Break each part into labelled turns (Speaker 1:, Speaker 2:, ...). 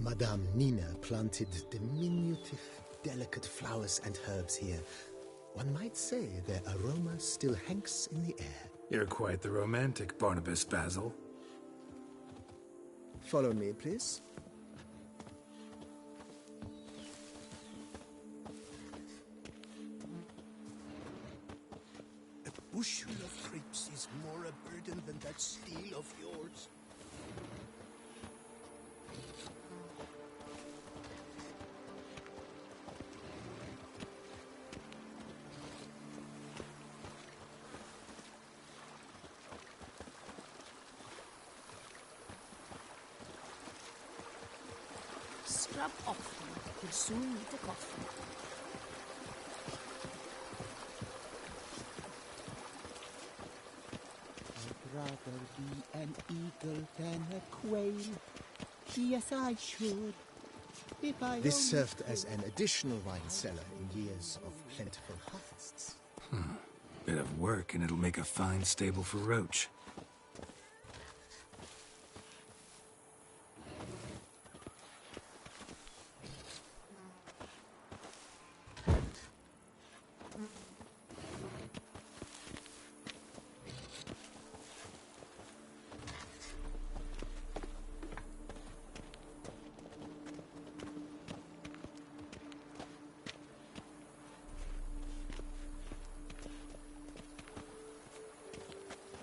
Speaker 1: Madame Nina planted diminutive, delicate flowers and herbs here. One might say their aroma still hangs in the air.
Speaker 2: You're quite the romantic, Barnabas Basil.
Speaker 1: Follow me, please.
Speaker 3: A bushel of grapes is more a burden than that steel of yours.
Speaker 4: Scrub often, you'll soon need a coffee.
Speaker 5: I'd rather be an eagle than a quail. Yes, I should. If I
Speaker 1: This
Speaker 5: only
Speaker 1: served as an additional wine cellar in years of plentiful harvests.
Speaker 2: Bit of work and it'll make a fine stable for Roach.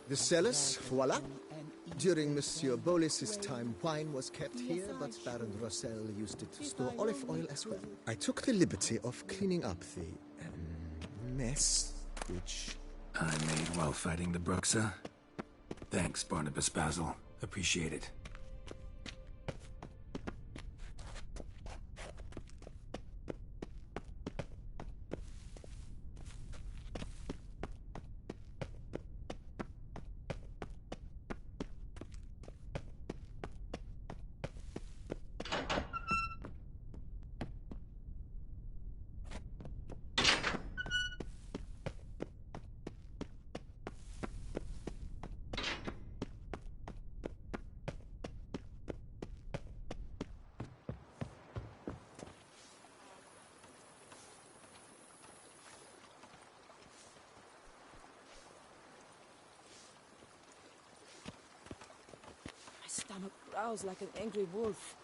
Speaker 1: The cellars, voila. During Monsieur Bolis's time, wine was kept here, but Baron Rossel used it to store olive oil as well. I took the liberty of cleaning up the mess, which
Speaker 2: I made while fighting the Bruxa. Thanks, Barnabas Basil. Appreciate it.
Speaker 4: My stomach growls like an angry wolf.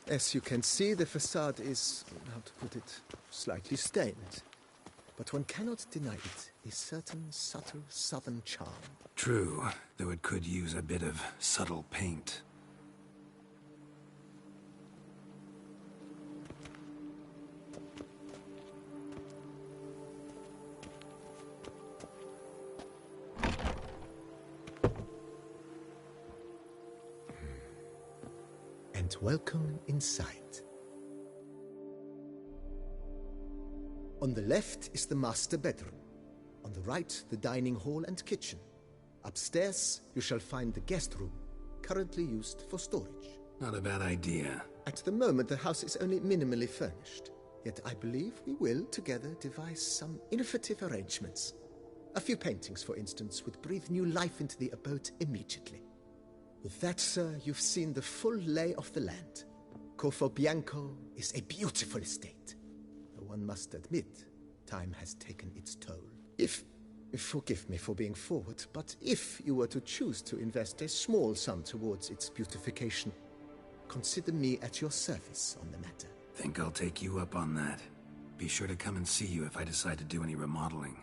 Speaker 1: As you can see, the facade is, how to put it, slightly stained. But one cannot deny it, a certain subtle southern charm.
Speaker 2: True, though it could use a bit of subtle paint.
Speaker 1: And welcome inside. On the left is the master bedroom. On the right, the dining hall and kitchen. Upstairs, you shall find the guest room, currently used for storage.
Speaker 2: Not a bad idea.
Speaker 1: At the moment, the house is only minimally furnished. Yet I believe we will, together, devise some innovative arrangements. A few paintings, for instance, would breathe new life into the abode immediately. With that, sir, you've seen the full lay of the land. Corvo Bianco is a beautiful estate. Though one must admit, time has taken its toll. Forgive me for being forward, but if you were to choose to invest a small sum towards its beautification, consider me at your service on the matter.
Speaker 2: Think I'll take you up on that. Be sure to come and see you if I decide to do any remodeling.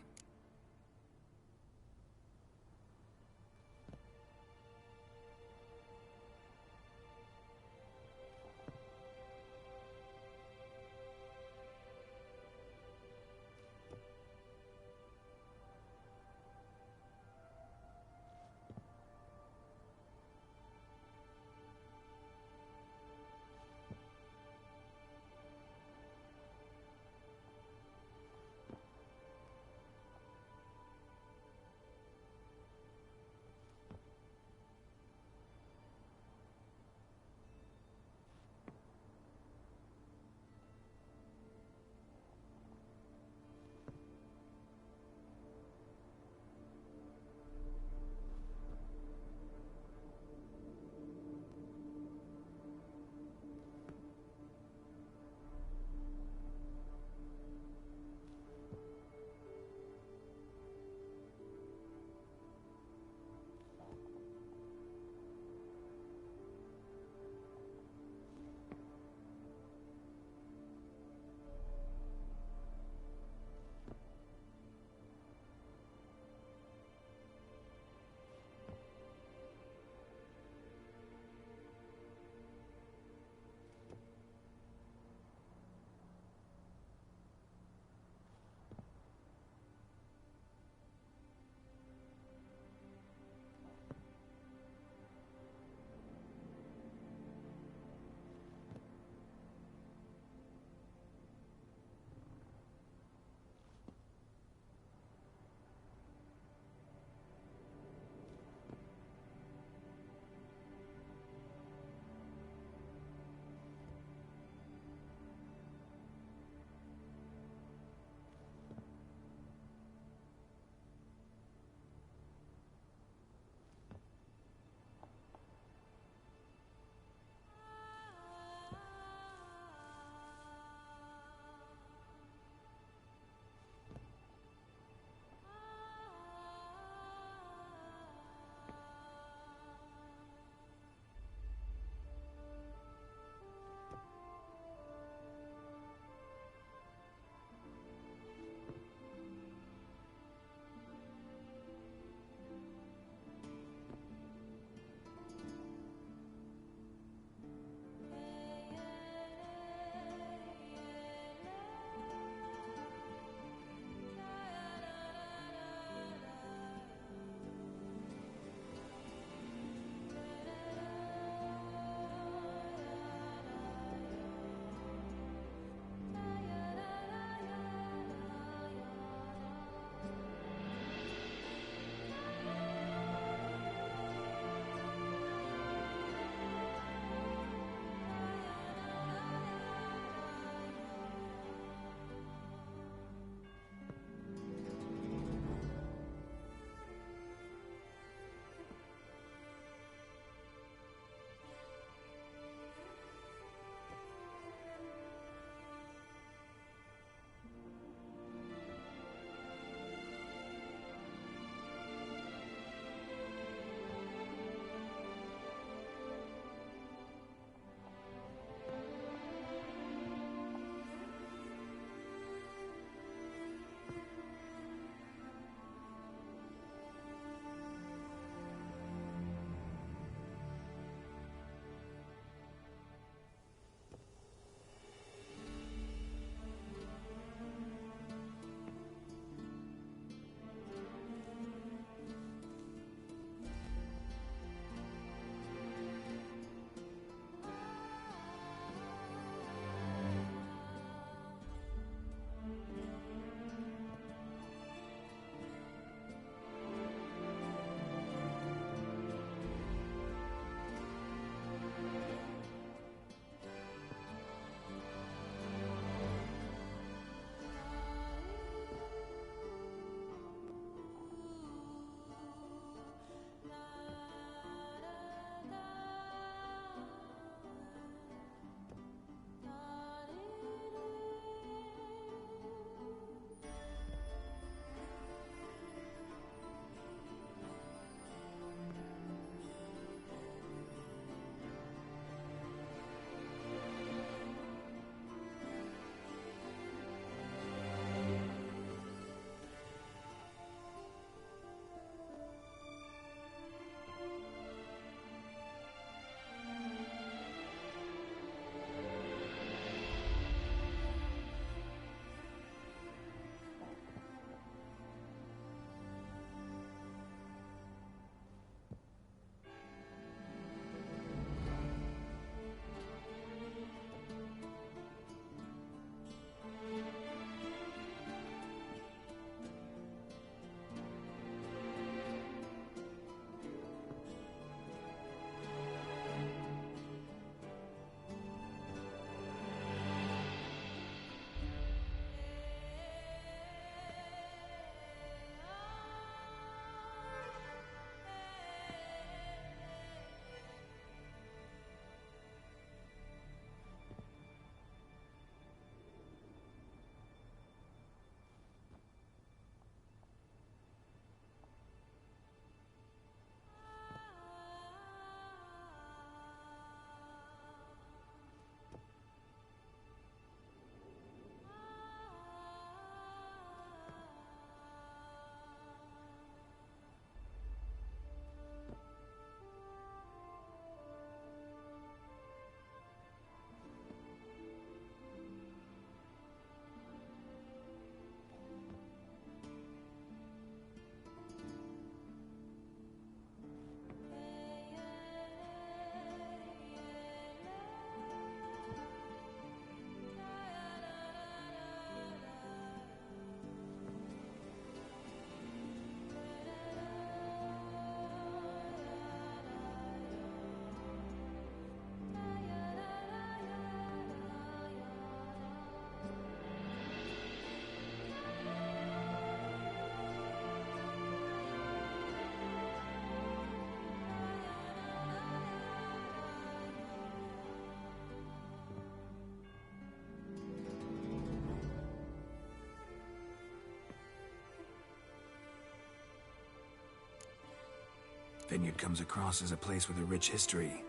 Speaker 2: Vineyard comes across as a place with a rich history.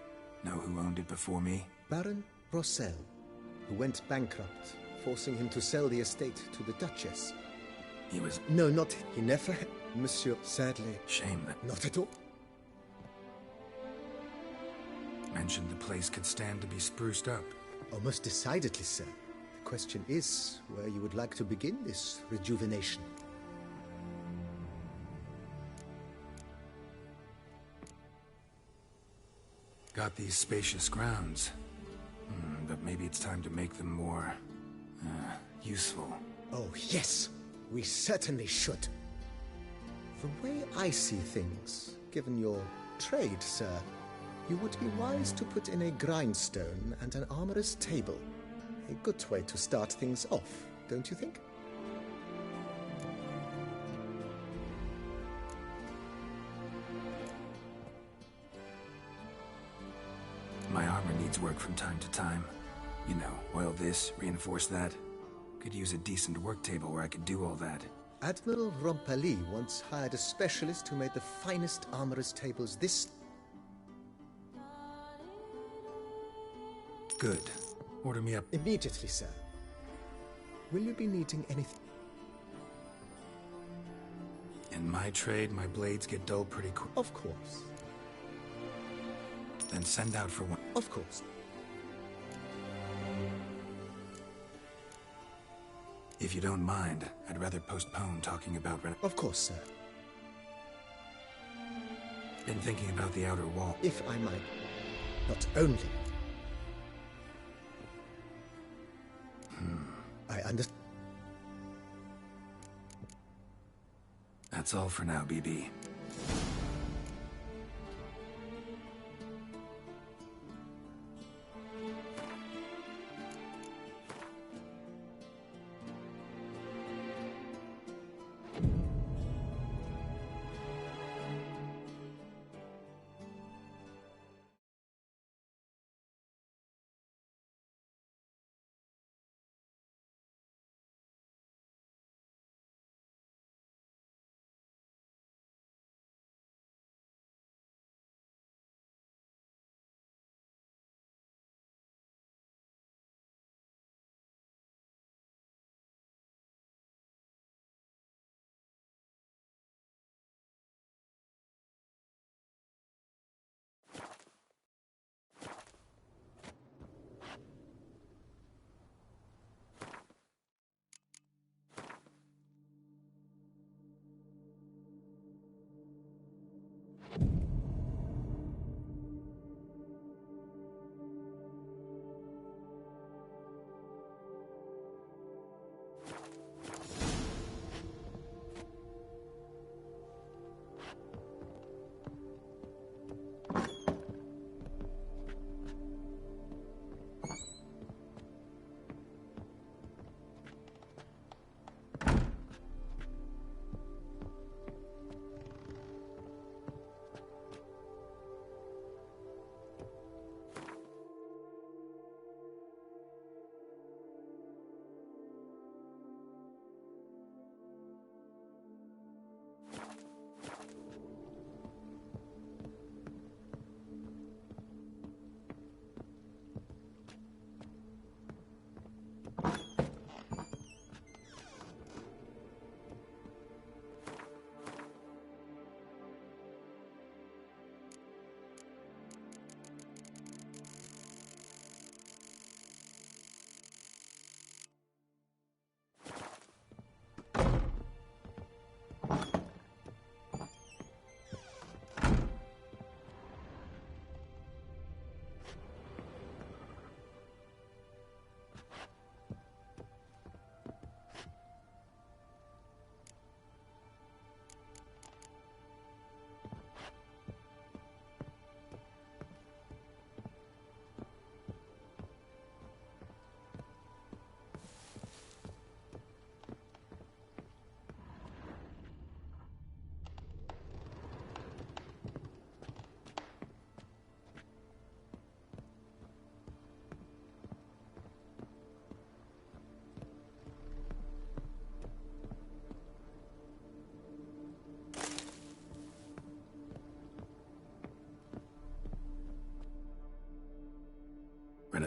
Speaker 2: Know who owned it before me?
Speaker 1: Baron Rossel, who went bankrupt, forcing him to sell the estate to the Duchess.
Speaker 2: He was...
Speaker 1: No, not he never... Monsieur, sadly...
Speaker 2: Shame that...
Speaker 1: Not at all.
Speaker 2: Mentioned the place could stand to be spruced up.
Speaker 1: Oh, most decidedly, sir. The question is where you would like to begin this rejuvenation.
Speaker 2: Got these spacious grounds. But maybe it's time to make them more... useful.
Speaker 1: Oh, yes. We certainly should. The way I see things, given your trade, sir, you would be wise to put in a grindstone and an armorer's table. A good way to start things off, don't you think?
Speaker 2: My armor needs work from time to time. You know, oil this, reinforce that. Could use a decent work table where I could do all that.
Speaker 1: Admiral Rompali once hired a specialist who made the finest armorer's tables this...
Speaker 2: Good. Order me up.
Speaker 1: Immediately, sir. Will you be needing anything?
Speaker 2: In my trade, my blades get dull pretty quick.
Speaker 1: Of course.
Speaker 2: Then send out for one.
Speaker 1: Of course.
Speaker 2: If you don't mind, I'd rather postpone talking about...
Speaker 1: Of course, sir.
Speaker 2: Been thinking about the outer wall.
Speaker 1: If I might. Not only. I understand.
Speaker 2: That's all for now, BB.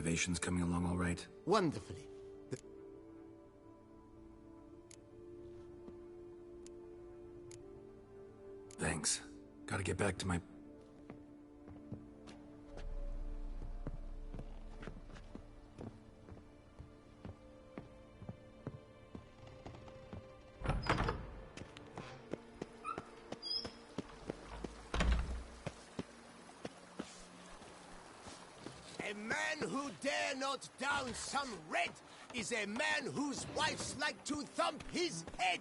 Speaker 2: renovations coming along all right?
Speaker 1: Wonderfully.
Speaker 2: Thanks. Gotta get back to my...
Speaker 3: A man who dare not down some red is a man whose wives like to thump his head.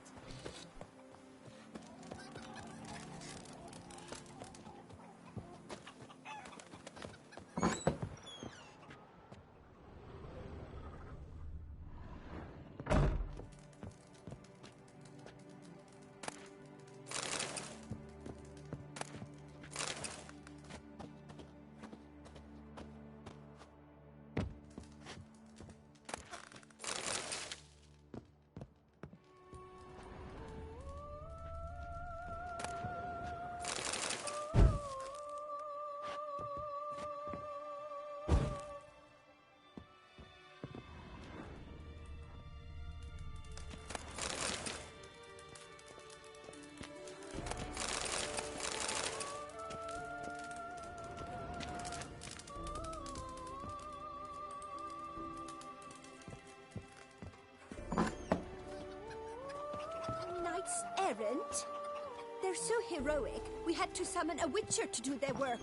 Speaker 4: Knights errant? They're so heroic, we had to summon a witcher to do their work.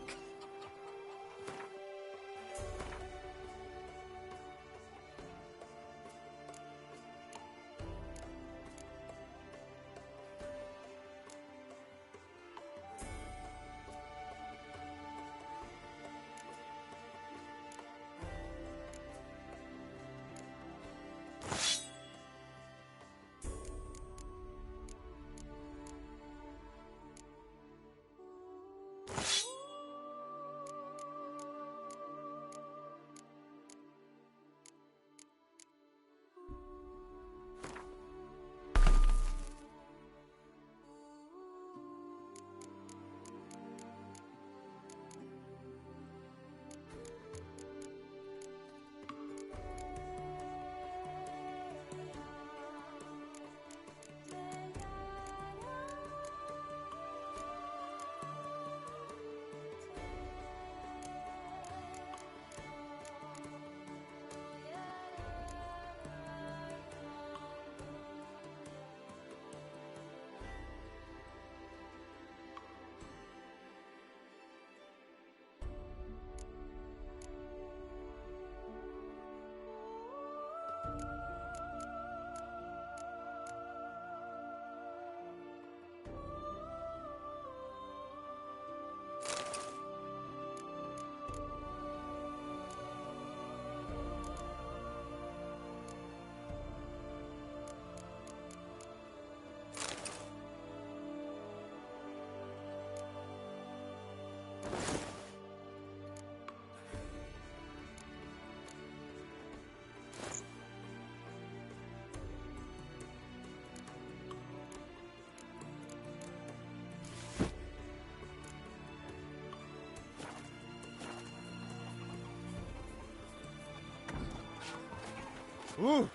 Speaker 3: Ooh.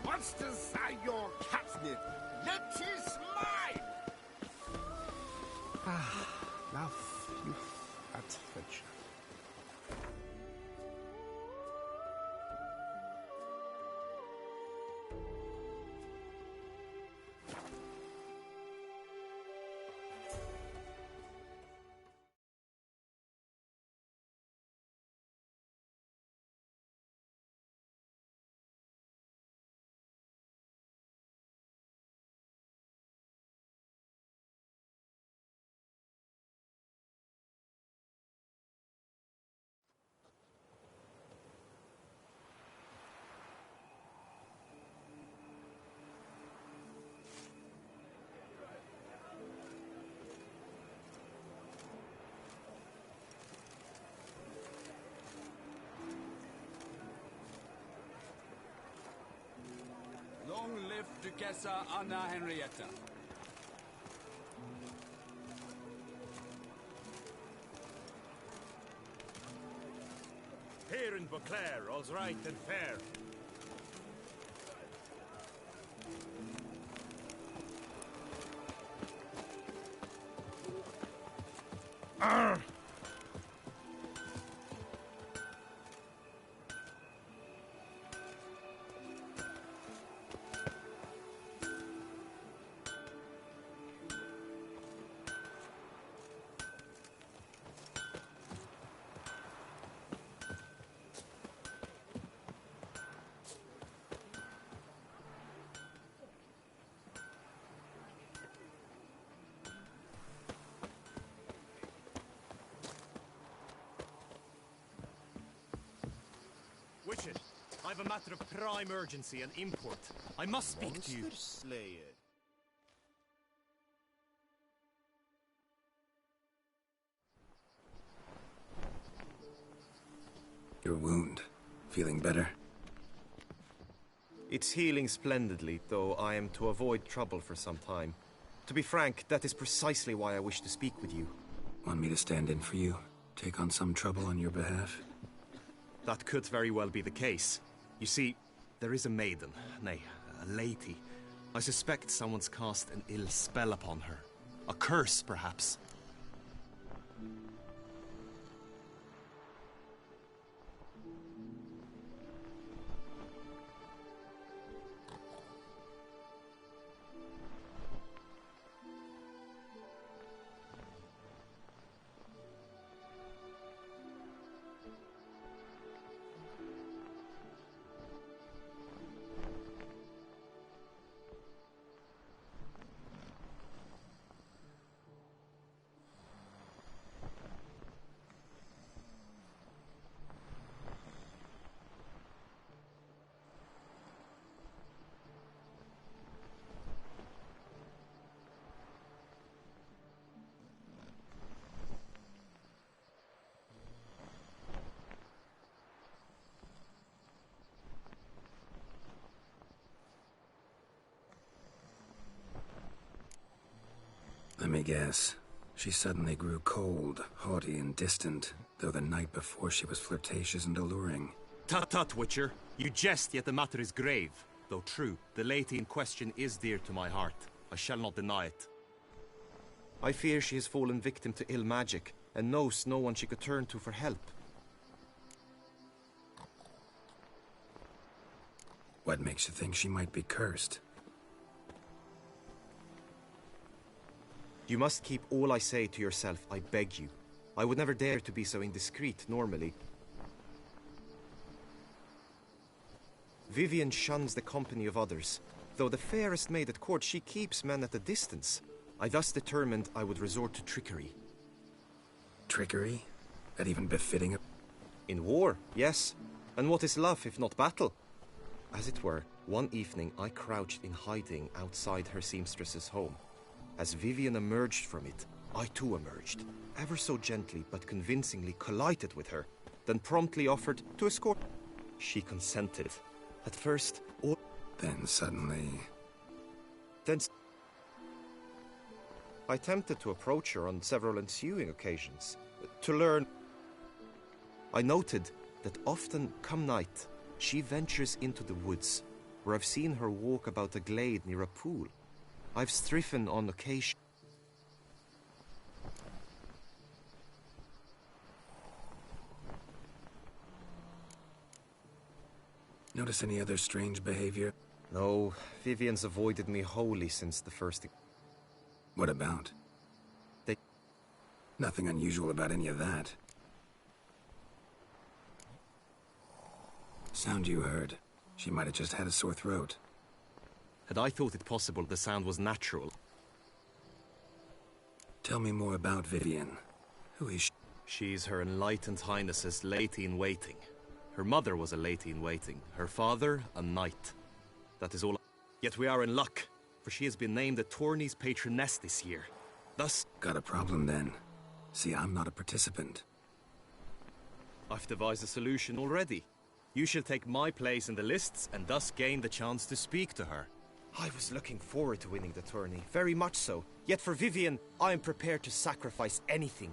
Speaker 3: Monsters are your catnip. That is mine.
Speaker 6: Love, youth, adventure.
Speaker 7: Long live Duquesa Anna Henrietta.
Speaker 8: Here in Beauclair, all's right and fair. Witcher, I've a matter of prime urgency and import. I must speak to you.
Speaker 3: Monster Slayer.
Speaker 2: Your wound. Feeling better?
Speaker 8: It's healing splendidly, though I am to avoid trouble for some time. To be frank, that is precisely why I wish to speak with you.
Speaker 2: Want me to stand in for you? Take on some trouble on your behalf?
Speaker 8: That could very well be the case. You see, there is a maiden, nay, a lady. I suspect someone's cast an ill spell upon her. A curse, perhaps.
Speaker 2: Let me guess. She suddenly grew cold, haughty, and distant, though the night before she was flirtatious and alluring.
Speaker 8: Tut tut, Witcher. You jest, yet the matter is grave. Though true, the lady in question is dear to my heart. I shall not deny it. I fear she has fallen victim to ill magic, and knows no one she could turn to for help.
Speaker 2: What makes you think she might be cursed?
Speaker 8: You must keep all I say to yourself, I beg you. I would never dare to be so indiscreet, normally. Vivian shuns the company of others. Though the fairest maid at court, she keeps men at a distance. I thus determined I would resort to trickery.
Speaker 2: Trickery? That even befitting a...
Speaker 8: In war, yes. And what is love if not battle? As it were, one evening I crouched in hiding outside her seamstress's home. As Vivian emerged from it, I too emerged, ever so gently but convincingly collided with her, then promptly offered to escort. She consented. At first, all...
Speaker 2: Then suddenly...
Speaker 8: Then... I attempted to approach her on several ensuing occasions, to learn... I noted that often, come night, she ventures into the woods, where I've seen her walk about a glade near a pool. I've striven on occasion.
Speaker 2: Notice any other strange behavior?
Speaker 8: No, Vivian's avoided me wholly since the first...
Speaker 2: What about?
Speaker 8: They...
Speaker 2: Nothing unusual about any of that. Sound you heard. She might have just had a sore throat.
Speaker 8: Had I thought it possible the sound was natural...
Speaker 2: Tell me more about Vivian. Who is she?
Speaker 8: She's Her Enlightened Highness's lady-in-waiting. Her mother was a lady-in-waiting. Her father, a knight. That is all. Yet we are in luck, for she has been named the tourney's patroness this year. Thus...
Speaker 2: Got a problem then. See, I'm not a participant.
Speaker 8: I've devised a solution already. You shall take my place in the lists and thus gain the chance to speak to her. I was looking forward to winning the tourney, very much so. Yet for Vivian, I am prepared to sacrifice anything.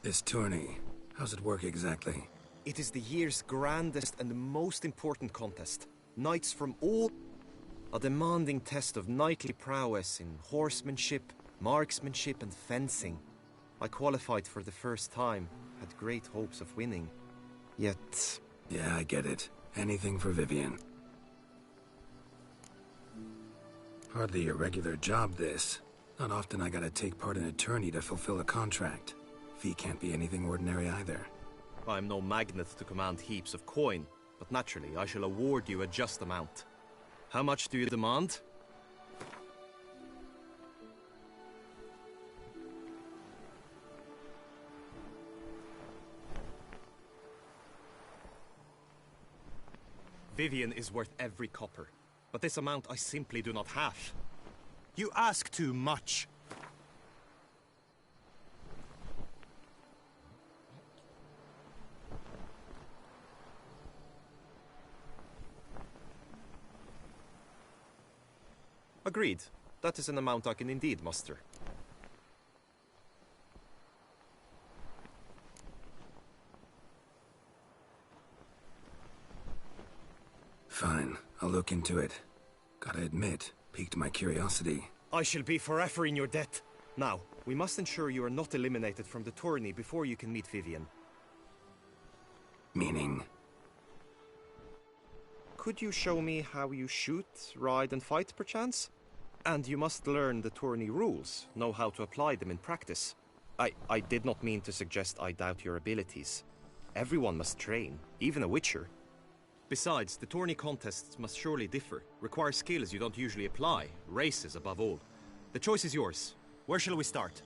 Speaker 2: This tourney, how's it work exactly?
Speaker 8: It is the year's grandest and most important contest. Knights from all... A demanding test of knightly prowess in horsemanship, marksmanship and fencing. I qualified for the first time, had great hopes of winning. Yet...
Speaker 2: Yeah, I get it. Anything for Vivian. Hardly a regular job, this. Not often I gotta take part in a tourney to fulfill a contract. Fee can't be anything ordinary either.
Speaker 8: I'm no magnet to command heaps of coin, but naturally I shall award you a just amount. How much do you demand? Vivian is worth every copper, but this amount I simply do not have.
Speaker 3: You ask too much.
Speaker 8: Agreed. That is an amount I can indeed muster.
Speaker 2: Fine, I'll look into it. Gotta admit, piqued my curiosity.
Speaker 8: I shall be forever in your debt. Now, we must ensure you are not eliminated from the tourney before you can meet Vivian.
Speaker 2: Meaning?
Speaker 8: Could you show me how you shoot, ride and fight, perchance? And you must learn the tourney rules, know how to apply them in practice. I did not mean to suggest I doubt your abilities. Everyone must train, even a witcher. Besides, the tourney contests must surely differ, require skills you don't usually apply, races above all. The choice is yours. Where shall we start?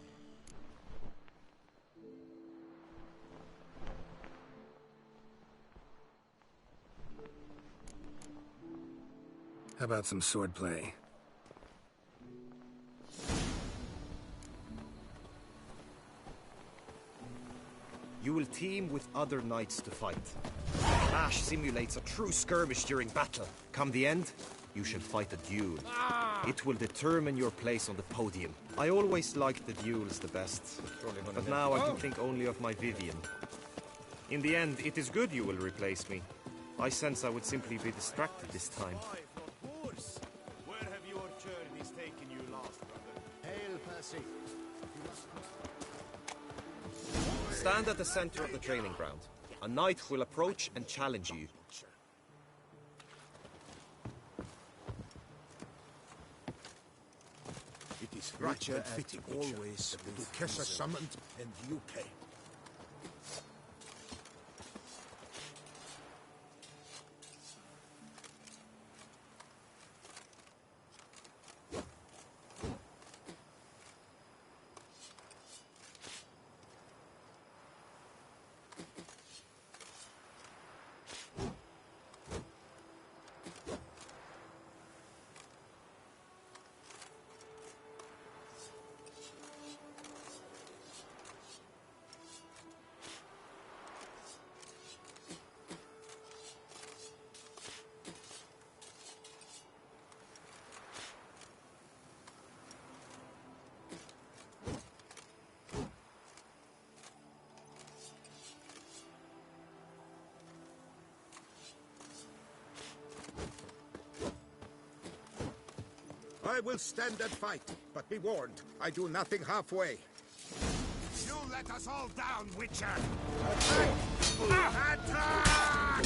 Speaker 2: How about some swordplay?
Speaker 8: You will team with other knights to fight. Ash simulates a true skirmish during battle. Come the end, you shall fight a duel. It will determine your place on the podium. I always liked the duels the best, but now I can think only of my Vivian. In the end, it is good you will replace me. I sense I would simply be distracted this time.
Speaker 3: Of course. Where have your journeys taken you last, brother? Hail, Percy.
Speaker 8: Stand at the center of the training ground. A knight will approach and challenge you.
Speaker 3: It is
Speaker 6: Right,
Speaker 3: and fitting
Speaker 6: always
Speaker 3: that the
Speaker 6: with
Speaker 3: Duchessa
Speaker 6: reason.
Speaker 3: summoned and you came.
Speaker 6: I will stand and fight, but be warned, I do nothing halfway.
Speaker 3: You let us all down, Witcher! Attack! Attack!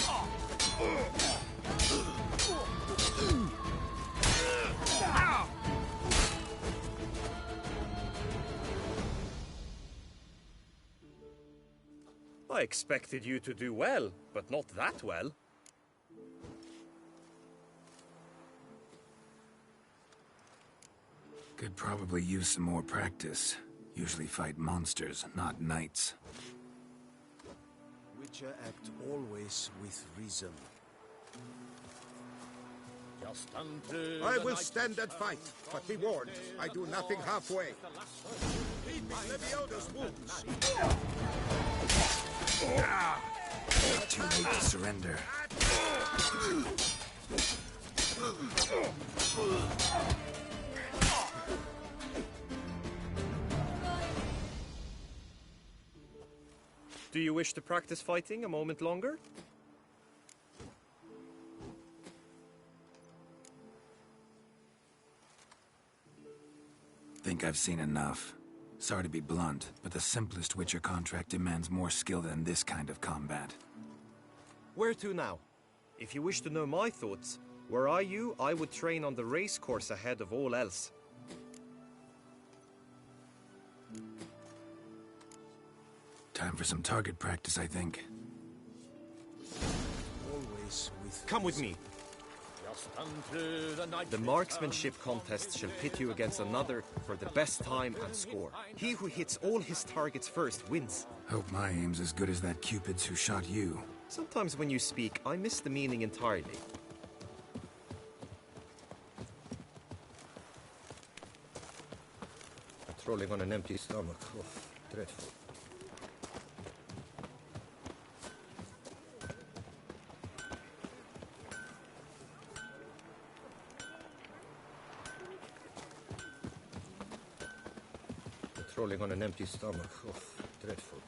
Speaker 8: I expected you to do well, but not that well.
Speaker 2: Could probably use some more practice. Usually fight monsters, not knights.
Speaker 3: Witcher act always with reason.
Speaker 6: I will stand and fight, but be warned, I do nothing halfway. Lead me Levioda's wounds.
Speaker 2: Too late to surrender.
Speaker 8: Do you wish to practice fighting a moment longer?
Speaker 2: Think I've seen enough. Sorry to be blunt, but the simplest Witcher contract demands more skill than this kind of combat.
Speaker 8: Where to now? If you wish to know my thoughts, were I you, I would train on the race course ahead of all else.
Speaker 2: Time for some target practice, I think.
Speaker 3: Always with
Speaker 8: Come with me. The marksmanship contest shall pit you against another for the best time and score. He who hits all his targets first wins.
Speaker 2: Hope my aim's as good as that Cupid's who shot you.
Speaker 8: Sometimes when you speak, I miss the meaning entirely. Trolling on an empty stomach. Oh, dreadful. Trolling on an empty stomach. Oh, dreadful.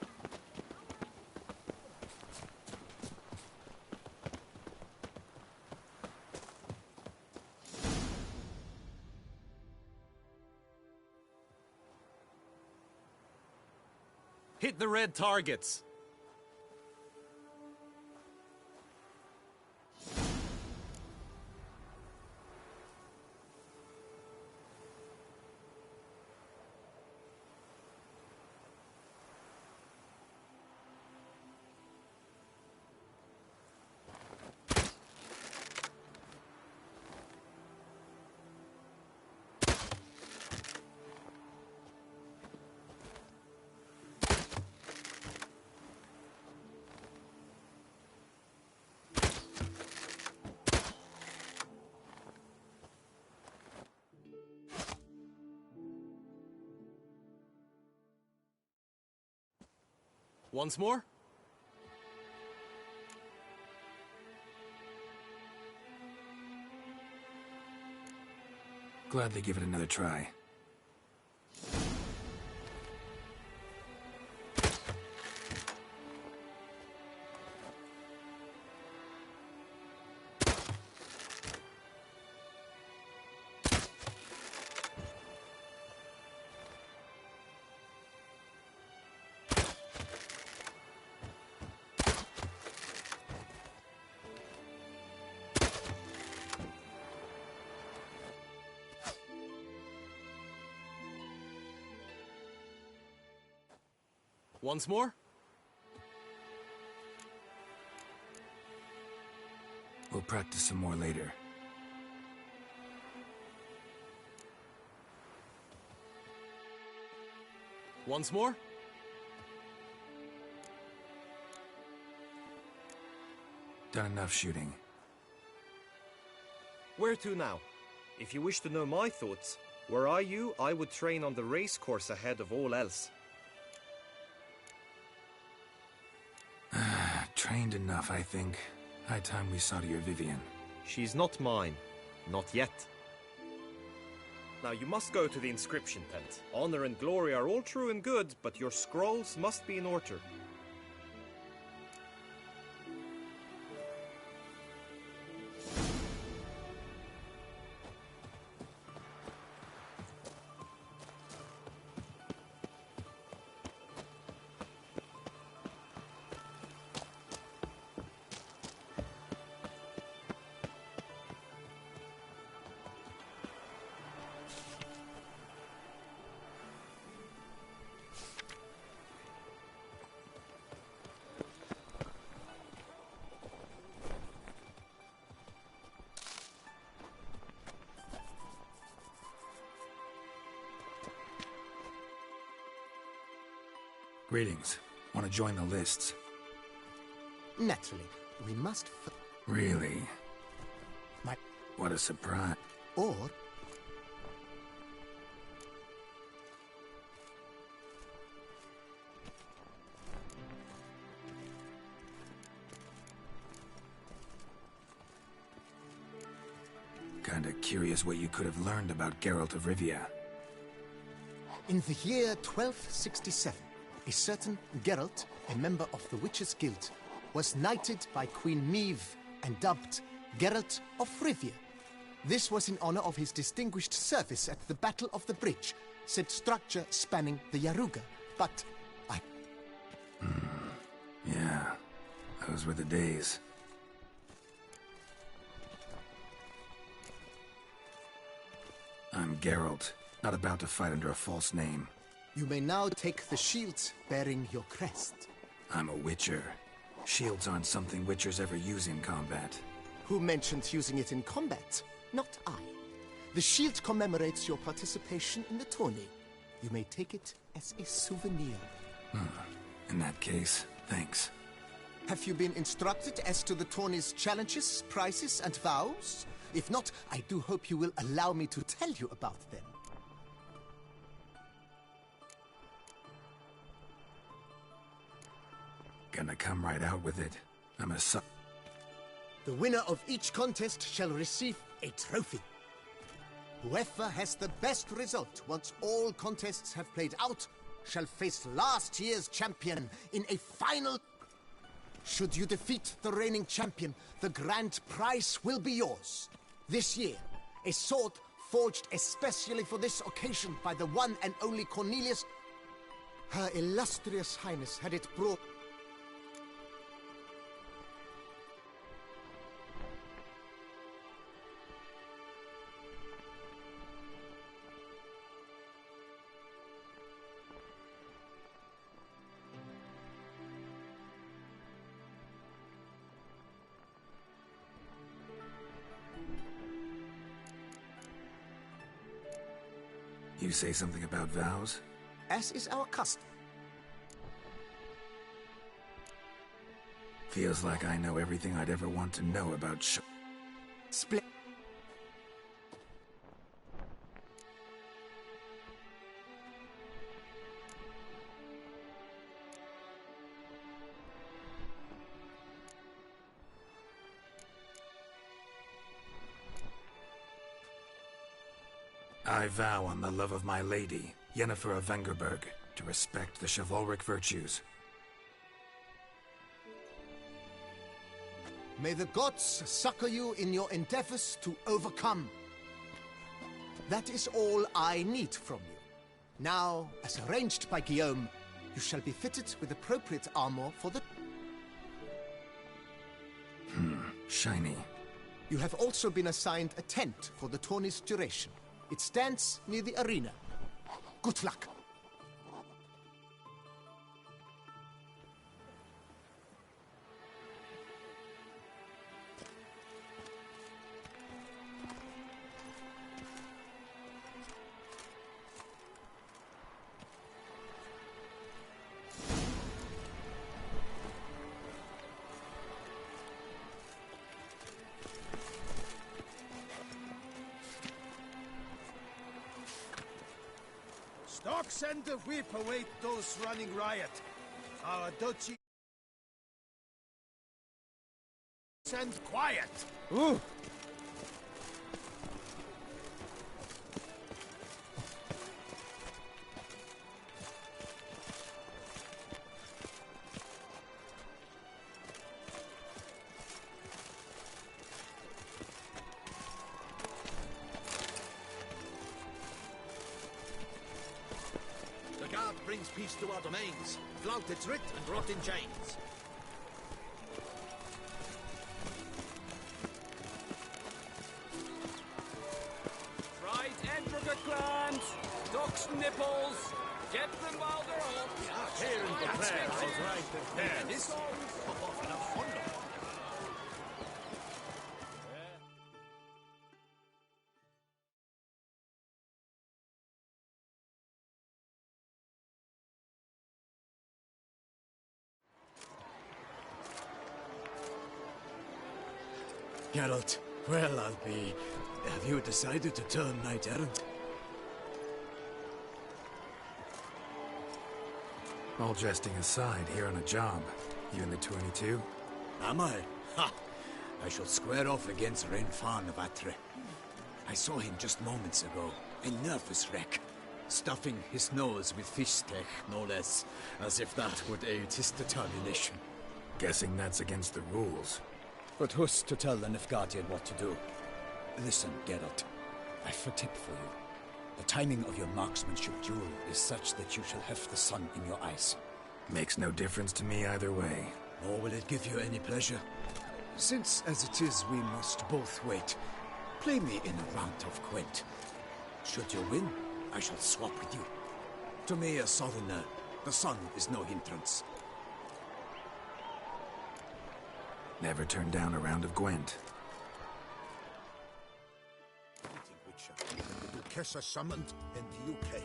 Speaker 7: Hit the red targets. Once more?
Speaker 2: Gladly give it another try.
Speaker 7: Once more?
Speaker 2: We'll practice some more later.
Speaker 7: Once more?
Speaker 2: Done enough shooting.
Speaker 8: Where to now? If you wish to know my thoughts, were I you, I would train on the race course ahead of all else.
Speaker 2: Trained enough, I think. High time we saw to your Vivian.
Speaker 8: She's not mine. Not yet. Now you must go to the inscription tent. Honor and glory are all true and good, but your scrolls must be in order.
Speaker 2: Greetings. Want to join the lists?
Speaker 1: Naturally, we must...
Speaker 2: Really? What a surprise.
Speaker 1: Or
Speaker 2: Kinda curious what you could have learned about Geralt of Rivia.
Speaker 1: in the year 1267, a certain Geralt, a member of the Witches' Guild, was knighted by Queen Meve and dubbed Geralt of Rivia. This was in honor of his distinguished service at the Battle of the Bridge, said structure spanning the Yaruga. But
Speaker 2: Yeah, those were the days. I'm Geralt, not about to fight under a false name.
Speaker 1: you may now take the shield bearing your crest.
Speaker 2: I'm a Witcher. Shields aren't something Witchers ever use in combat.
Speaker 1: Who mentioned using it in combat? Not I. The shield commemorates your participation in the tourney. You may take it as a souvenir.
Speaker 2: In that case, thanks.
Speaker 1: Have you been instructed as to the tourney's challenges, prizes, and vows? If not, I do hope you will allow me to tell you about them.
Speaker 2: Gonna come right out with it. I'm a
Speaker 1: The winner of each contest shall receive a trophy. Whoever has the best result once all contests have played out shall face last year's champion in a final. Should you defeat the reigning champion, the grand prize will be yours. This year, a sword forged especially for this occasion by the one and only Cornelius. Her illustrious highness had it brought.
Speaker 2: You say something about vows?
Speaker 1: As is our custom.
Speaker 2: Feels like I know everything I'd ever want to know about
Speaker 1: Split.
Speaker 2: I vow on the love of my lady, Yennefer of Vengerberg, to respect the chivalric virtues.
Speaker 1: May the gods succor you in your endeavors to overcome. That is all I need from you. Now, as arranged by Guillaume, you shall be fitted with appropriate armor for the...
Speaker 2: Shiny.
Speaker 1: You have also been assigned a tent for the tourney's duration. It stands near the arena. Good luck.
Speaker 3: Stocks and the whip await those running riot. Our duchy and quiet.
Speaker 1: Ooh.
Speaker 9: The guard brings peace to our domains. Flout its writ and rot in chains.
Speaker 10: Right, Entroga clans, ducks nipples, get them while they're hot.
Speaker 3: Here in the fair, right there.
Speaker 9: This off and a fond of.
Speaker 1: Geralt,
Speaker 9: Well, I'll be... Have you decided to turn knight errant?
Speaker 2: All jesting aside, here on a job. You in the 22?
Speaker 9: Am I? Ha! I shall square off against Renfan of Atre. I saw him just moments ago. A nervous wreck. Stuffing his nose with fish steak, no less. As if that would aid his determination.
Speaker 2: Guessing that's against the rules.
Speaker 9: But who's to tell the Nilfgaardian what to do? Listen, Geralt. I've a tip for you. The timing of your marksmanship duel is such that you shall have the sun in your eyes.
Speaker 2: Makes no difference to me either way.
Speaker 9: Nor will it give you any pleasure. Since, as it is, we must both wait, play me in a round of Gwent. Should you win, I shall swap with you. To me, a southerner, the sun is no hindrance.
Speaker 2: Never turn down a round of Gwent.
Speaker 6: The Duchessa summoned in the UK.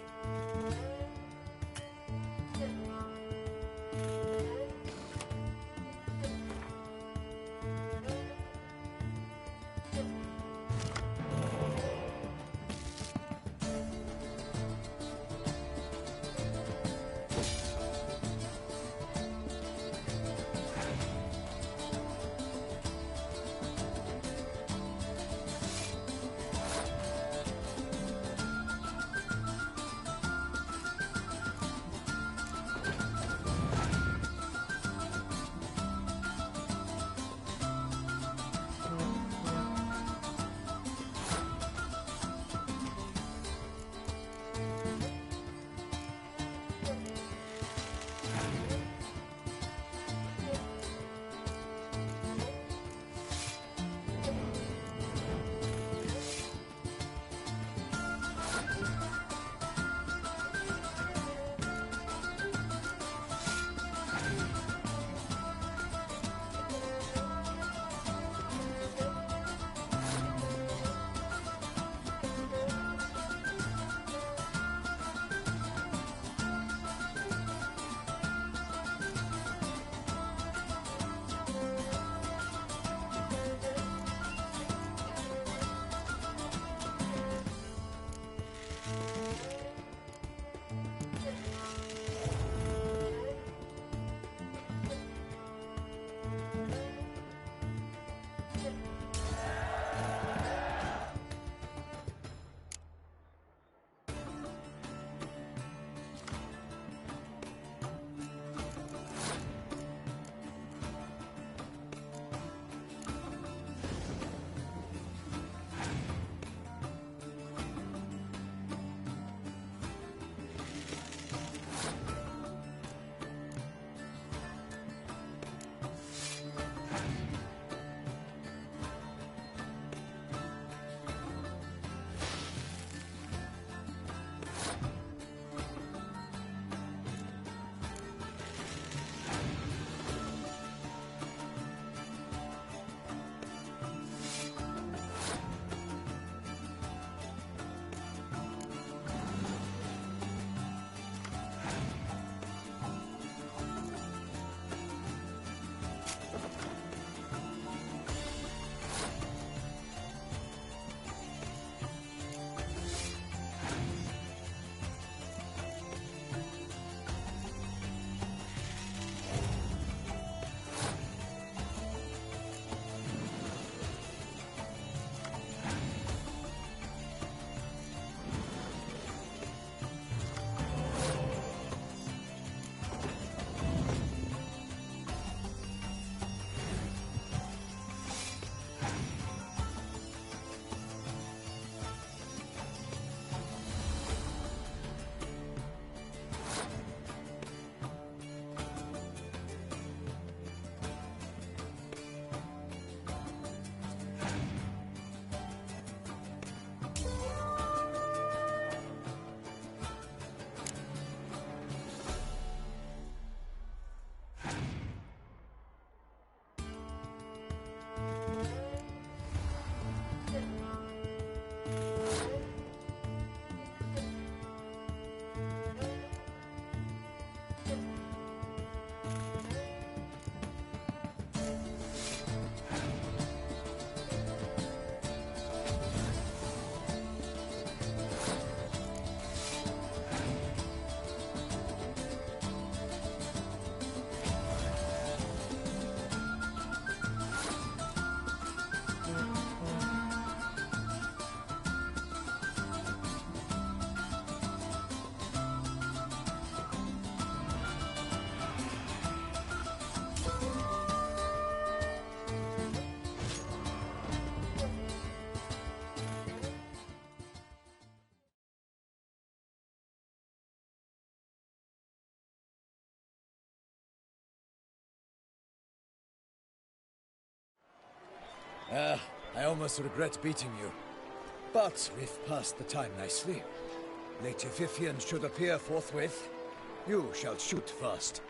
Speaker 9: I almost regret beating you. But we've passed the time nicely. Lady Vivian should appear forthwith. You shall shoot first.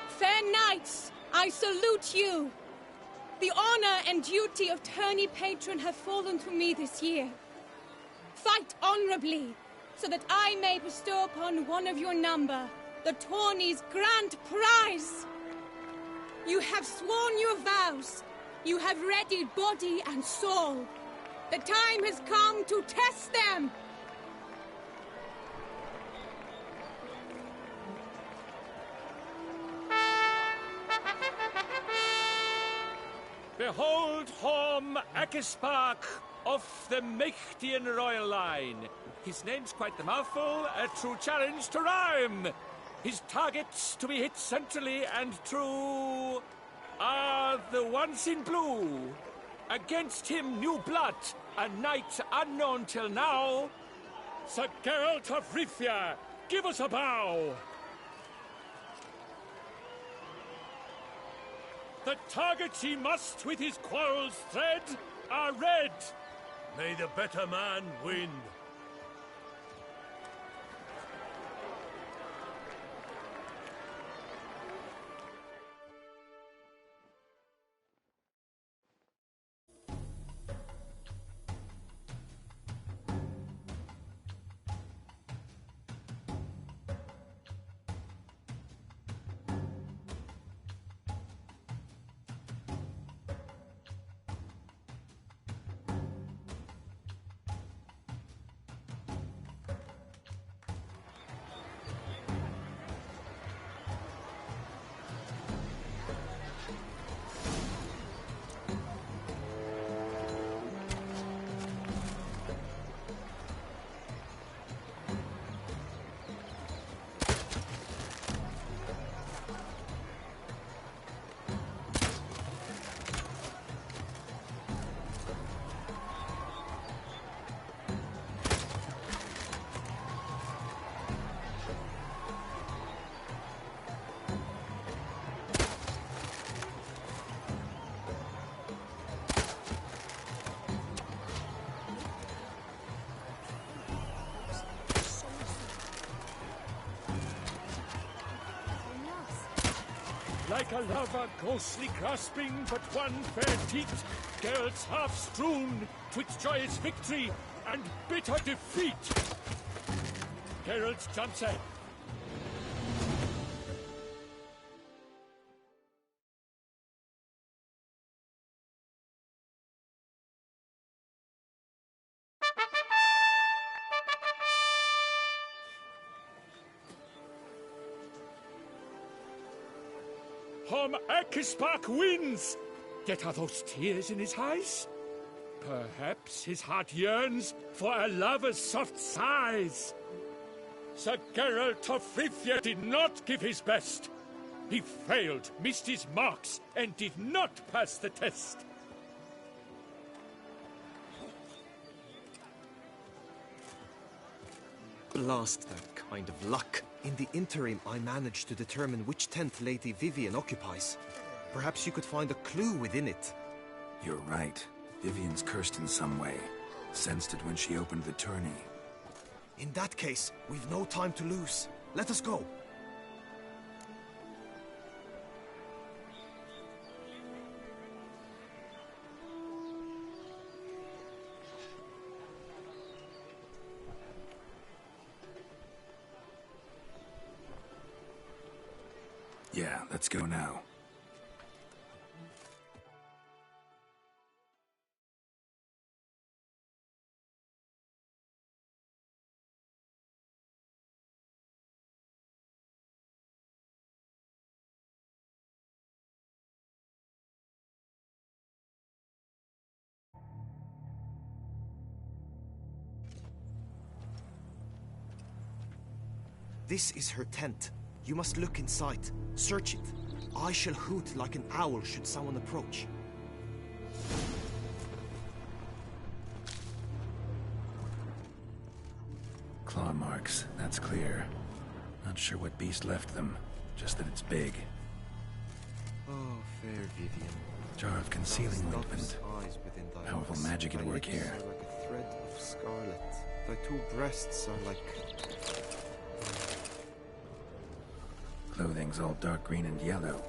Speaker 11: Fair knights, I salute you. The honor and duty of tourney patron have fallen to me this year. Fight honorably, so that I may bestow upon one of your number the tourney's grand prize. You have sworn your vows. You have readied body and soul. The time has come to test them.
Speaker 10: Behold Horm Akispark of the Mechtian royal line. His name's quite the mouthful, a true challenge to rhyme. His targets to be hit centrally and true are the ones in blue. Against him, new blood, a knight unknown till now. Sir Geralt of Rivia, give us a bow. The targets he must with his quarrels thread are red. May the better man win. Like a lover ghostly grasping but one fair teat, Geralt's half strewn twixt joyous victory and bitter defeat. Geralt jumps ahead. Horm Akispark wins! Yet are those tears in his eyes? Perhaps his heart yearns for a lover's soft sighs. Sir Geralt of Rivia did not give his best. He failed, missed his marks, and did not pass the test.
Speaker 8: Blast that kind of luck. In the interim, I managed to determine which tent Lady Vivian occupies. Perhaps you could find a clue within it.
Speaker 2: You're right. Vivian's cursed in some way. Sensed it when she opened the tourney.
Speaker 8: In that case, we've no time to lose. Let us go.
Speaker 2: Yeah, let's go now.
Speaker 8: This is her tent. You must look inside. Search it. I shall hoot like an owl should someone approach.
Speaker 2: marks, that's clear. Not sure what beast left them, just that it's big.
Speaker 8: Oh, fair Vivian.
Speaker 2: Jar of concealing ointment.
Speaker 8: Eyes within thy
Speaker 2: Powerful
Speaker 8: eyes.
Speaker 2: magic at
Speaker 8: Thy
Speaker 2: work
Speaker 8: lips
Speaker 2: here.
Speaker 8: are like a thread of scarlet. Thy two breasts are like...
Speaker 2: Clothing's all dark green and yellow.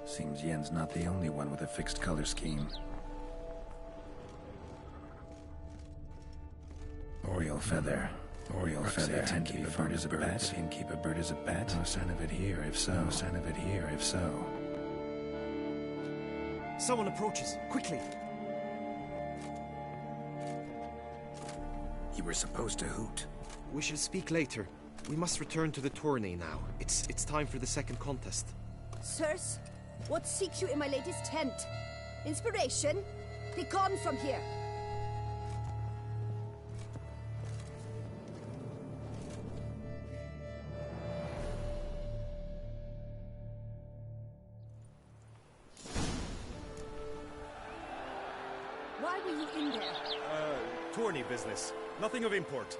Speaker 2: Seems Yen's not the only one with a fixed color scheme. Oriole feather. Oriole feather tend to be fond as a bat. Can keep a bird as a bat. No sign of it here, if so. No sign of it here, if so.
Speaker 8: Someone approaches. Quickly!
Speaker 2: You were supposed to hoot.
Speaker 8: We shall speak later. We must return to the tourney now. It's time for the second contest.
Speaker 4: Sirs, what seeks you in my lady's tent? Inspiration? Be gone from here! Why were you in there?
Speaker 7: Tourney business. Nothing of import.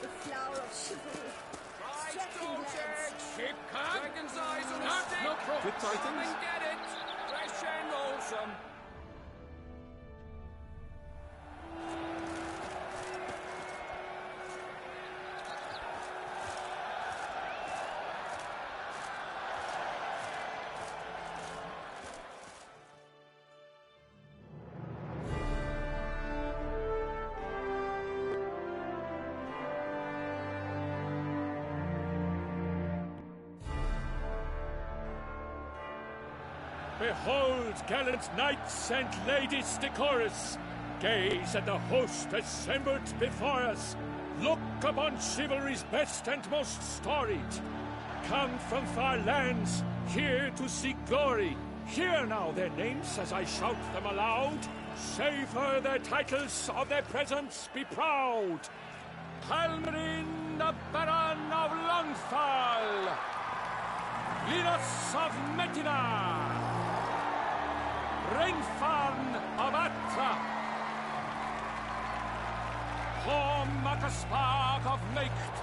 Speaker 4: The flower of chivalry. Striking glance.
Speaker 10: Sheep cub. Dragon's eyes on a stick. No problem.
Speaker 8: Good tidings.
Speaker 10: Come and get it. Fresh and wholesome. Behold, gallant knights and ladies decorous, gaze at the host assembled before us. Look upon chivalry's best and most storied. Come from far lands, here to seek glory. Hear now their names as I shout them aloud. Savor their titles, of their presence be proud. Palmerin, the Baron of Longfall. Linus of Metina. Reinfarn of Atra, Horm Akaspark of Mecht,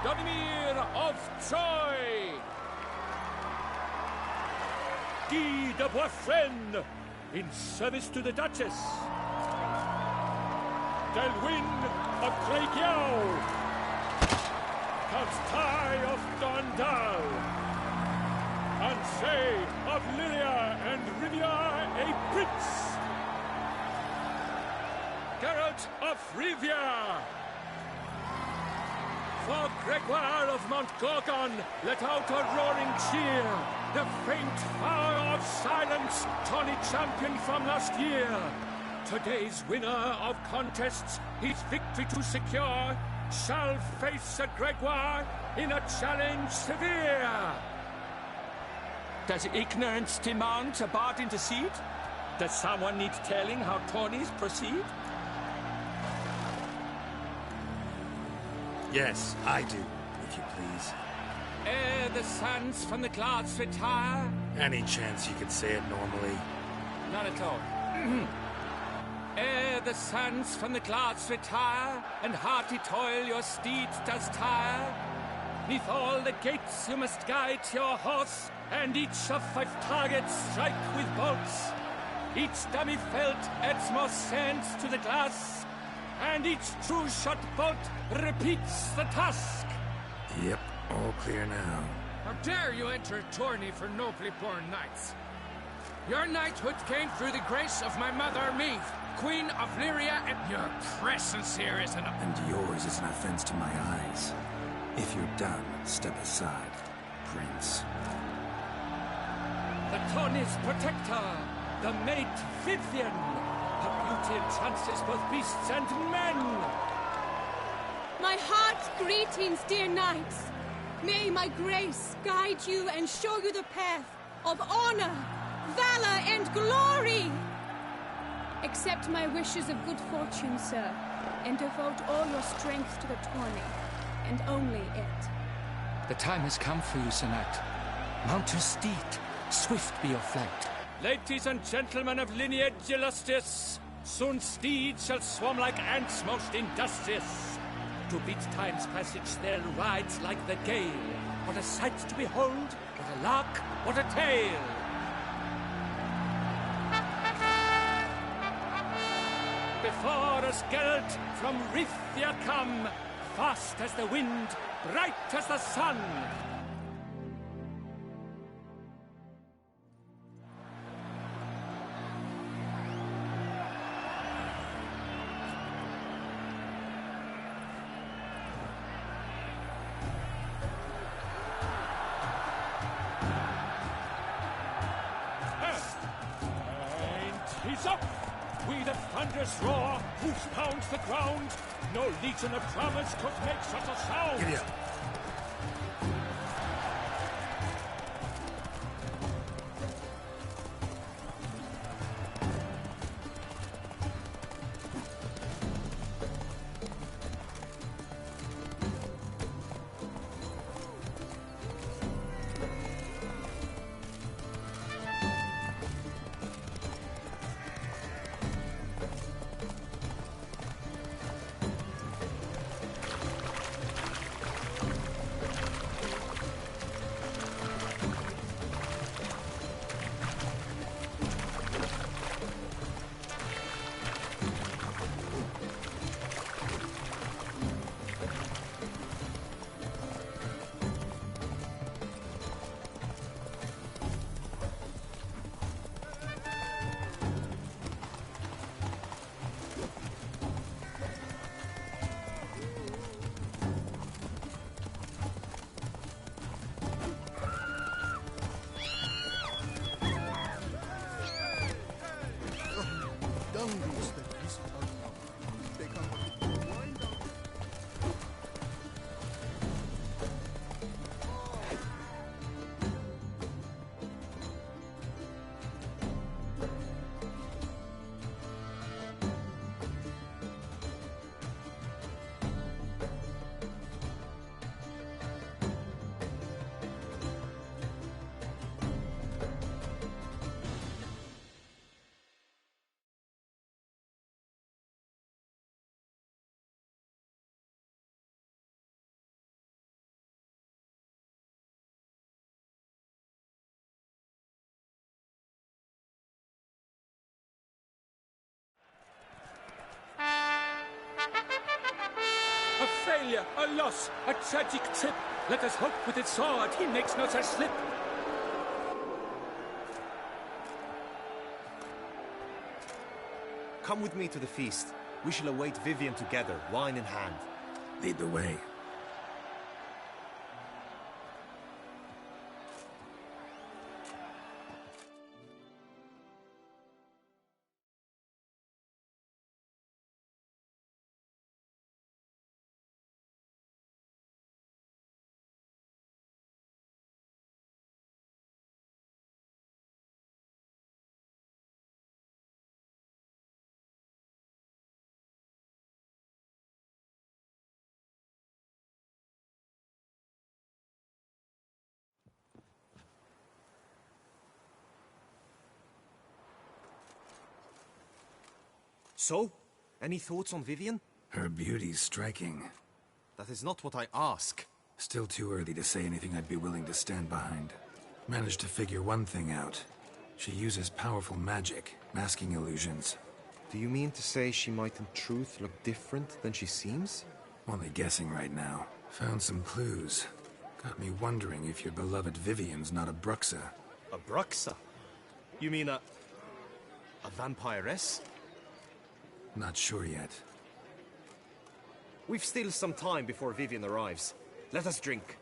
Speaker 10: Donimir of Troy, Guy de Boisfren, in service to the Duchess, Delwyn of Craigyow, Count Tai of Dondal, Ansay of Lyria and Rivia a prince. Geralt of Rivia. For Gregoire of Montgorgon, let out a roaring cheer. The faint power of silence, tawny champion from last year. Today's winner of contests, his victory to secure, shall face a Gregoire in a challenge severe. Does ignorance demand a bard intercede? Does someone need telling how tourneys proceed?
Speaker 7: Yes, I do, if you please.
Speaker 10: Ere the suns from the clouds retire?
Speaker 7: Any chance you could say it normally?
Speaker 10: Not at all. Ere the suns from the clouds retire, and hearty toil your steed does tire, neath all the gates you must guide your horse, and each of 5 targets strike with bolts. Each dummy felt adds more sands to the glass, and each true shot bolt repeats the task.
Speaker 2: Yep, all clear now.
Speaker 10: How dare you enter a tourney for nobly born knights? Your knighthood came through the grace of my mother, Meath, Queen of Lyria, and your presence here is an...
Speaker 2: And yours is an offense to my eyes. If you're done, step aside, Prince.
Speaker 10: The tourney's protector, the mate Vivian, Her beauty entrances both beasts and men.
Speaker 11: My heart's greetings, dear knights. May my grace guide you and show you the path of honor, valor, and glory. Accept my wishes of good fortune, sir, and devote all your strength to the tourney, and only it.
Speaker 12: The time has come for you, Sir Knight. Mount your steed. Swift be your flight.
Speaker 10: Ladies and gentlemen of lineage illustrious, soon steeds shall swarm like ants most industrious. To beat time's passage they'll ride like the gale. What a sight to behold, what a lark, what a tale! Before us Geralt from Rithia come, fast as the wind, bright as the sun. He's up! We the thunderous roar, hoofs pound the ground. No legion of drummers could make such a sound.
Speaker 2: Giddy up.
Speaker 10: A failure, a loss, a tragic trip. Let us hope with its sword he makes no such slip.
Speaker 8: Come with me to the feast. We shall await Vivian together, wine in hand.
Speaker 2: Lead the way.
Speaker 8: So, any thoughts on Vivian?
Speaker 2: Her beauty's striking.
Speaker 8: That is not what I ask.
Speaker 2: Still too early to say anything I'd be willing to stand behind. Managed to figure one thing out. She uses powerful magic, masking illusions.
Speaker 8: Do you mean to say she might in truth look different than she seems?
Speaker 2: Only guessing right now. Found some clues. Got me wondering if your beloved Vivian's not a Bruxa.
Speaker 8: A Bruxa? You mean a vampiress?
Speaker 2: Not sure yet.
Speaker 8: We've still some time before Vivian arrives. Let us drink.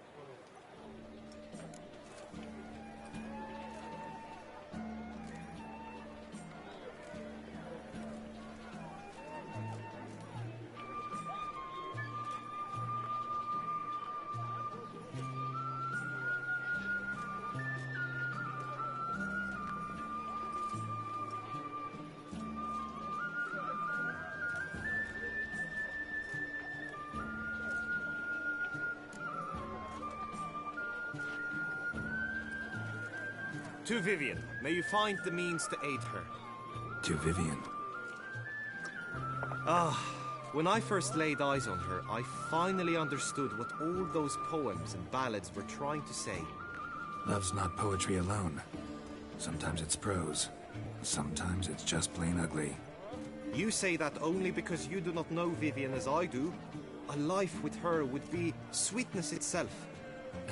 Speaker 8: To Vivian. May you find the means to aid her.
Speaker 2: To Vivian.
Speaker 8: When I first laid eyes on her, I finally understood what all those poems and ballads were trying to say.
Speaker 2: Love's not poetry alone. Sometimes it's prose. Sometimes it's just plain ugly.
Speaker 8: You say that only because you do not know Vivian as I do. A life with her would be sweetness itself.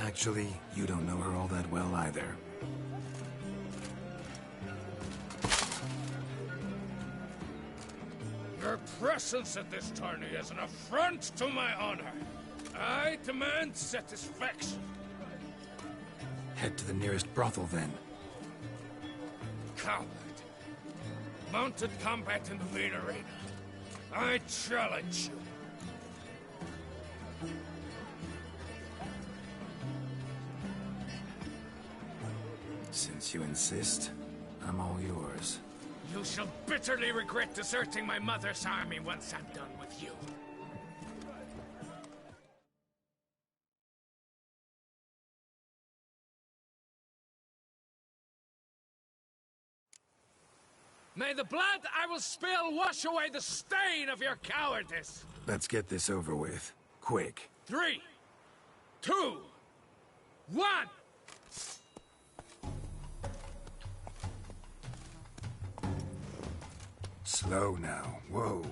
Speaker 2: Actually, you don't know her all that well either.
Speaker 10: Your presence at this tourney is an affront to my honor. I demand satisfaction.
Speaker 2: Head to the nearest brothel, then.
Speaker 10: Coward. Mounted combat in the main arena. I challenge you.
Speaker 2: Since you insist, I'm all yours.
Speaker 10: You shall bitterly regret deserting my mother's army once I'm done with you. May the blood I will spill wash away the stain of your cowardice!
Speaker 2: Let's get this over with. Quick.
Speaker 10: 3, 2, 1!
Speaker 2: Slow now. Whoa.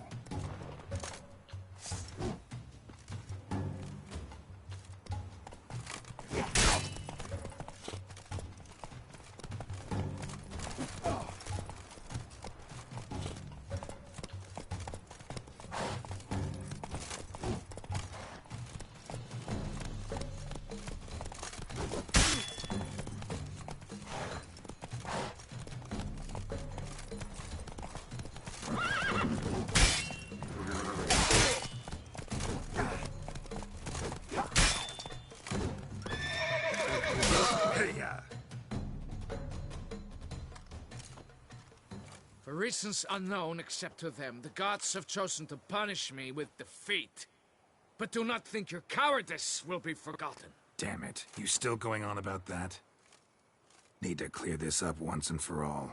Speaker 10: For reasons unknown except to them, the gods have chosen to punish me with defeat. But do not think your cowardice will be forgotten.
Speaker 2: Damn it. You still going on about that? Need to clear this up once and for all.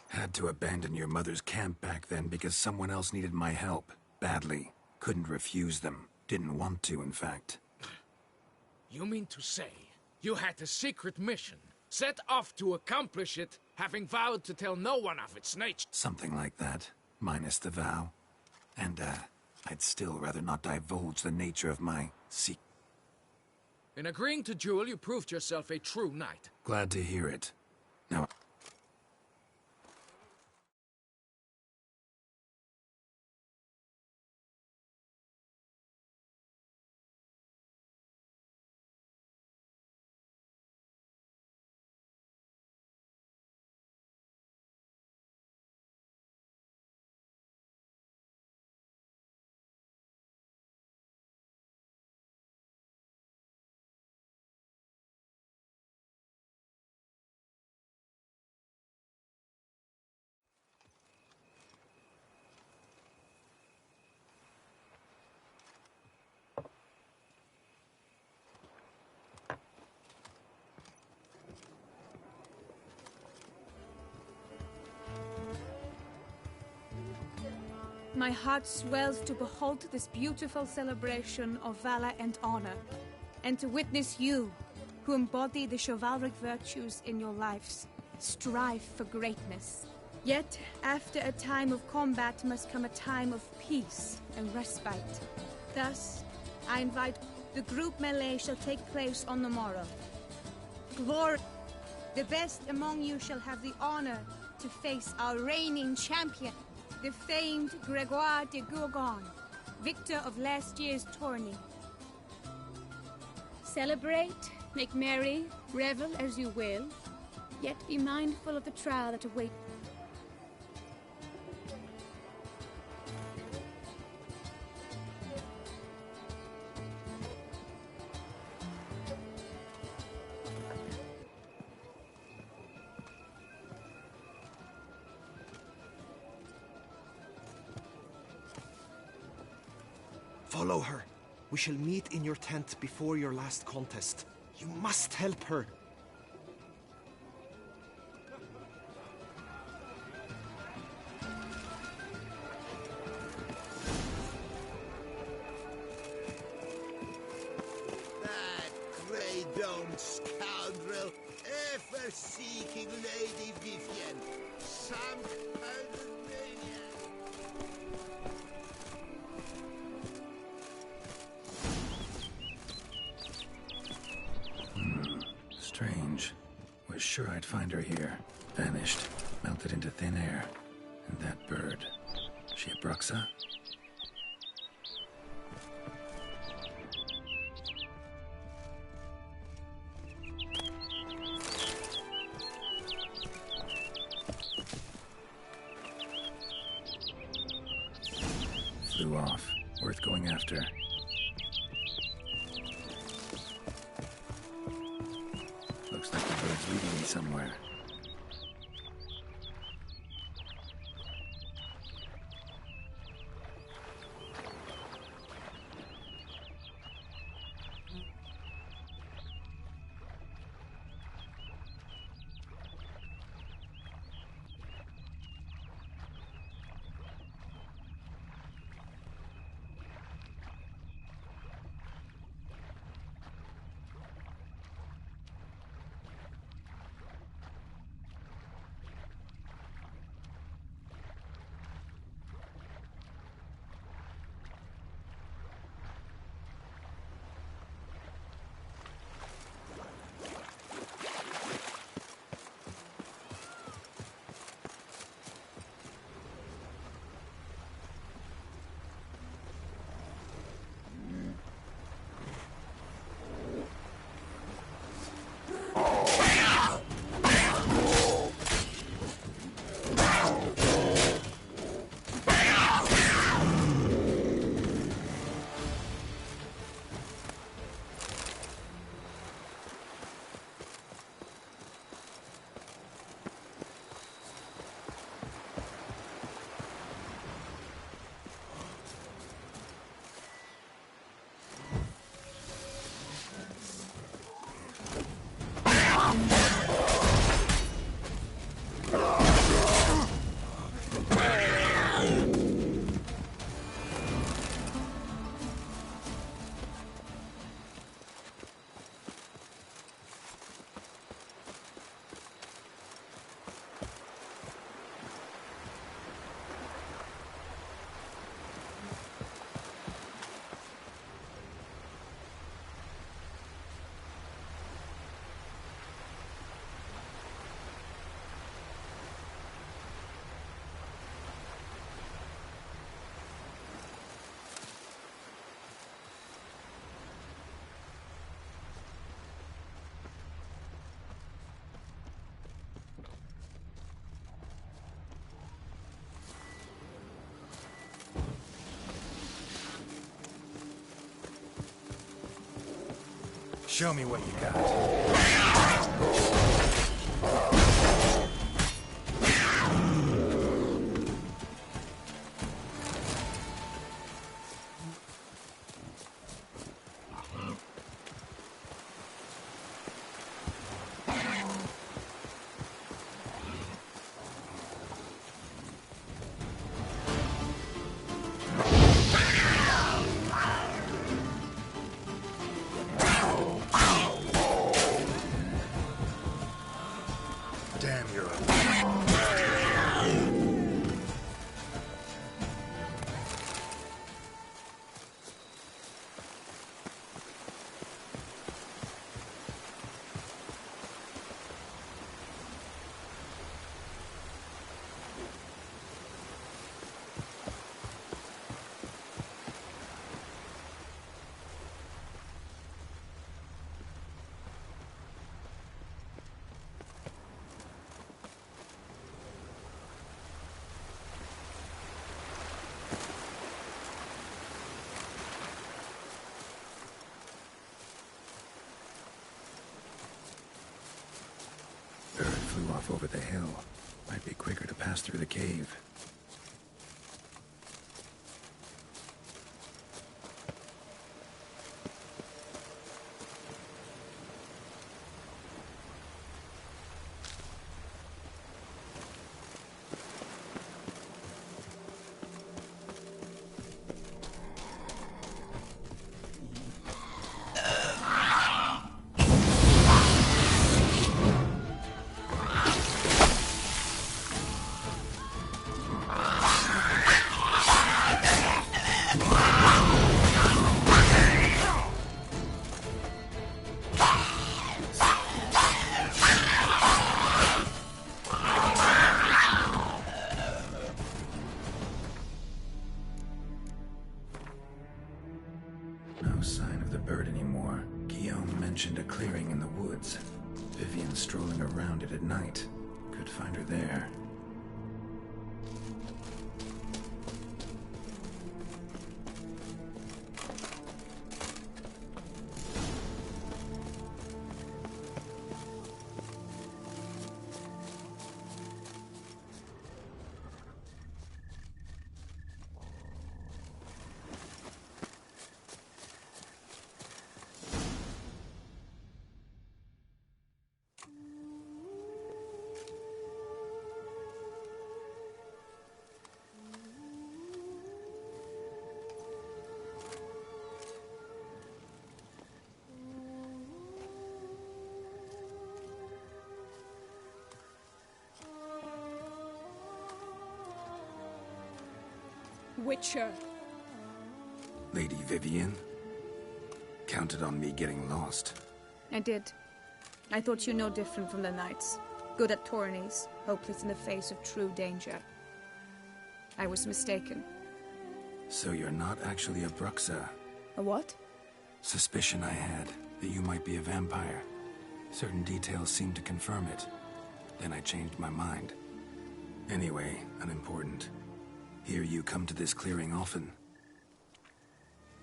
Speaker 2: Had to abandon your mother's camp back then because someone else needed my help. Badly. Couldn't refuse them. Didn't want to, in fact.
Speaker 10: You mean to say you had a secret mission, set off to accomplish it, having vowed to tell no one of its nature?
Speaker 2: Something like that. Minus the vow. And, I'd still rather not divulge the nature of my secret.
Speaker 10: In agreeing to duel, you proved yourself a true knight.
Speaker 2: Glad to hear it. Now...
Speaker 11: My heart swells to behold this beautiful celebration of valor and honor, and to witness you, who embody the chivalric virtues in your lives, strive for greatness. Yet, after a time of combat must come a time of peace and respite. Thus, I invite the group melee shall take place on the morrow. Glory! The best among you shall have the honor to face our reigning champion, the famed Gregoire de Gourgon, victor of last year's tourney. Celebrate, make merry, revel as you will, yet be mindful of the trial that awaits.
Speaker 8: Follow her. We shall meet in your tent before your last contest. You must help her.
Speaker 2: Strange. Was sure I'd find her here. Vanished. Melted into thin air. And that bird. She a Bruxa? Flew off. Worth going after. Looks like the bird's leading me somewhere. Show me what you got. Damn, you're flew off over the hill. Might be quicker to pass through the cave. around it at night. Could find her there.
Speaker 11: Witcher.
Speaker 2: Lady Vivian? Counted on me getting lost.
Speaker 11: I did. I thought you no different from the knights. Good at tourneys, hopeless in the face of true danger. I was mistaken.
Speaker 2: So you're not actually a Bruxa?
Speaker 11: A what?
Speaker 2: Suspicion I had, that you might be a vampire. Certain details seemed to confirm it. Then I changed my mind. Anyway, unimportant. Hear you come to this clearing often.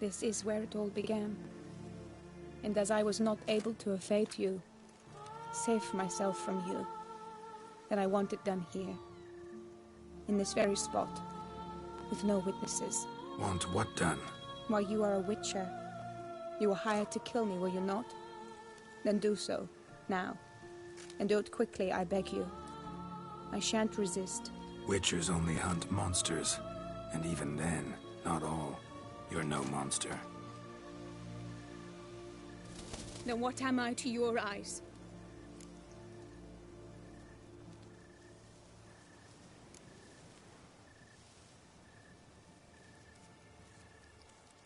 Speaker 11: This is where it all began. And as I was not able to evade you, save myself from you, then I want it done here. In this very spot. With no witnesses.
Speaker 2: Want what done?
Speaker 11: Why, you are a witcher. You were hired to kill me, were you not? Then do so, now. And do it quickly, I beg you. I shan't resist.
Speaker 2: Witchers only hunt monsters. And even then, not all. You're no monster.
Speaker 11: Then what am I to your eyes?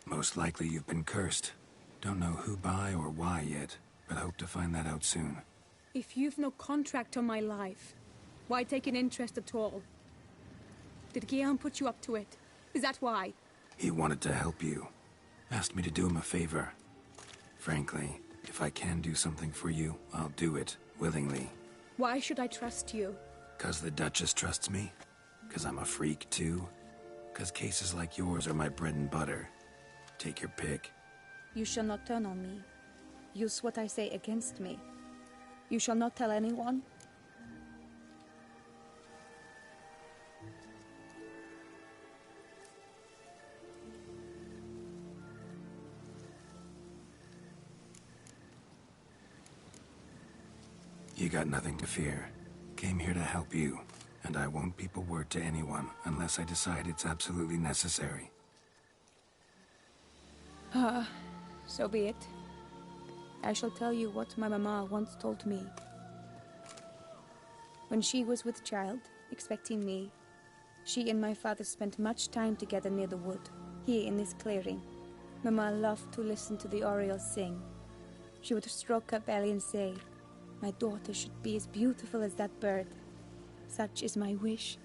Speaker 2: Most likely you've been cursed. Don't know who by or why yet, but hope to find that out soon.
Speaker 11: If you've no contract on my life, why take an interest at all? Did Guillaume put you up to it? Is that why?
Speaker 2: He wanted to help you. Asked me to do him a favor. Frankly, if I can do something for you, I'll do it, willingly.
Speaker 11: Why should I trust you?
Speaker 2: 'Cause the Duchess trusts me? 'Cause I'm a freak, too? 'Cause cases like yours are my bread and butter. Take your pick.
Speaker 11: You shall not turn on me. Use what I say against me. You shall not tell anyone?
Speaker 2: You got nothing to fear. Came here to help you, and I won't peep a word to anyone unless I decide it's absolutely necessary.
Speaker 11: So be it. I shall tell you what my mama once told me. When she was with child, expecting me, she and my father spent much time together near the wood, here in this clearing. Mama loved to listen to the orioles sing. She would stroke her belly and say, "My daughter should be as beautiful as that bird. Such is my wish."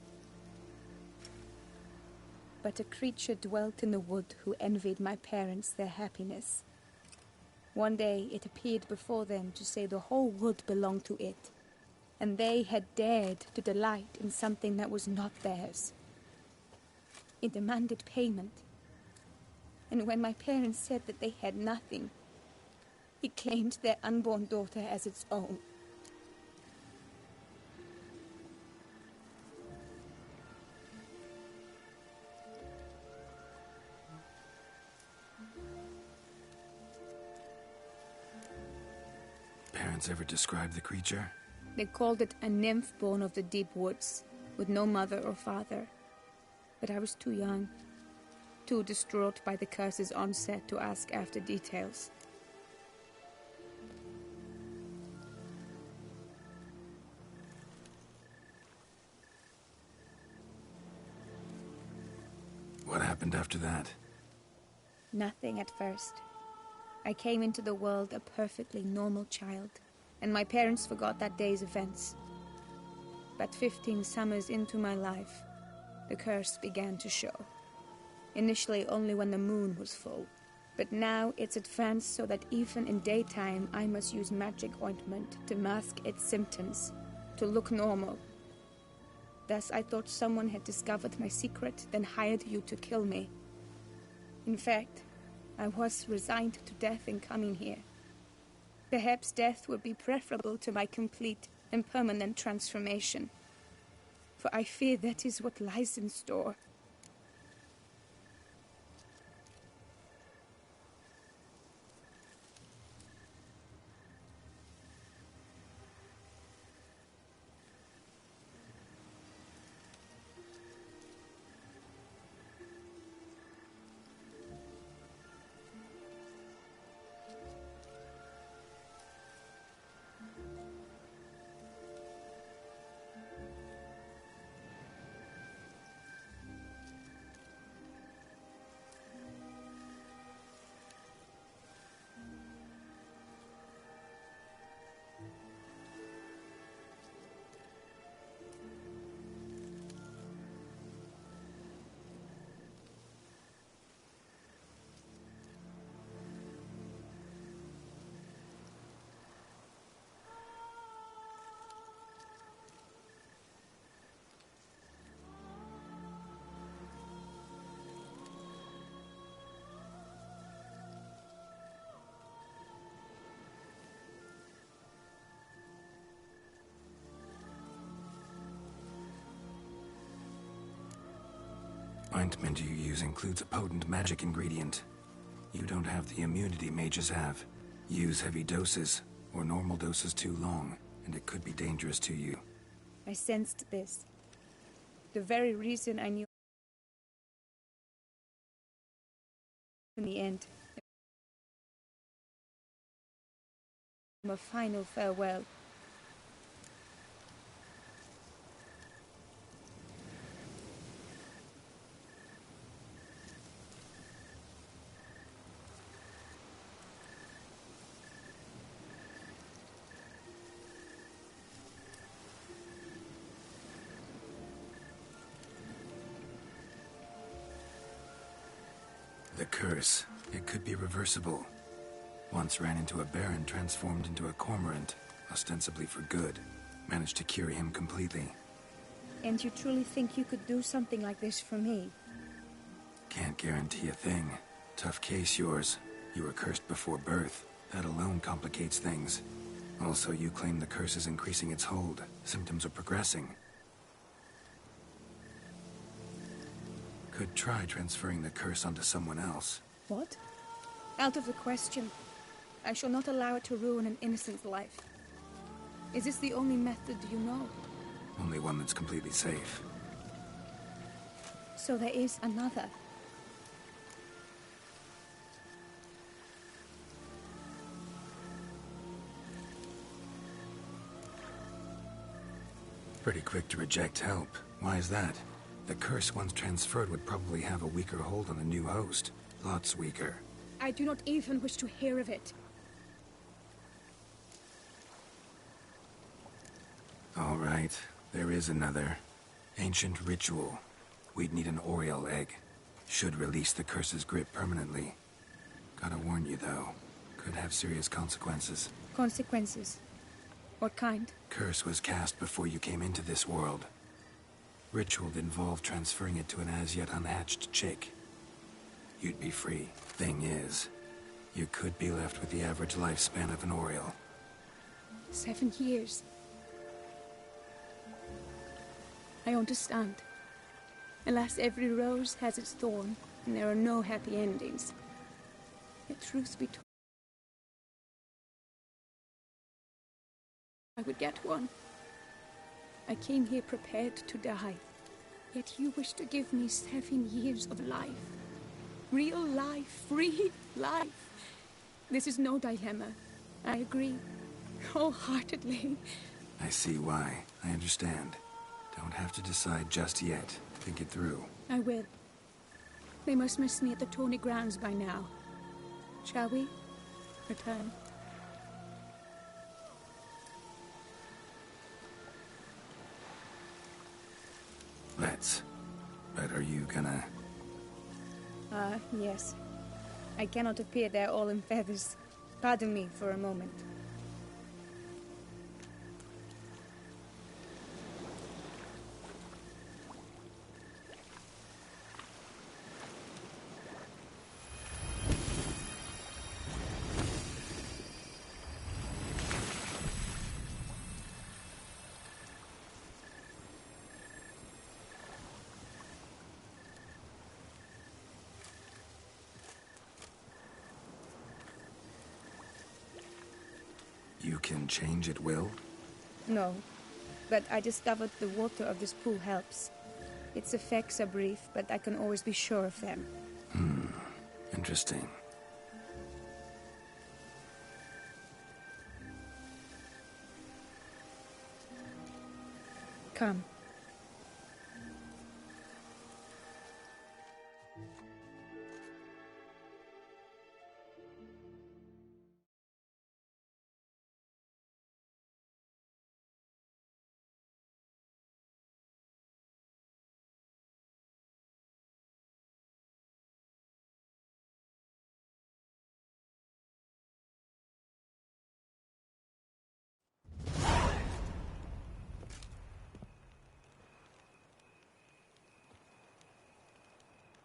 Speaker 11: But a creature dwelt in the wood who envied my parents their happiness. One day it appeared before them to say the whole wood belonged to it, and they had dared to delight in something that was not theirs. It demanded payment, and when my parents said that they had nothing, it claimed their unborn daughter as its own.
Speaker 2: Parents ever describe the creature?
Speaker 11: They called it a nymph born of the deep woods, with no mother or father. But I was too young, too distraught by the curse's onset to ask after details.
Speaker 2: What happened after that?
Speaker 11: Nothing at first. I came into the world a perfectly normal child, and my parents forgot that day's events. But 15 summers into my life, the curse began to show. Initially only when the moon was full, But now it's advanced so that even in daytime I must use magic ointment to mask its symptoms, to look normal. Thus I thought someone had discovered my secret, then hired you to kill me. In fact, I was resigned to death in coming here. Perhaps death would be preferable to my complete and permanent transformation. For I fear that is what lies in store.
Speaker 2: Ointment you use includes a potent magic ingredient. You don't have the immunity mages have. Use heavy doses, or normal doses too long, and it could be dangerous to you.
Speaker 11: I sensed this. The very reason I knew in the end. A final farewell.
Speaker 2: The curse. It could be reversible. Once ran into a baron transformed into a cormorant, ostensibly for good. Managed to cure him completely.
Speaker 11: And you truly think you could do something like this for me?
Speaker 2: Can't guarantee a thing. Tough case, yours. You were cursed before birth. That alone complicates things. Also, you claim the curse is increasing its hold. Symptoms are progressing. Could try transferring the curse onto someone else.
Speaker 11: What? Out of the question. I shall not allow it to ruin an innocent's life. Is this the only method you know?
Speaker 2: Only one that's completely safe.
Speaker 11: So there is another.
Speaker 2: Pretty quick to reject help. Why is that? The curse once transferred would probably have a weaker hold on the new host. Lots weaker.
Speaker 11: I do not even wish to hear of it.
Speaker 2: All right. There is another. Ancient ritual. We'd need an Oriole egg. Should release the curse's grip permanently. Gotta warn you, though. Could have serious consequences.
Speaker 11: Consequences? What kind?
Speaker 2: Curse was cast before you came into this world. Ritual involved transferring it to an as-yet unhatched chick. You'd be free. Thing is, you could be left with the average lifespan of an Oriole.
Speaker 11: 7 years. I understand. Alas, every rose has its thorn, and there are no happy endings. Yet truth be told, I would get one. I came here prepared to die. Yet you wish to give me 7 years of life. Real life, free life. This is no dilemma. I agree. Wholeheartedly.
Speaker 2: I see why. I understand. Don't have to decide just yet. Think it through.
Speaker 11: I will. They must miss me at the tourney grounds by now. Shall we? Return.
Speaker 2: Let's. But are you gonna...
Speaker 11: Yes. I cannot appear there all in feathers. Pardon me for a moment.
Speaker 2: You can change at will?
Speaker 11: No, but I discovered the water of this pool helps. Its effects are brief, but I can always be sure of them.
Speaker 2: Interesting.
Speaker 11: Come.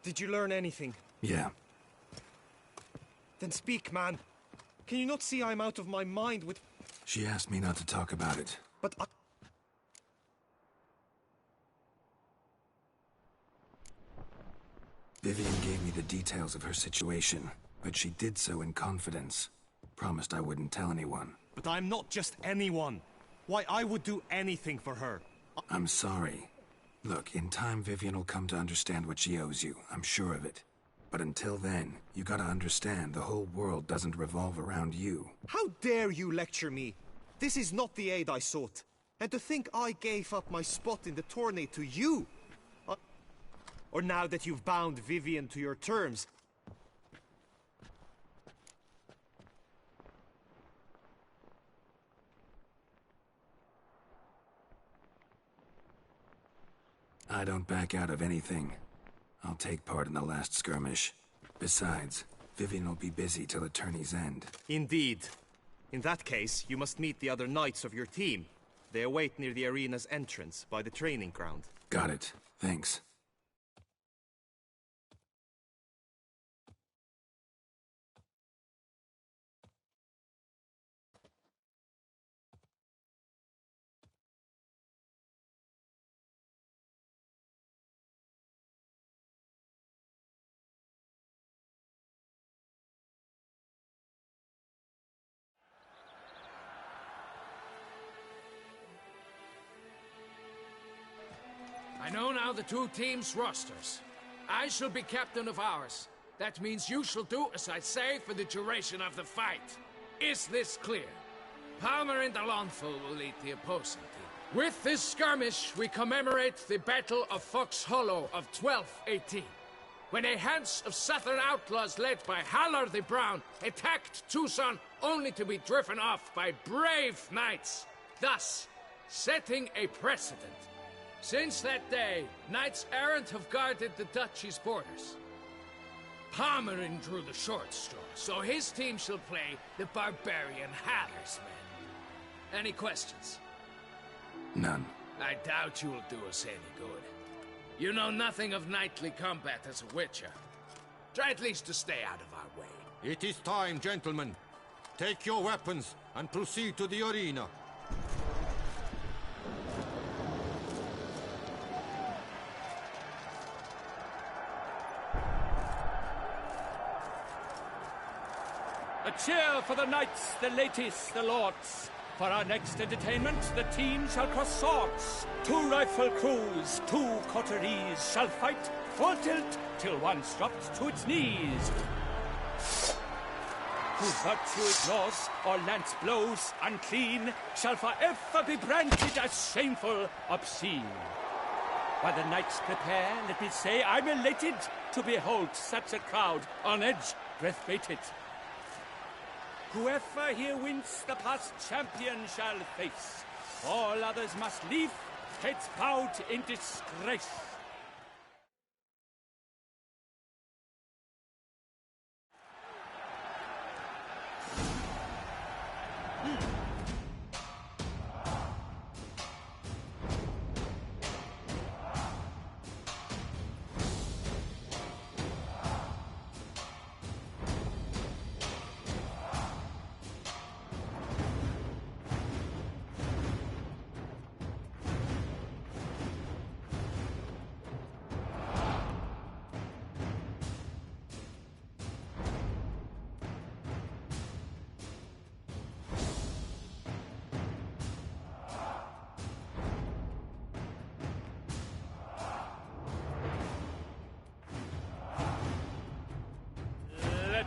Speaker 8: Did you learn anything?
Speaker 2: Yeah.
Speaker 8: Then speak, man. Can you not see I'm out of my mind with...
Speaker 2: She asked me not to talk about it.
Speaker 8: But I...
Speaker 2: Vivian gave me the details of her situation, but she did so in confidence. Promised I wouldn't tell anyone.
Speaker 7: But I'm not just anyone. Why, I would do anything for her.
Speaker 2: I'm sorry. Look, in time Vivian will come to understand what she owes you. I'm sure of it. But until then, you gotta understand the whole world doesn't revolve around you.
Speaker 8: How dare you lecture me? This is not the aid I sought. And to think I gave up my spot in the tourney to you? Or now that you've bound Vivian to your terms?
Speaker 2: I don't back out of anything. I'll take part in the last skirmish. Besides, Vivian will be busy till the tourney's end.
Speaker 8: Indeed. In that case, you must meet the other knights of your team. They await near the arena's entrance, by the training ground.
Speaker 2: Got it. Thanks.
Speaker 13: I know now the two teams' rosters. I shall be captain of ours. That means you shall do as I say for the duration of the fight. Is this clear? Palmer and Alonso will lead the opposing team. With this skirmish, we commemorate the Battle of Fox Hollow of 1218, when a Hans of Southern outlaws led by Haller the Brown attacked Tucson only to be driven off by brave knights, thus setting a precedent. Since that day, knights errant have guarded the duchy's borders. Palmerin drew the short straw, so his team shall play the barbarian Haller's men. Any questions?
Speaker 2: None.
Speaker 13: I doubt you will do us any good. You know nothing of knightly combat as a witcher. Try at least to stay out of our way.
Speaker 14: It is time, gentlemen. Take your weapons and proceed to the arena.
Speaker 10: A cheer for the knights, the ladies, the lords. For our next entertainment, the team shall cross swords. 2 rifle crews, 2 coteries shall fight full tilt till one's dropped to its knees. Who virtue ignores or lance blows unclean shall forever be branded as shameful, obscene. While the knights prepare, let me say I'm elated to behold such a crowd on edge, breath-baited. Whoever here wins the past champion shall face. All others must leave, heads bowed in disgrace.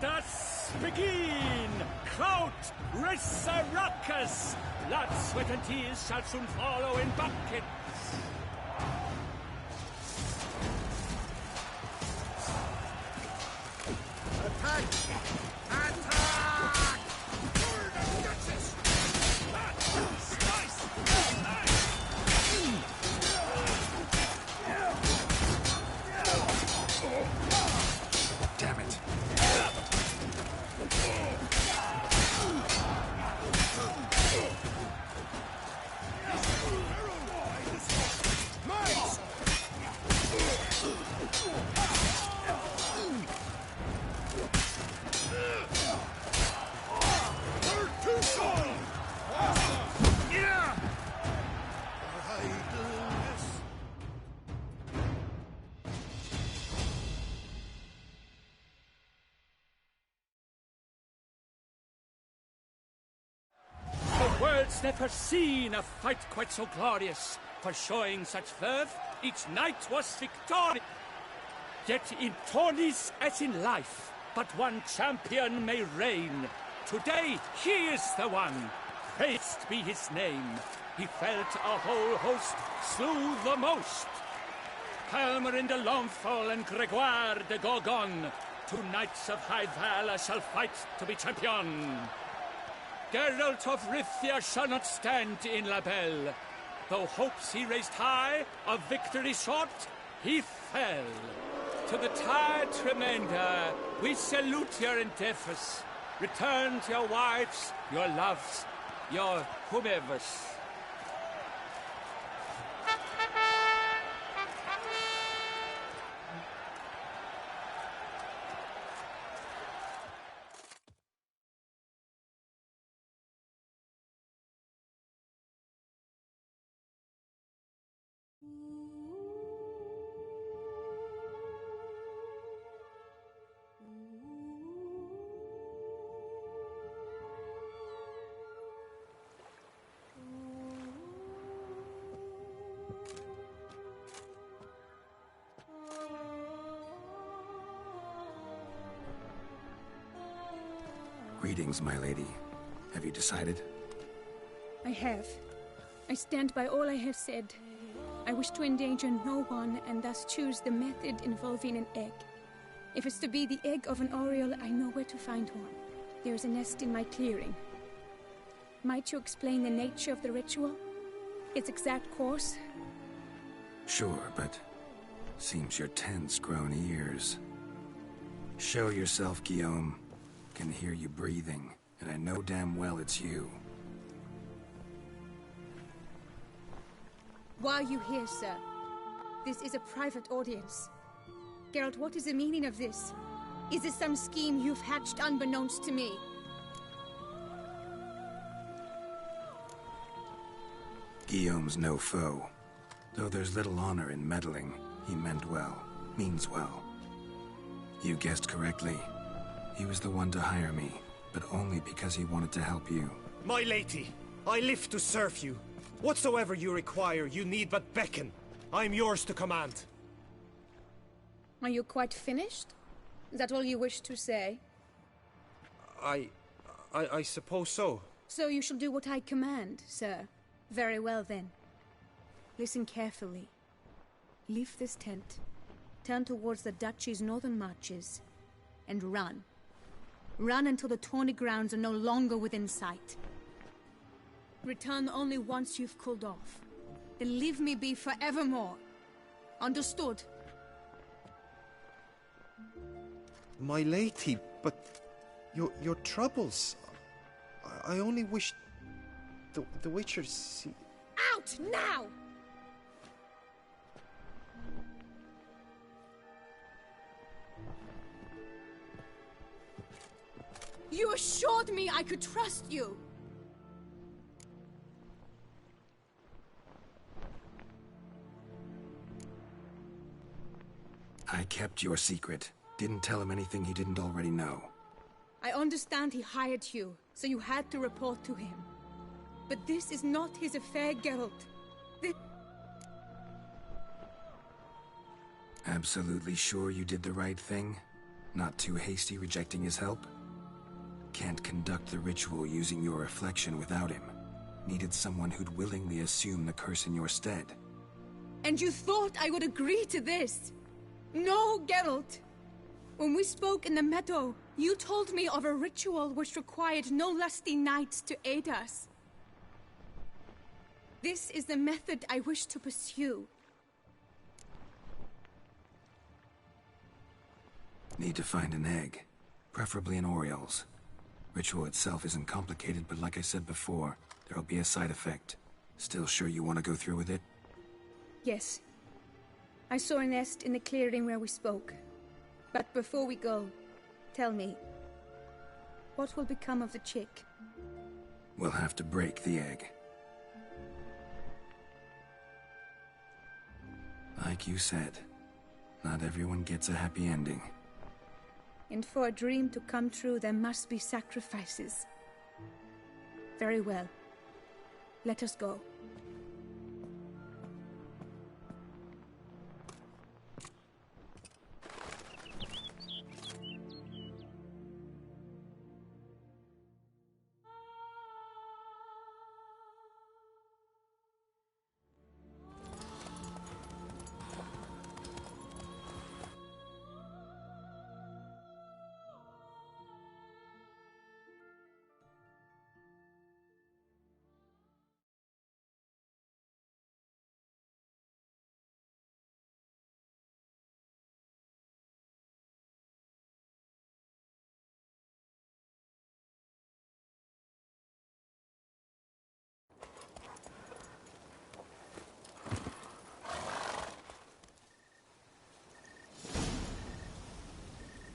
Speaker 10: Das begin! Kraut, Resurrecus! Blood, sweat, and tears shall soon follow in buckets.
Speaker 6: Attack! Attack! Burn and Duchess! Slice!
Speaker 2: Damn it.
Speaker 10: The world's never seen a fight quite so glorious. For showing such verve, each knight was victorious. Yet in tourneys as in life, but one champion may reign. Today, he is the one. Praised be his name. He felt a whole host, slew the most. Palmerin de Longfall and Gregoire de Gorgon, two knights of high valor shall fight to be champion. Geralt of Rivia shall not stand in La Belle. Though hopes he raised high, of victory short, he fell. To the tired remainder, we salute your endeavors. Return to your wives, your loves, your whomevers.
Speaker 2: Greetings, my lady. Have you decided?
Speaker 11: I have. I stand by all I have said. I wish to endanger no one and thus choose the method involving an egg. If it's to be the egg of an oriole, I know where to find one. There is a nest in my clearing. Might you explain the nature of the ritual? Its exact course?
Speaker 2: Sure, but seems your tense grown ears. Show yourself, Guillaume. Can hear you breathing, and I know damn well it's you.
Speaker 11: Why are you here, sir? This is a private audience. Geralt, what is the meaning of this? Is this some scheme you've hatched unbeknownst to me?
Speaker 2: Guillaume's no foe. Though there's little honor in meddling, he meant well, means well. You guessed correctly. He was the one to hire me, but only because he wanted to help you.
Speaker 7: My lady, I live to serve you. Whatsoever you require, you need but beckon. I am yours to command.
Speaker 11: Are you quite finished? Is that all you wish to say?
Speaker 8: I suppose so.
Speaker 11: So you shall do what I command, sir. Very well, then. Listen carefully. Leave this tent, turn towards the duchy's northern marches, and run. Run until the tourney grounds are no longer within sight. Return only once you've cooled off. Then leave me be forevermore. Understood?
Speaker 8: My lady, but your troubles. I only wish the Witchers see.
Speaker 11: Out now! You assured me I could trust you!
Speaker 2: I kept your secret. Didn't tell him anything he didn't already know.
Speaker 11: I understand he hired you, so you had to report to him. But this is not his affair, Geralt.
Speaker 2: Absolutely sure you did the right thing? Not too hasty rejecting his help? Can't conduct the ritual using your reflection without him. Needed someone who'd willingly assume the curse in your stead.
Speaker 11: And you thought I would agree to this? No, Geralt. When we spoke in the meadow, you told me of a ritual which required no lusty knights to aid us. This is the method I wish to pursue.
Speaker 2: Need to find an egg, preferably an Oriole's. Ritual itself isn't complicated, but like I said before, there'll be a side effect. Still sure you want to go through with it?
Speaker 11: Yes. I saw a nest in the clearing where we spoke. But before we go, tell me, what will become of the chick?
Speaker 2: We'll have to break the egg. Like you said, not everyone gets a happy ending.
Speaker 11: And for a dream to come true, there must be sacrifices. Very well. Let us go.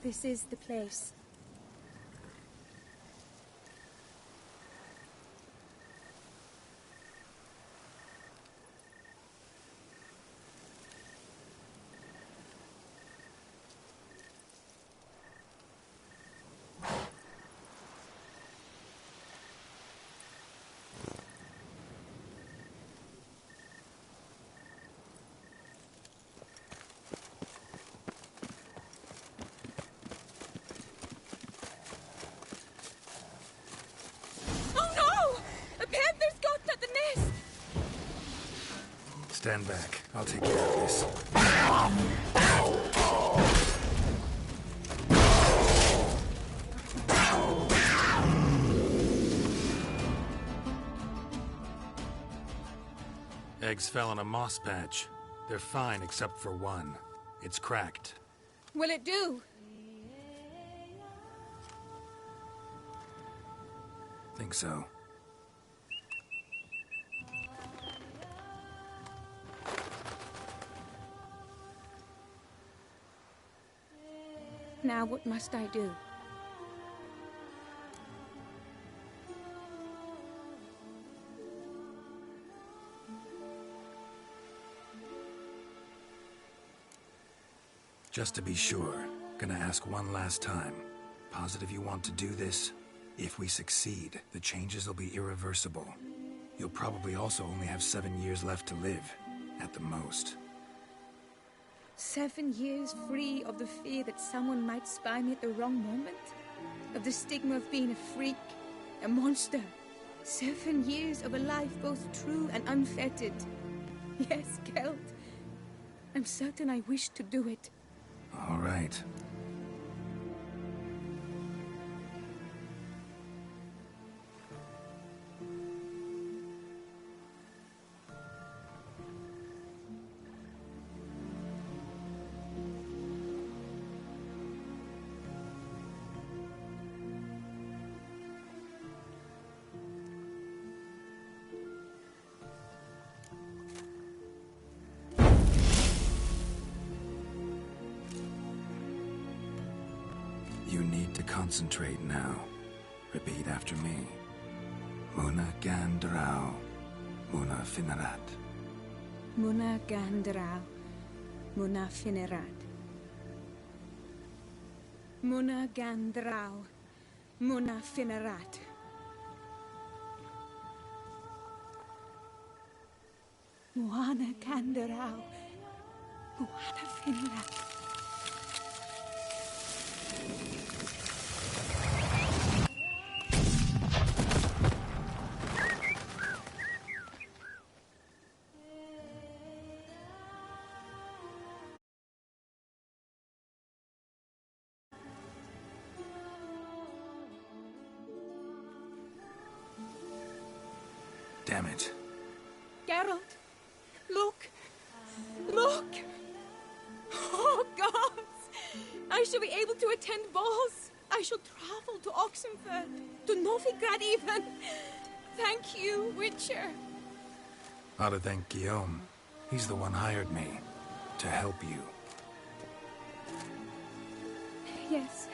Speaker 11: This is the place.
Speaker 2: Stand back. I'll take care of this. Eggs fell on a moss patch. They're fine except for one. It's cracked.
Speaker 11: Will it do?
Speaker 2: Think so.
Speaker 11: Now what must I do?
Speaker 2: Just to be sure, gonna ask one last time. Positive you want to do this? If we succeed, the changes will be irreversible. You'll probably also only have 7 years left to live, at the most.
Speaker 11: 7 years free of the fear that someone might spy me at the wrong moment? Of the stigma of being a freak, a monster? 7 years of a life both true and unfettered. Yes, Geralt. I'm certain I wish to do it.
Speaker 2: All right. You need to concentrate now. Repeat after me. Muna Gandrau, Muna Finerat.
Speaker 11: Muna Gandrau, Muna Finerat. Muna Gandrau, Muna Finerat. Muna Gandrau, Muna Finerat.
Speaker 2: Damn it.
Speaker 11: Geralt, look! Look! Oh, gods! I shall be able to attend balls. I shall travel to Oxenfurt, to Novigrad even. Thank you, Witcher.
Speaker 2: Ought to thank Guillaume. He's the one hired me to help you.
Speaker 11: Yes,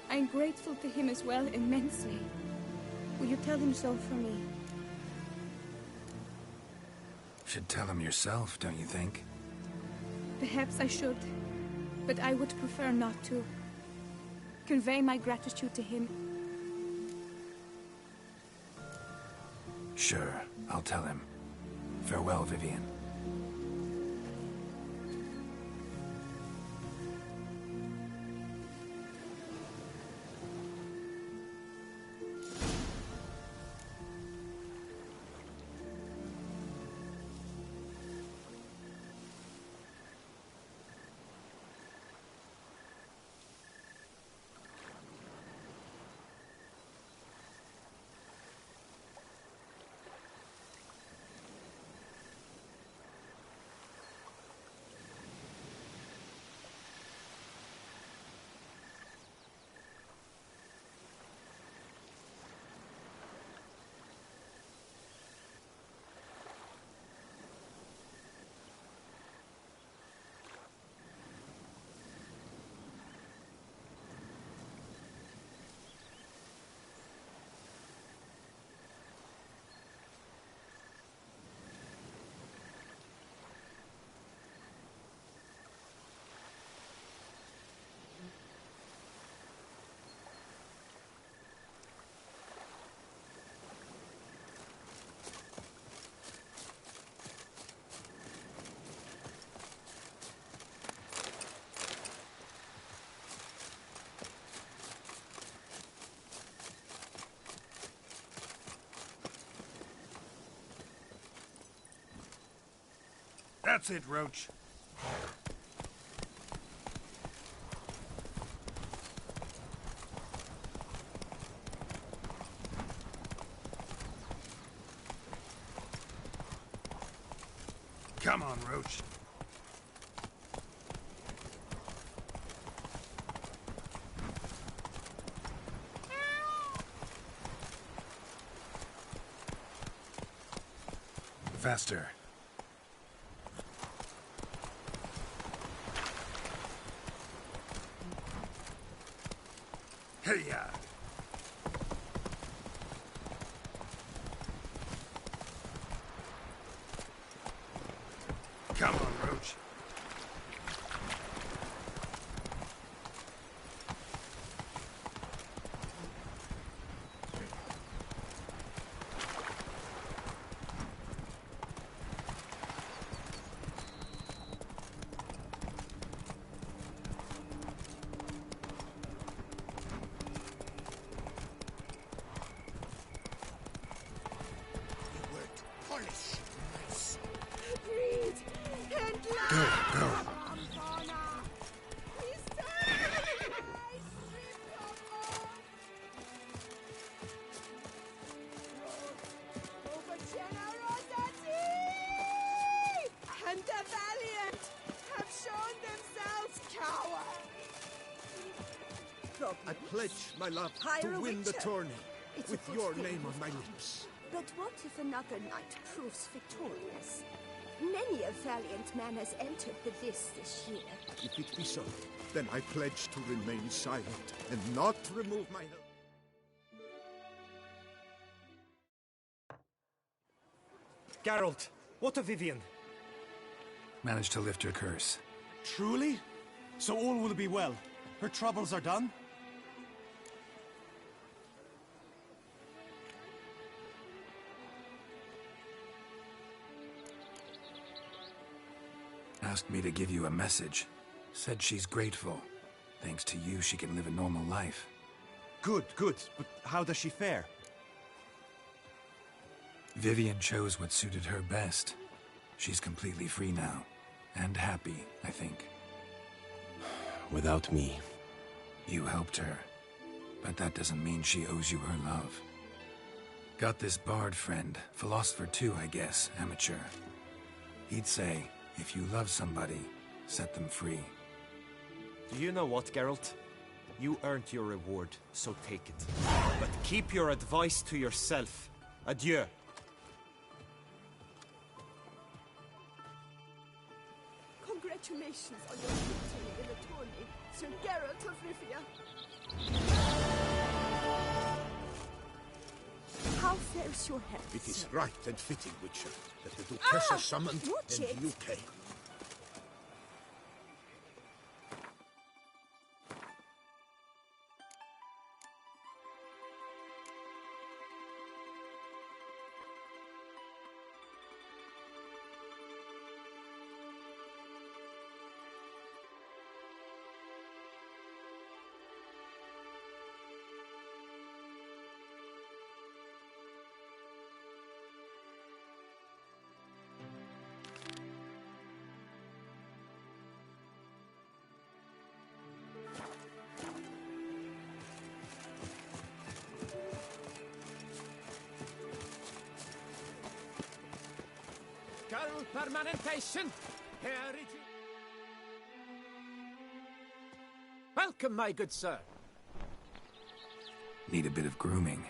Speaker 11: I'm grateful to him as well, immensely. Will you tell him so for me?
Speaker 2: Should tell him yourself, don't you think?
Speaker 11: Perhaps I should, but I would prefer not to. Convey my gratitude to him.
Speaker 2: Sure, I'll tell him. Farewell, Vivian. That's it, Roach. Come on, Roach. Faster. Hey-ya! Come on, Roach.
Speaker 6: I pledge my love to win the tourney with your name on my lips.
Speaker 4: But what if another knight proves victorious? Many a valiant man has entered the list this year.
Speaker 6: If it be so, then I pledge to remain silent and not remove my help.
Speaker 7: Geralt, what of Vivian?
Speaker 2: Managed to lift her curse.
Speaker 7: Truly? So all will be well. Her troubles are done?
Speaker 2: Asked me to give you a message. Said she's grateful. Thanks to you, she can live a normal life.
Speaker 7: Good, good. But how does she fare?
Speaker 2: Vivian chose what suited her best. She's completely free now. And happy, I think.
Speaker 15: Without me.
Speaker 2: You helped her. But that doesn't mean she owes you her love. Got this bard friend, philosopher too, I guess, amateur. He'd say, if you love somebody, set them free.
Speaker 8: Do you know what, Geralt? You earned your reward, so take it. But keep your advice to yourself. Adieu.
Speaker 4: Congratulations on your victory in the tourney, Sir Geralt of Rivia. How fares your health?
Speaker 6: It is right and fitting, Witcher, that the Duchess is summoned and you came.
Speaker 13: Girl permanentation. Welcome, my good sir.
Speaker 2: Need a bit of grooming.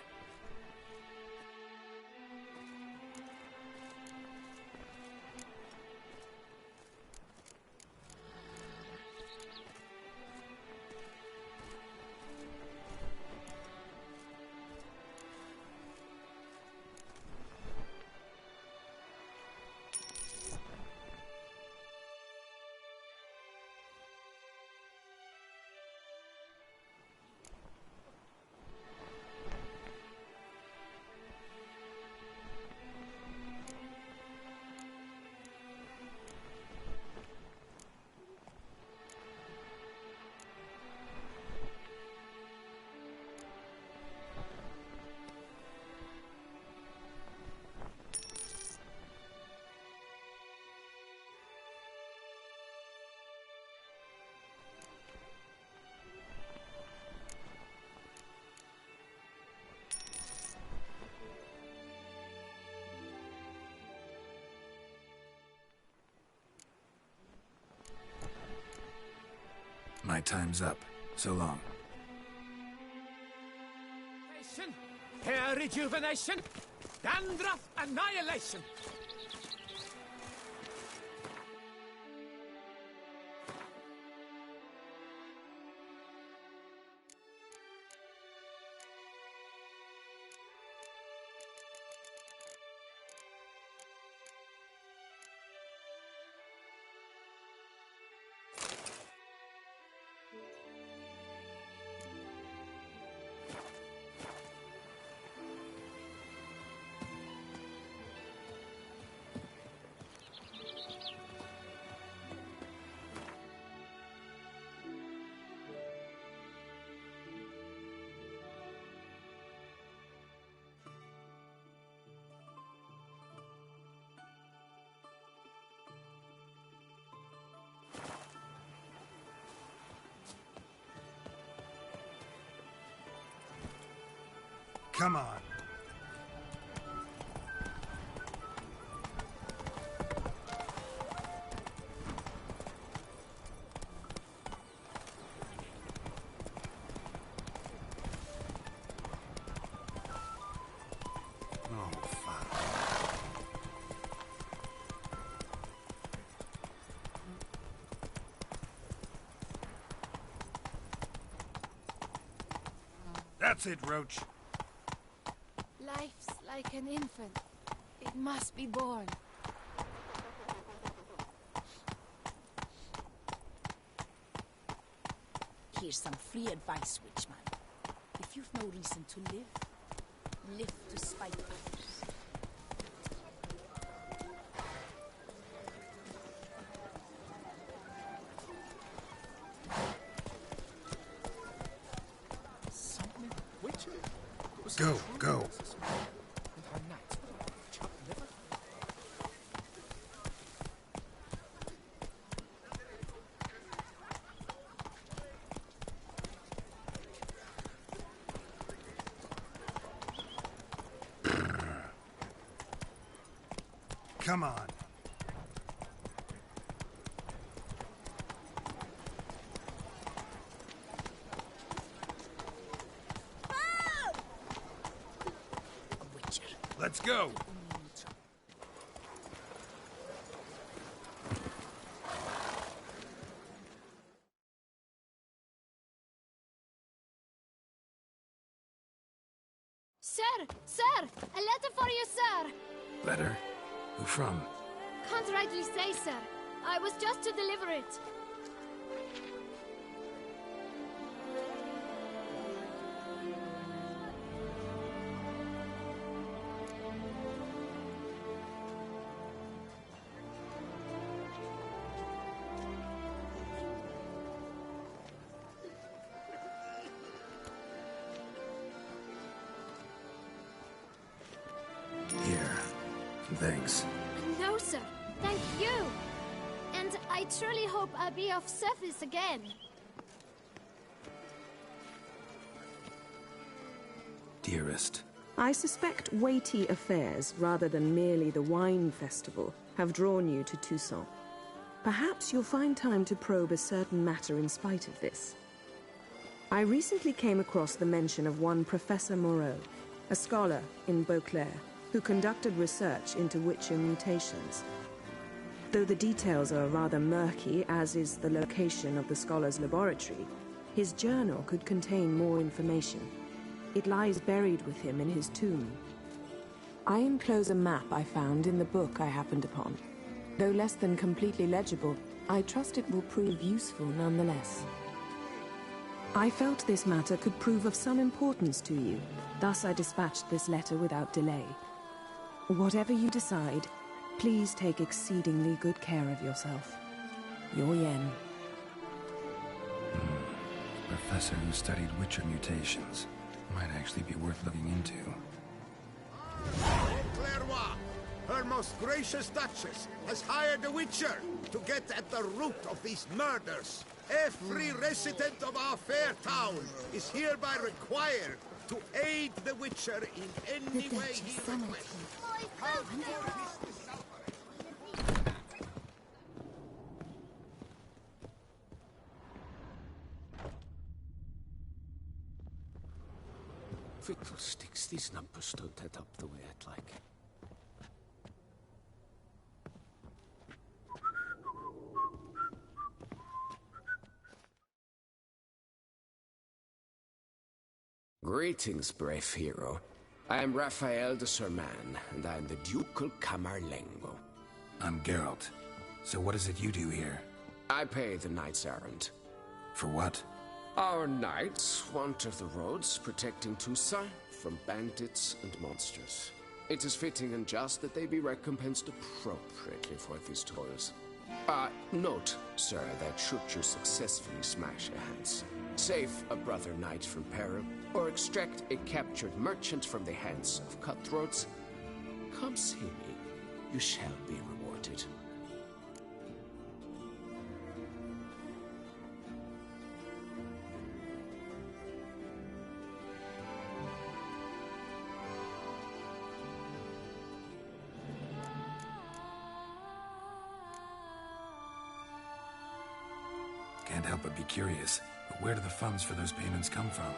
Speaker 2: My time's up. So long.
Speaker 13: Hair rejuvenation. Dandruff annihilation.
Speaker 2: Come on. Oh, fuck. That's it, Roach.
Speaker 15: Life's like an infant. It must be born.
Speaker 16: Here's some free advice, Witchman. If you've no reason to live, live to spite others.
Speaker 2: Go, go. Come on. Let's go.
Speaker 15: Sir! Sir! A letter for you, sir!
Speaker 2: Letter? Who from?
Speaker 15: Can't rightly say, sir. I was just to deliver it.
Speaker 2: Here. Thanks.
Speaker 15: No, sir. Thank you. And I truly hope I'll be of service again.
Speaker 2: Dearest.
Speaker 17: I suspect weighty affairs, rather than merely the wine festival, have drawn you to Toussaint. Perhaps you'll find time to probe a certain matter in spite of this. I recently came across the mention of one Professor Moreau, a scholar in Beauclair, who conducted research into Witcher mutations. Though the details are rather murky, as is the location of the scholar's laboratory, his journal could contain more information. It lies buried with him in his tomb. I enclose a map I found in the book I happened upon. Though less than completely legible, I trust it will prove useful nonetheless. I felt this matter could prove of some importance to you, thus I dispatched this letter without delay. Whatever you decide, please take exceedingly good care of yourself. Your Yen.
Speaker 2: Professor who studied Witcher mutations. Might actually be worth looking into.
Speaker 6: Clairvoix, her most gracious Duchess, has hired a Witcher to get at the root of these murders. Every resident of our fair town is hereby required to aid the Witcher in any way he requests. How dare this disalter?
Speaker 3: Fiddlesticks, these numbers don't add up the way I'd like. Greetings, brave hero. I am Raphael de Serman, and I am the Ducal Camarlengo.
Speaker 2: I'm Geralt. So what is it you do here?
Speaker 3: I pay the knight's errand.
Speaker 2: For what?
Speaker 3: Our knights wander the roads, protecting Toussaint from bandits and monsters. It is fitting and just that they be recompensed appropriately for these toils. Note, sir, that should you successfully smash your hands, save a brother knight from peril, or extract a captured merchant from the hands of cutthroats, come see me. You shall be rewarded.
Speaker 2: Can't help but be curious, but where do the funds for those payments come from?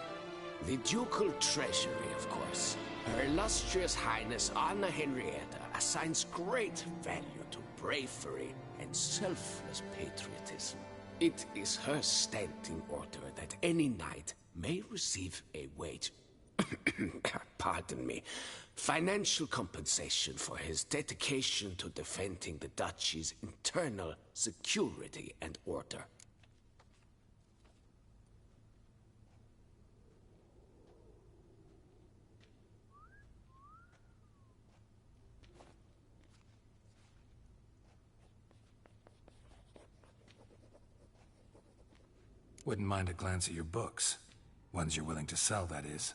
Speaker 3: The ducal treasury, of course. Her illustrious Highness Anna Henrietta assigns great value to bravery and selfless patriotism. It is her standing order that any knight may receive a wage, pardon me, financial compensation for his dedication to defending the duchy's internal security and order.
Speaker 2: Wouldn't mind a glance at your books. Ones you're willing to sell, that is.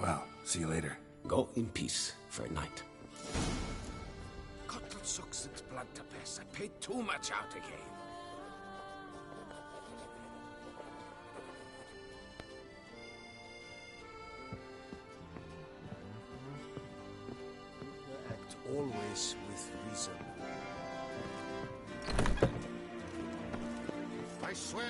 Speaker 2: Well, see you later.
Speaker 3: Go in peace for a night. Cutler sucks its blood to piss. I paid too much out again.
Speaker 6: Act always with reason.
Speaker 14: I swear.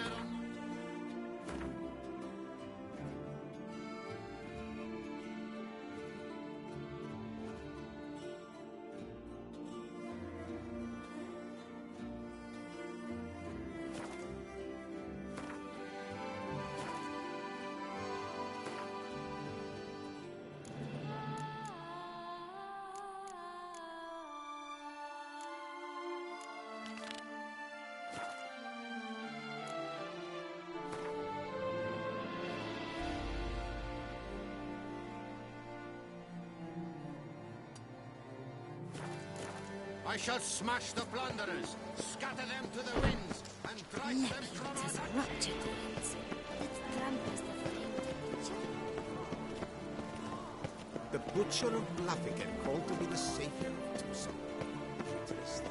Speaker 14: I shall smash the plunderers, scatter them to the winds, and drive them from our country.
Speaker 6: The Butcher of Bluffigan called to be the savior of Tucson. Interesting.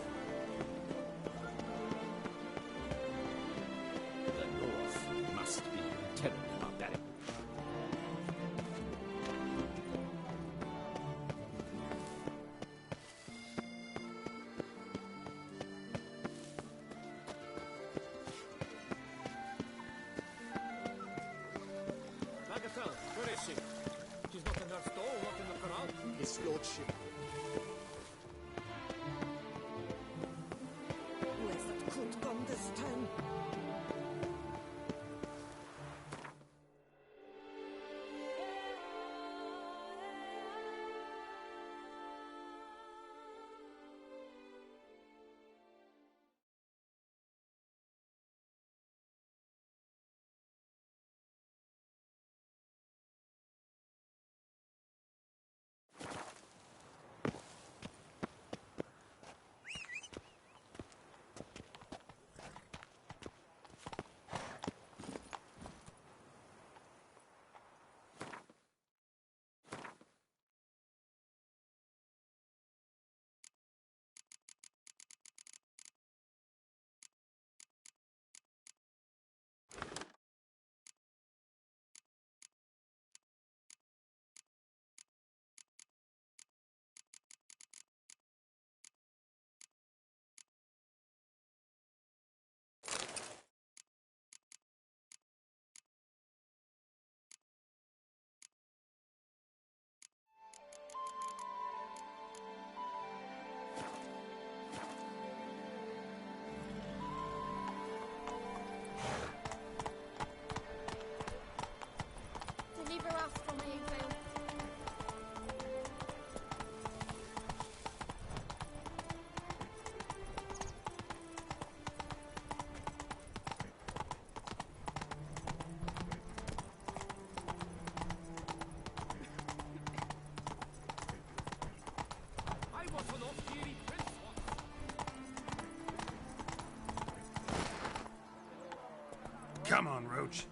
Speaker 10: The North must be terribly barbaric.
Speaker 7: Lagerfeld, where is she? She's not in our stall, not in the corral.
Speaker 6: His lordship.
Speaker 4: Where's that cunt gone this time?
Speaker 15: Deliver us from evil.
Speaker 13: I was an off-duty prince once.
Speaker 2: Come on, Roach.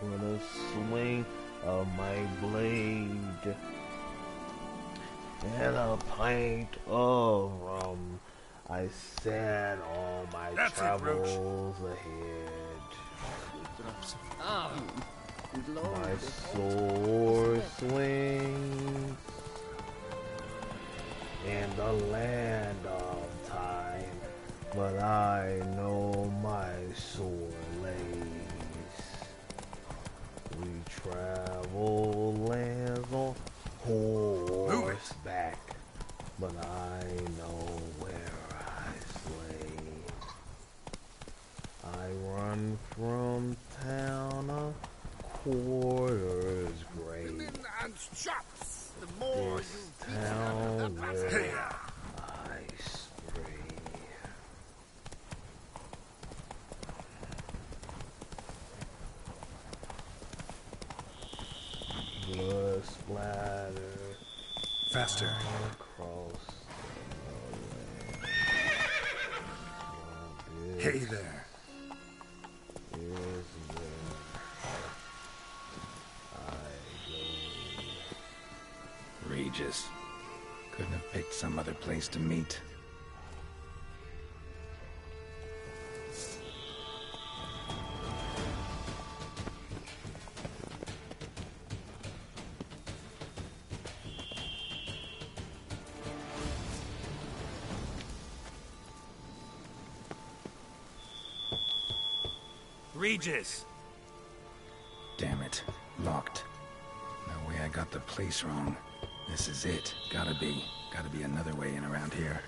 Speaker 18: With a swing of my blade and a pint of rum, I sent all my
Speaker 2: That's it,
Speaker 18: travels ahead. My sword swings in the land of time, but I know my sword lays. We travel lands on horseback, but I know where I slay. I run from town a quarter's grave.
Speaker 6: Women and shops. The more
Speaker 18: This town where I spray. Blood splatter.
Speaker 2: Faster.
Speaker 18: Across the land.
Speaker 2: Hey there.
Speaker 18: Is where I go.
Speaker 2: Regis. Couldn't have picked some other place to meet. Regis! Damn it. Locked. No way I got the place wrong. This is it. Gotta be another way in around here.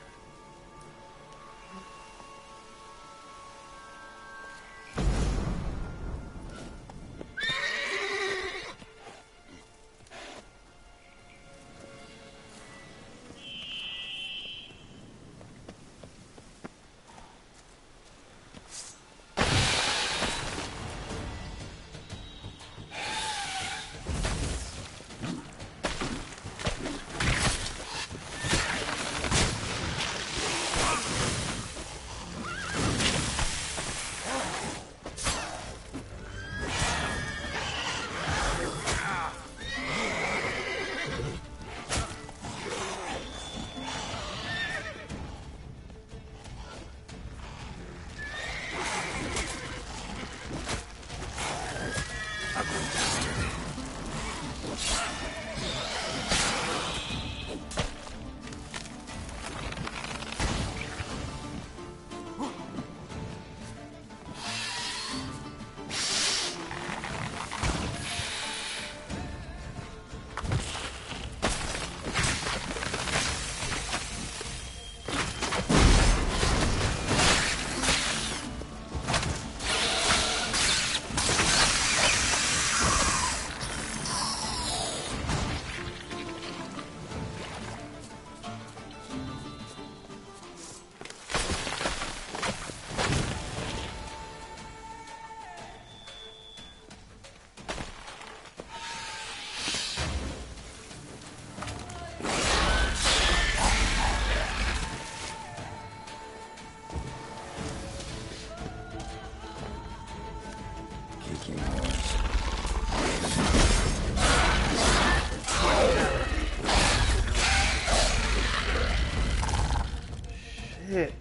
Speaker 18: Shit.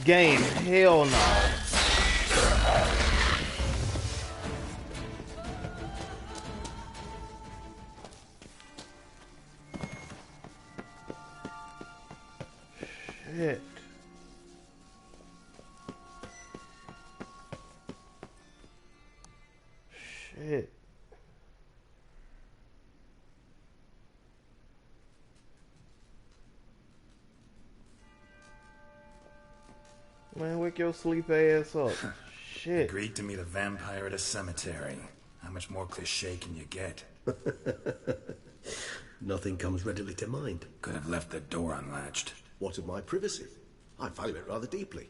Speaker 18: Game, hell no. Shit. Shit. Man, wake your sleep ass up. Shit.
Speaker 2: Agreed to meet a vampire at a cemetery. How much more cliche can you get?
Speaker 19: Nothing comes readily to mind.
Speaker 2: Could have left the door unlatched.
Speaker 19: What of my privacy? I value it rather deeply.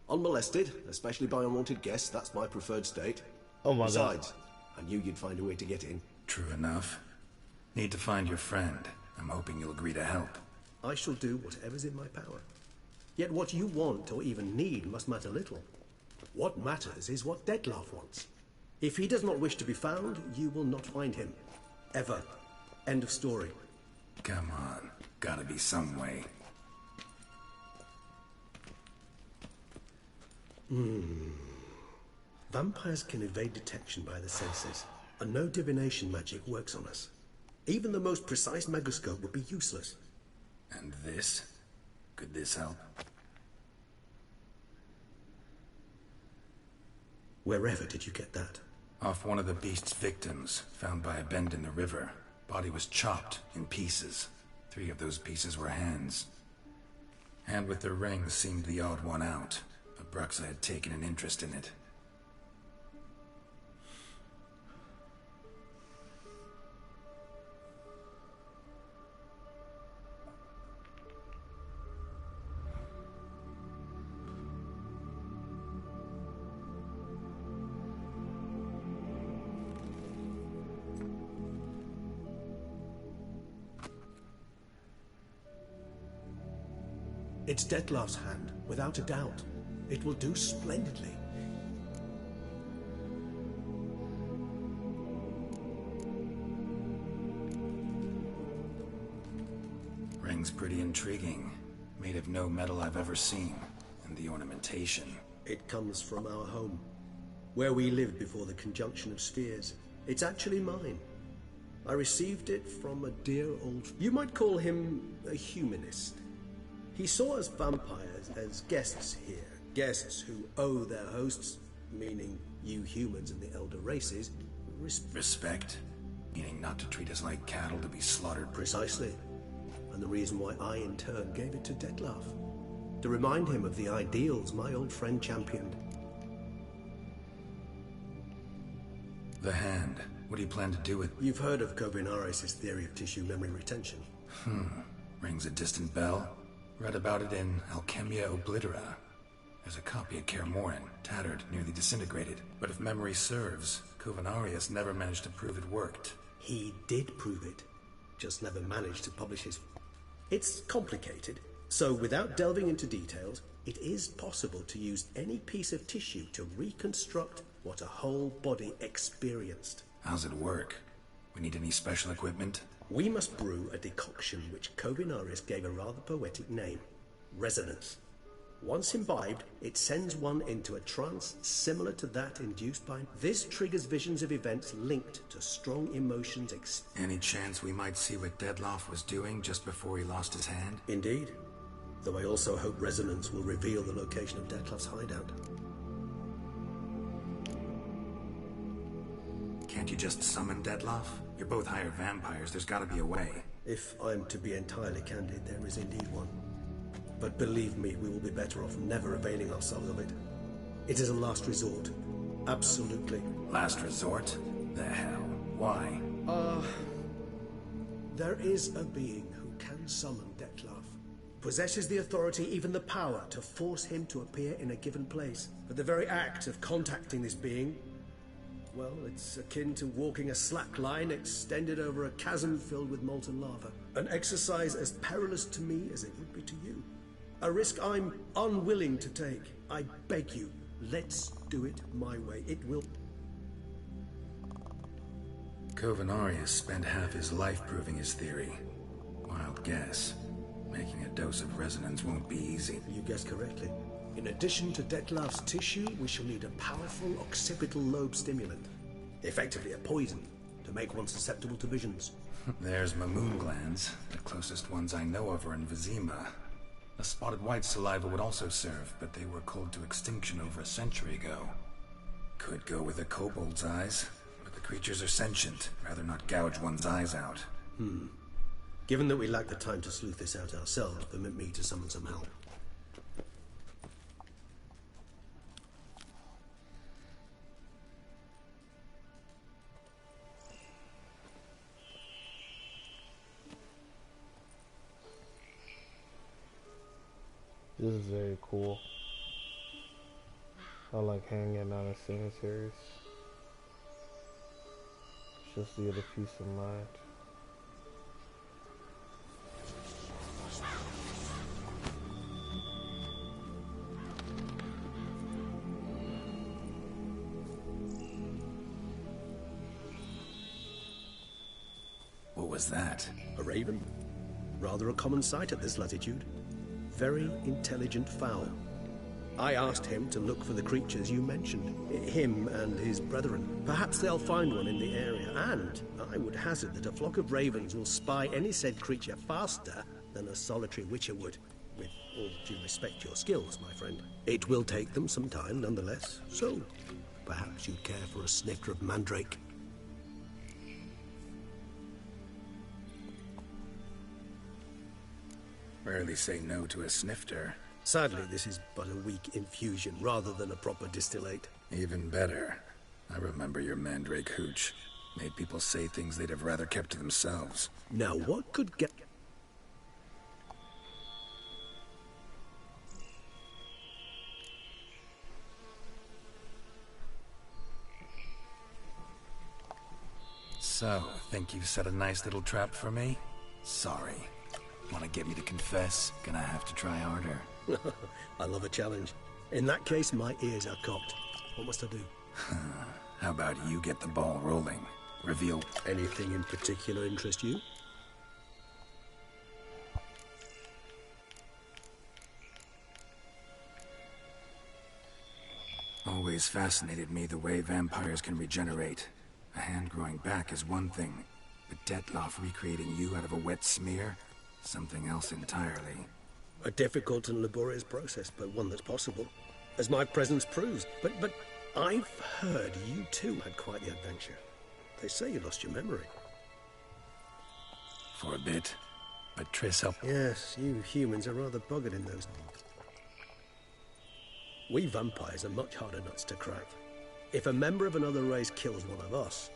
Speaker 19: Unmolested, especially by unwanted guests, that's my preferred state.
Speaker 18: Oh my
Speaker 19: Besides, I knew you'd find a way to get in.
Speaker 2: True enough. Need to find your friend. I'm hoping you'll agree to help.
Speaker 19: I shall do whatever's in my power. Yet what you want or even need must matter little. What matters is what Dettlaff wants. If he does not wish to be found, you will not find him. Ever. End of story.
Speaker 2: Come on. Gotta be some way.
Speaker 19: Vampires can evade detection by the senses, and no divination magic works on us. Even the most precise megoscope would be useless.
Speaker 2: And this? Could this help?
Speaker 19: Wherever did you get that?
Speaker 2: Off one of the beast's victims, found by a bend in the river. Body was chopped in pieces. 3 of those pieces were hands. Hand with the ring seemed the odd one out, but Bruxa had taken an interest in it.
Speaker 19: It's Dettlaff's hand, without a doubt. It will do splendidly.
Speaker 2: Ring's pretty intriguing. Made of no metal I've ever seen. And the ornamentation.
Speaker 19: It comes from our home, where we lived before the conjunction of spheres. It's actually mine. I received it from a dear old... You might call him a humanist. He saw us vampires as guests here. Guests who owe their hosts, meaning you humans and the elder races,
Speaker 2: respect? Meaning not to treat us like cattle to be slaughtered.
Speaker 19: Precisely. And the reason why I, in turn, gave it to Dettlaff. To remind him of the ideals my old friend championed.
Speaker 2: The hand. What do you plan to do with...
Speaker 19: You've heard of Kovinaris' theory of tissue memory retention.
Speaker 2: Rings a distant bell. Read about it in Alchemia Oblitera. There's a copy of Kaer Morhen, tattered, nearly disintegrated. But if memory serves, Kovinaris never managed to prove it worked.
Speaker 19: He did prove it, just never managed to publish his... It's complicated, so without delving into details, it is possible to use any piece of tissue to reconstruct what a whole body experienced.
Speaker 2: How's it work? We need any special equipment?
Speaker 19: We must brew a decoction which Kovinaris gave a rather poetic name. Resonance. Once imbibed, it sends one into a trance similar to that induced by... This triggers visions of events linked to strong emotions...
Speaker 2: Any chance we might see what Dettlaff was doing just before he lost his hand?
Speaker 19: Indeed. Though I also hope Resonance will reveal the location of Dettlaff's hideout.
Speaker 2: Can't you just summon Dettlaff? You're both hired vampires, there's gotta be a way.
Speaker 19: If I'm to be entirely candid, there is indeed one. But believe me, we will be better off never availing ourselves of it. It is a last resort. Absolutely.
Speaker 2: Last resort? The hell? Why?
Speaker 19: There is a being who can summon Dettlaff. Possesses the authority, even the power, to force him to appear in a given place. But the very act of contacting this being... Well, it's akin to walking a slack line extended over a chasm filled with molten lava. An exercise as perilous to me as it would be to you. A risk I'm unwilling to take. I beg you, let's do it my way. It will...
Speaker 2: Kovinaris spent half his life proving his theory. Wild guess. Making a dose of resonance won't be easy.
Speaker 19: You guessed correctly. In addition to Dettlaff's tissue, we shall need a powerful occipital lobe stimulant. Effectively a poison, to make one susceptible to visions.
Speaker 2: There's Mamoon glands. The closest ones I know of are in Vizima. A spotted white saliva would also serve, but they were cold to extinction over a century ago. Could go with a kobold's eyes, but the creatures are sentient. Rather not gouge one's eyes out.
Speaker 19: Given that we lack the time to sleuth this out ourselves, permit me to summon some help.
Speaker 18: This is very cool. I like hanging out in cemeteries. Just to get a peace of mind.
Speaker 2: was that?
Speaker 19: A raven. Rather a common sight at this latitude. Very intelligent fowl. I asked him to look for the creatures you mentioned. Him and his brethren. Perhaps they'll find one in the area, and I would hazard that a flock of ravens will spy any said creature faster than a solitary witcher would. With all due respect to your skills, my friend. It will take them some time, nonetheless. So, perhaps you'd care for a snifter of mandrake.
Speaker 2: Rarely say no to a snifter.
Speaker 19: Sadly, this is but a weak infusion rather than a proper distillate.
Speaker 2: Even better. I remember your mandrake hooch. Made people say things they'd have rather kept to themselves.
Speaker 19: Now, what could get...
Speaker 2: So, think you've set a nice little trap for me? Sorry. Want to get me to confess? Gonna have to try harder.
Speaker 19: I love a challenge. In that case, my ears are cocked. What must I do?
Speaker 2: How about you get the ball rolling? Reveal...
Speaker 19: Anything in particular interest you?
Speaker 2: Always fascinated me the way vampires can regenerate. A hand growing back is one thing, but Detloff recreating you out of a wet smear? Something else entirely.
Speaker 19: A difficult and laborious process, but one that's possible. As my presence proves. But I've heard you too had quite the adventure. They say you lost your memory.
Speaker 2: For a bit. But Triss helped...
Speaker 19: Yes, you humans are rather buggered in those... We vampires are much harder nuts to crack. If a member of another race kills one of us,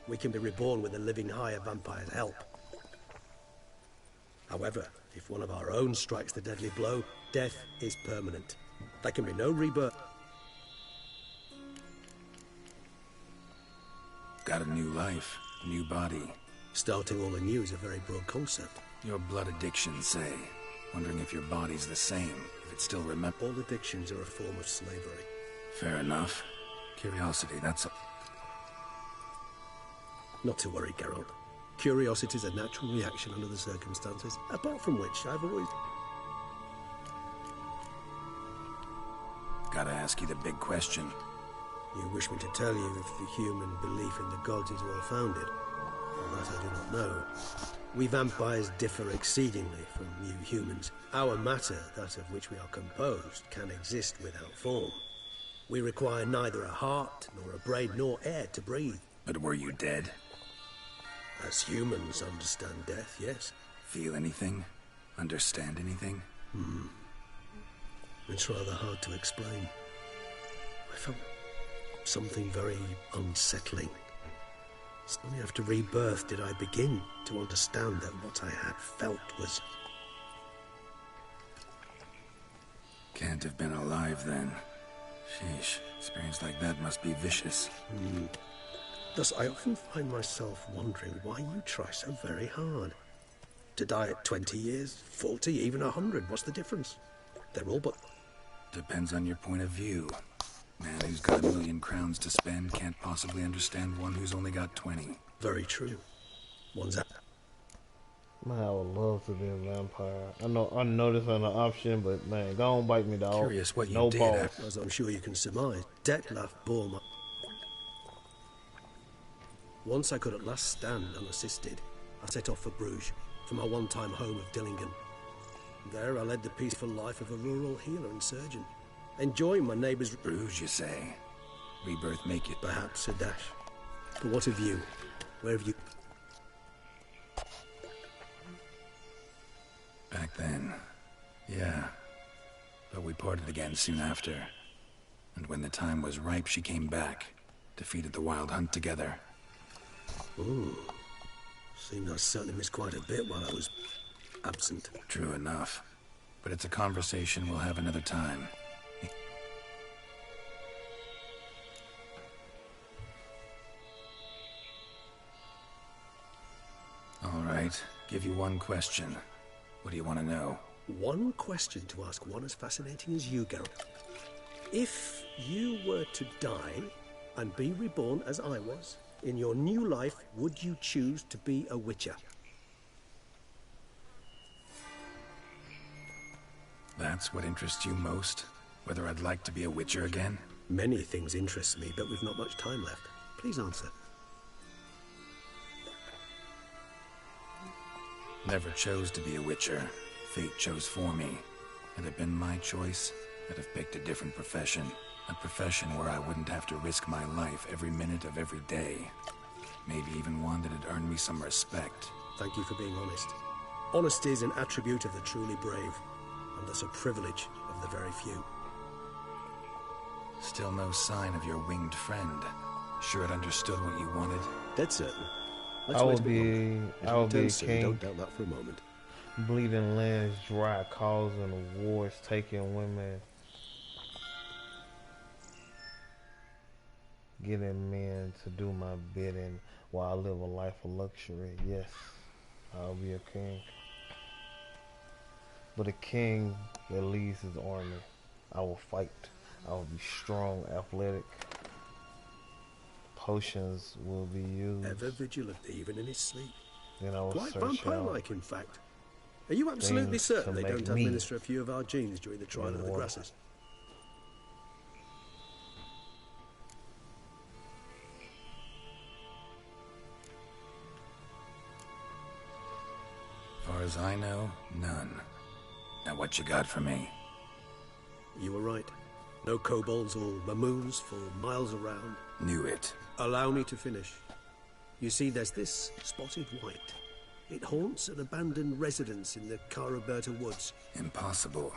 Speaker 19: we can be reborn with a living higher vampire's help. However, if one of our own strikes the deadly blow, death is permanent. There can be no rebirth.
Speaker 2: Got a new life, new body.
Speaker 19: Starting all anew is a very broad concept.
Speaker 2: Your blood addictions say. Wondering if your body's the same, if it still remembers.
Speaker 19: All addictions are a form of slavery.
Speaker 2: Fair enough. Curiosity, that's a...
Speaker 19: Not to worry, Geralt. Curiosity is a natural reaction under the circumstances, apart from which I've always...
Speaker 2: Gotta ask you the big question.
Speaker 19: You wish me to tell you if the human belief in the gods is well-founded? Well, that I do not know. We vampires differ exceedingly from you humans. Our matter, that of which we are composed, can exist without form. We require neither a heart, nor a brain, nor air to breathe.
Speaker 2: But were you dead?
Speaker 19: As humans understand death, yes.
Speaker 2: Feel anything? Understand anything?
Speaker 19: It's rather hard to explain. I felt something very unsettling. It's only after rebirth did I begin to understand that what I had felt was...
Speaker 2: Can't have been alive then. Sheesh, experience like that must be vicious.
Speaker 19: Thus, I often find myself wondering why you try so very hard. To die at 20 years, 40, even 100, what's the difference? They're all but...
Speaker 2: Depends on your point of view. Man who's got 1,000,000 crowns to spend can't possibly understand one who's only got 20.
Speaker 19: Very true. One's out.
Speaker 18: Man, I would love to be a vampire. I know this ain't an option, but man, go on bite me, dog.
Speaker 2: Curious what you
Speaker 18: no
Speaker 2: did.
Speaker 18: balls.
Speaker 19: As I'm sure you can surmise, Detlaff bore my... Once I could at last stand unassisted, I set off for Bruges, for my one-time home of Dillingen. There I led the peaceful life of a rural healer and surgeon, enjoying my neighbours...
Speaker 2: Bruges, you say? Rebirth make it...
Speaker 19: Perhaps a dash. But what of you? Where have you...
Speaker 2: Back then, yeah. But we parted again soon after. And when the time was ripe, she came back. Defeated the Wild Hunt together.
Speaker 19: Ooh. Seemed I certainly missed quite a bit while I was absent.
Speaker 2: True enough. But it's a conversation we'll have another time. All right. Give you one question. What do you want to know?
Speaker 19: One question to ask one as fascinating as you, Geralt. If you were to die and be reborn as I was, in your new life, would you choose to be a witcher?
Speaker 2: That's what interests you most? Whether I'd like to be a witcher again?
Speaker 19: Many things interest me, but we've not much time left. Please answer.
Speaker 2: Never chose to be a witcher. Fate chose for me. Had it been my choice, I'd have picked a different profession. A profession where I wouldn't have to risk my life every minute of every day. Maybe even one that'd earn me some respect.
Speaker 19: Thank you for being honest. Honesty is an attribute of the truly brave, and thus a privilege of the very few.
Speaker 2: Still no sign of your winged friend. Sure it understood what you wanted?
Speaker 19: Dead certain.
Speaker 18: I would be a king.
Speaker 19: Don't doubt that for a moment.
Speaker 18: Bleeding lands dry, causing wars, taking women, getting men to do my bidding while I live a life of luxury. Yes, I'll be a king. But a king that leads his army. I will fight. I will be strong, athletic. Potions will be used.
Speaker 19: Ever vigilant, even in his sleep.
Speaker 18: Then I will
Speaker 19: Quite
Speaker 18: search
Speaker 19: vampire-like, in fact. Are you absolutely
Speaker 18: things
Speaker 19: certain
Speaker 18: to
Speaker 19: they don't
Speaker 18: make me
Speaker 19: administer a few of our genes during the trial of the
Speaker 18: immortal.
Speaker 19: grasses?
Speaker 2: Far as I know, none. Now what you got for me?
Speaker 19: You were right. No kobolds or mamoons for miles around.
Speaker 2: Knew it.
Speaker 19: Allow me to finish. You see, there's this spotted white. It haunts an abandoned residence in the Caraberta woods.
Speaker 2: Impossible.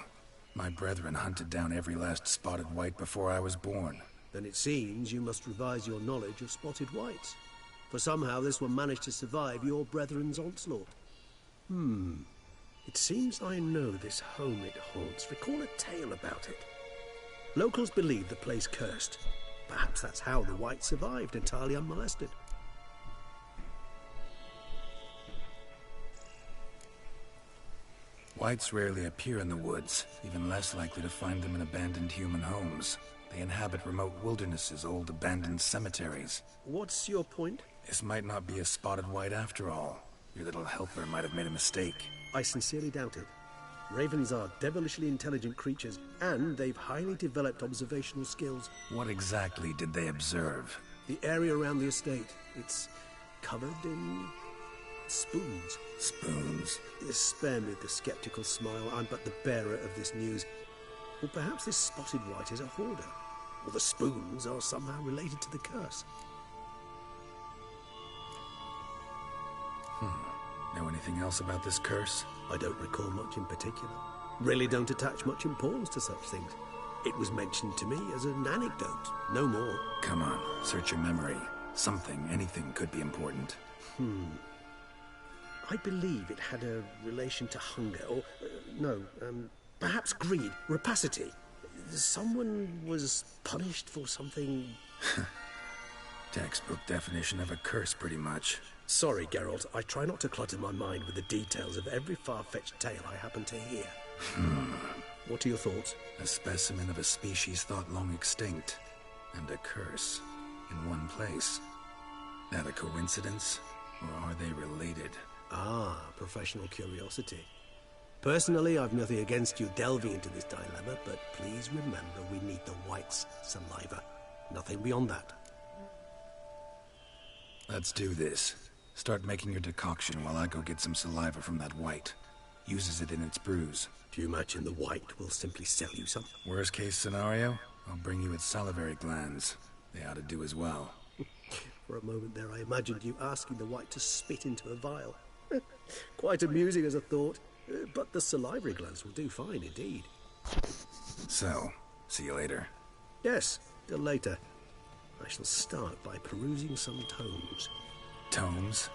Speaker 2: My brethren hunted down every last spotted white before I was born.
Speaker 19: Then it seems you must revise your knowledge of spotted whites. For somehow this one managed to survive your brethren's onslaught. It seems I know this home it haunts. Recall a tale about it. Locals believe the place cursed. Perhaps that's how the white survived entirely unmolested.
Speaker 2: Whites rarely appear in the woods, even less likely to find them in abandoned human homes. They inhabit remote wildernesses, old abandoned cemeteries.
Speaker 19: What's your point?
Speaker 2: This might not be a spotted white after all. Your little helper might have made a mistake.
Speaker 19: I sincerely doubt it. Ravens are devilishly intelligent creatures, and they've highly developed observational skills.
Speaker 2: What exactly did they observe?
Speaker 19: The area around the estate, it's covered in spoons.
Speaker 2: Spoons?
Speaker 19: Spare me the skeptical smile. I'm but the bearer of this news. Or perhaps this spotted white is a hoarder. Or the spoons are somehow related to the curse.
Speaker 2: Know anything else about this curse?
Speaker 19: I don't recall much in particular. Really don't attach much importance to such things. It was mentioned to me as an anecdote, no more.
Speaker 2: Come on, search your memory. Something, anything could be important.
Speaker 19: I believe it had a relation to hunger, or, perhaps greed, rapacity. Someone was punished for something...
Speaker 2: Textbook definition of a curse, pretty much.
Speaker 19: Sorry, Geralt. I try not to clutter my mind with the details of every far-fetched tale I happen to hear. What are your thoughts?
Speaker 2: A specimen of a species thought long extinct, and a curse in one place. That a coincidence, or are they related?
Speaker 19: Ah, professional curiosity. Personally, I've nothing against you delving into this dilemma, but please remember we need the white's saliva. Nothing beyond that.
Speaker 2: Let's do this. Start making your decoction while I go get some saliva from that white. Uses it in its brews.
Speaker 19: Do you imagine the white will simply sell you some?
Speaker 2: Worst case scenario, I'll bring you its salivary glands. They ought to do as well.
Speaker 19: For a moment there, I imagined you asking the white to spit into a vial. Quite amusing as a thought, but the salivary glands will do fine indeed.
Speaker 2: So, see you later.
Speaker 19: Yes, till later. I shall start by perusing some tomes.
Speaker 2: Tomes?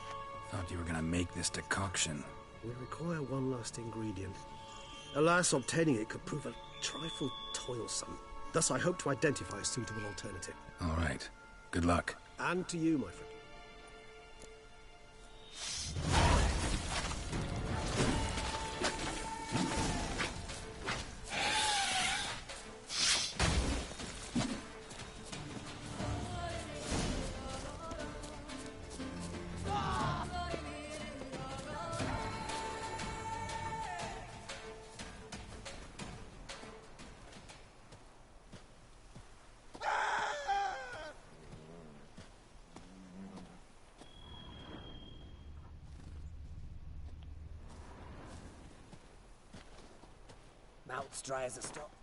Speaker 2: Thought you were gonna make this decoction.
Speaker 19: We require one last ingredient. Alas, obtaining it could prove a trifle toilsome. Thus, I hope to identify a suitable alternative.
Speaker 2: All right. Good luck.
Speaker 19: And to you, my friend.
Speaker 20: Throat's dry as a stop.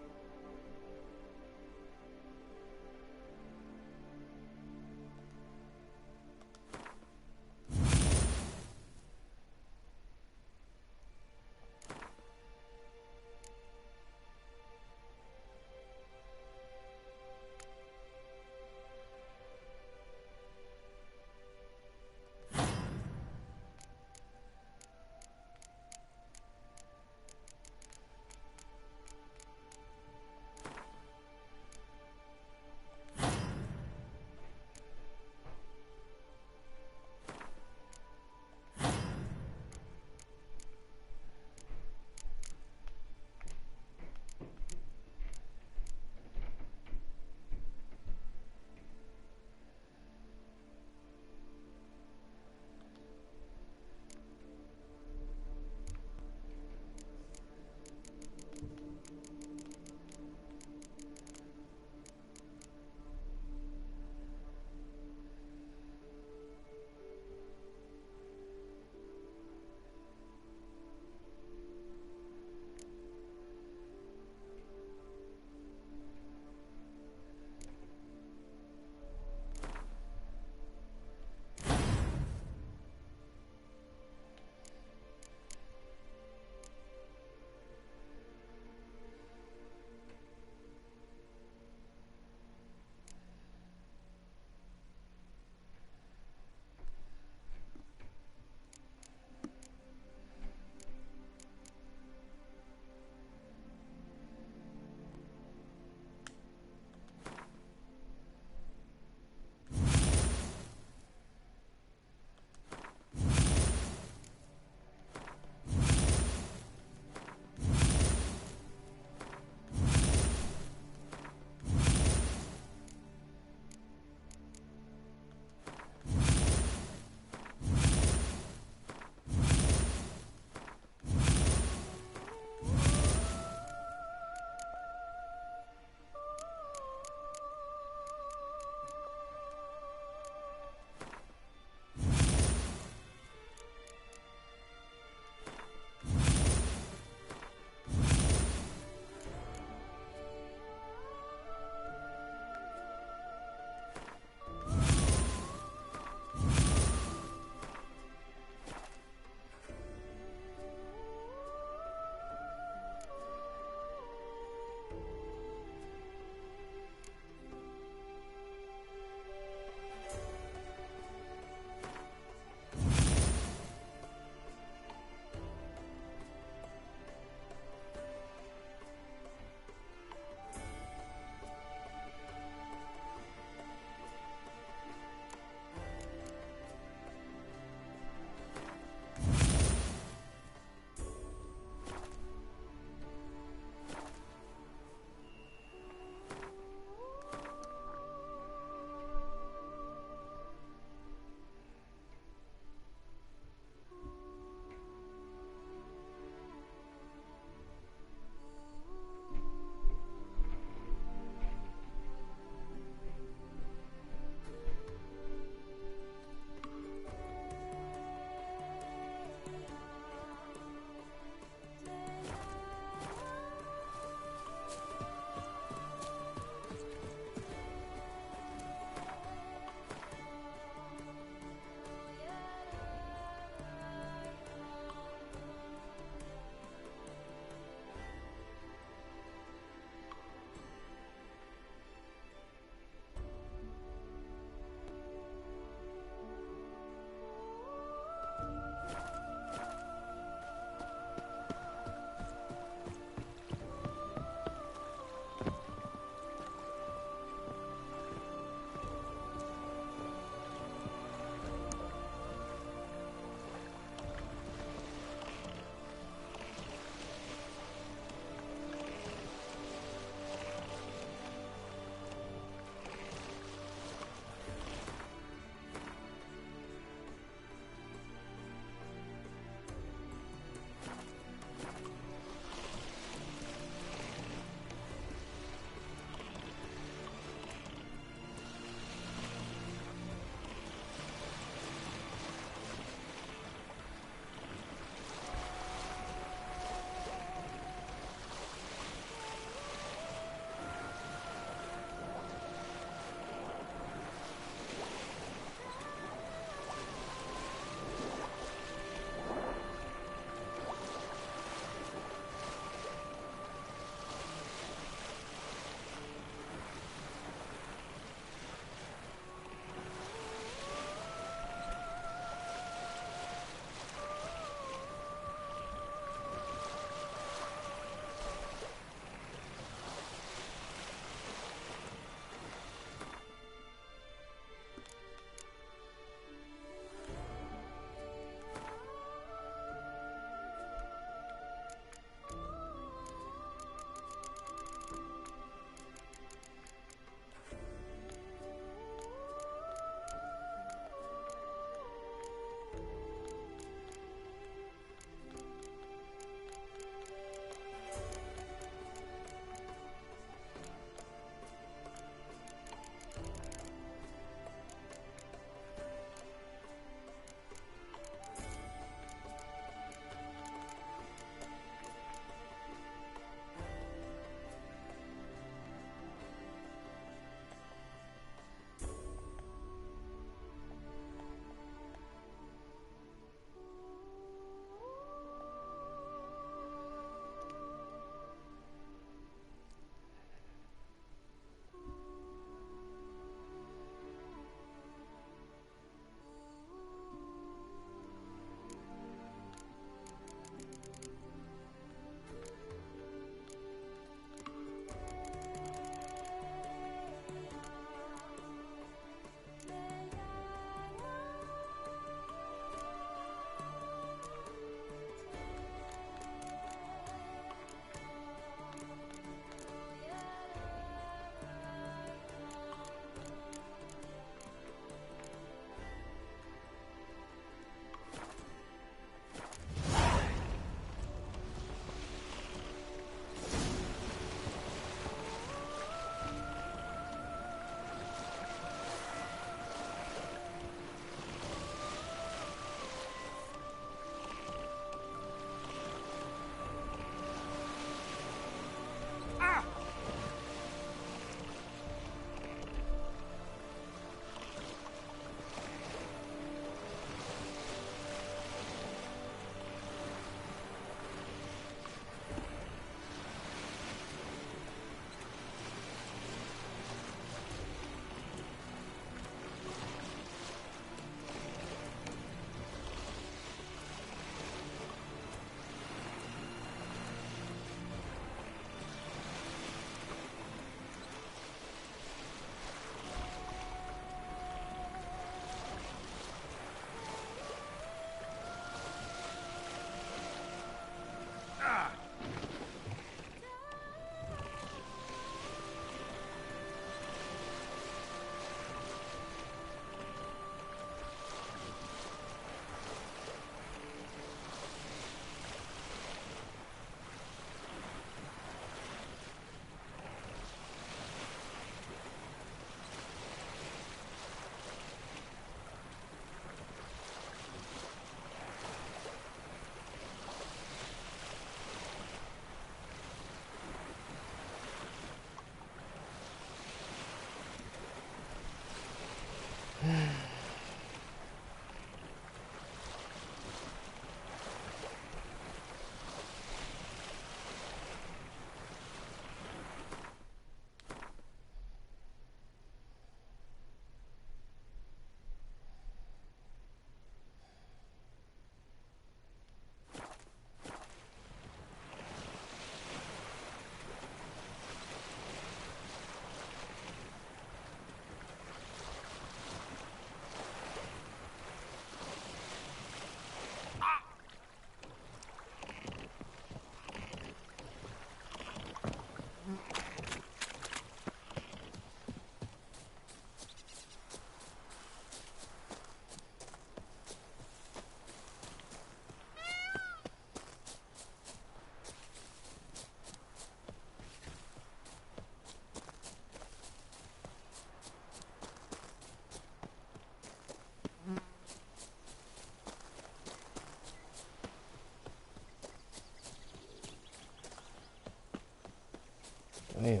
Speaker 18: Damn.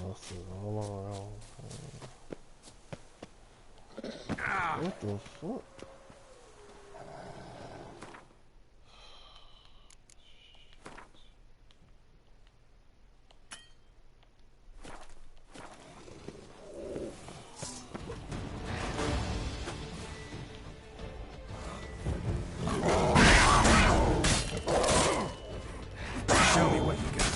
Speaker 18: Monsters all around. What the fuck?
Speaker 2: Show me what you got.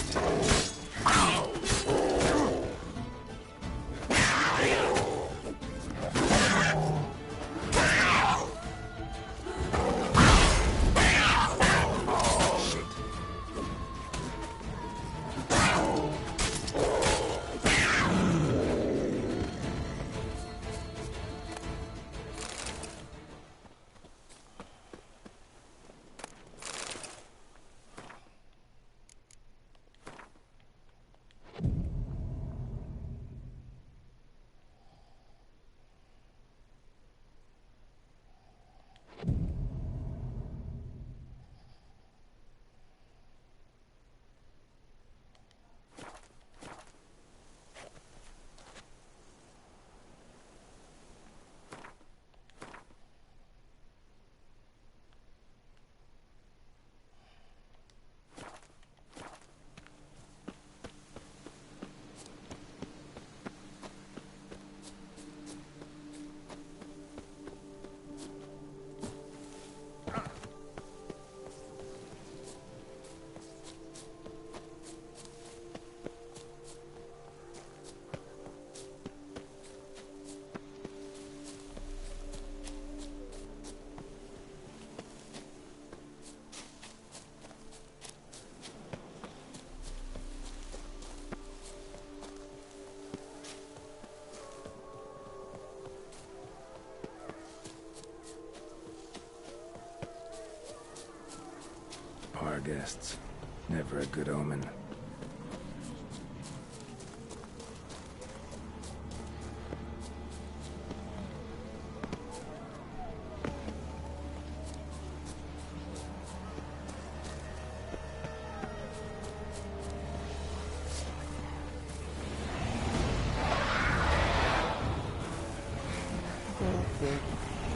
Speaker 2: Bar guests. Never a good omen.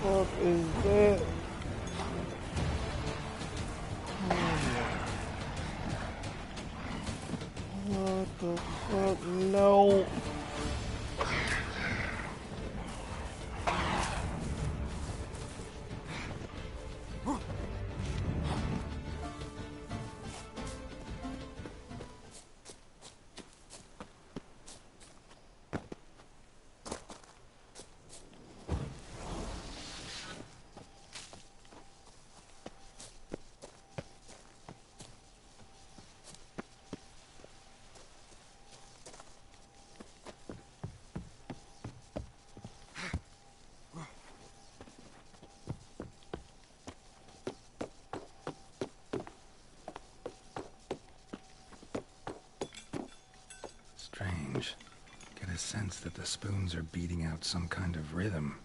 Speaker 18: What is that? What the fuck? No.
Speaker 2: Strange. Get a sense that the spoons are beating out some kind of rhythm.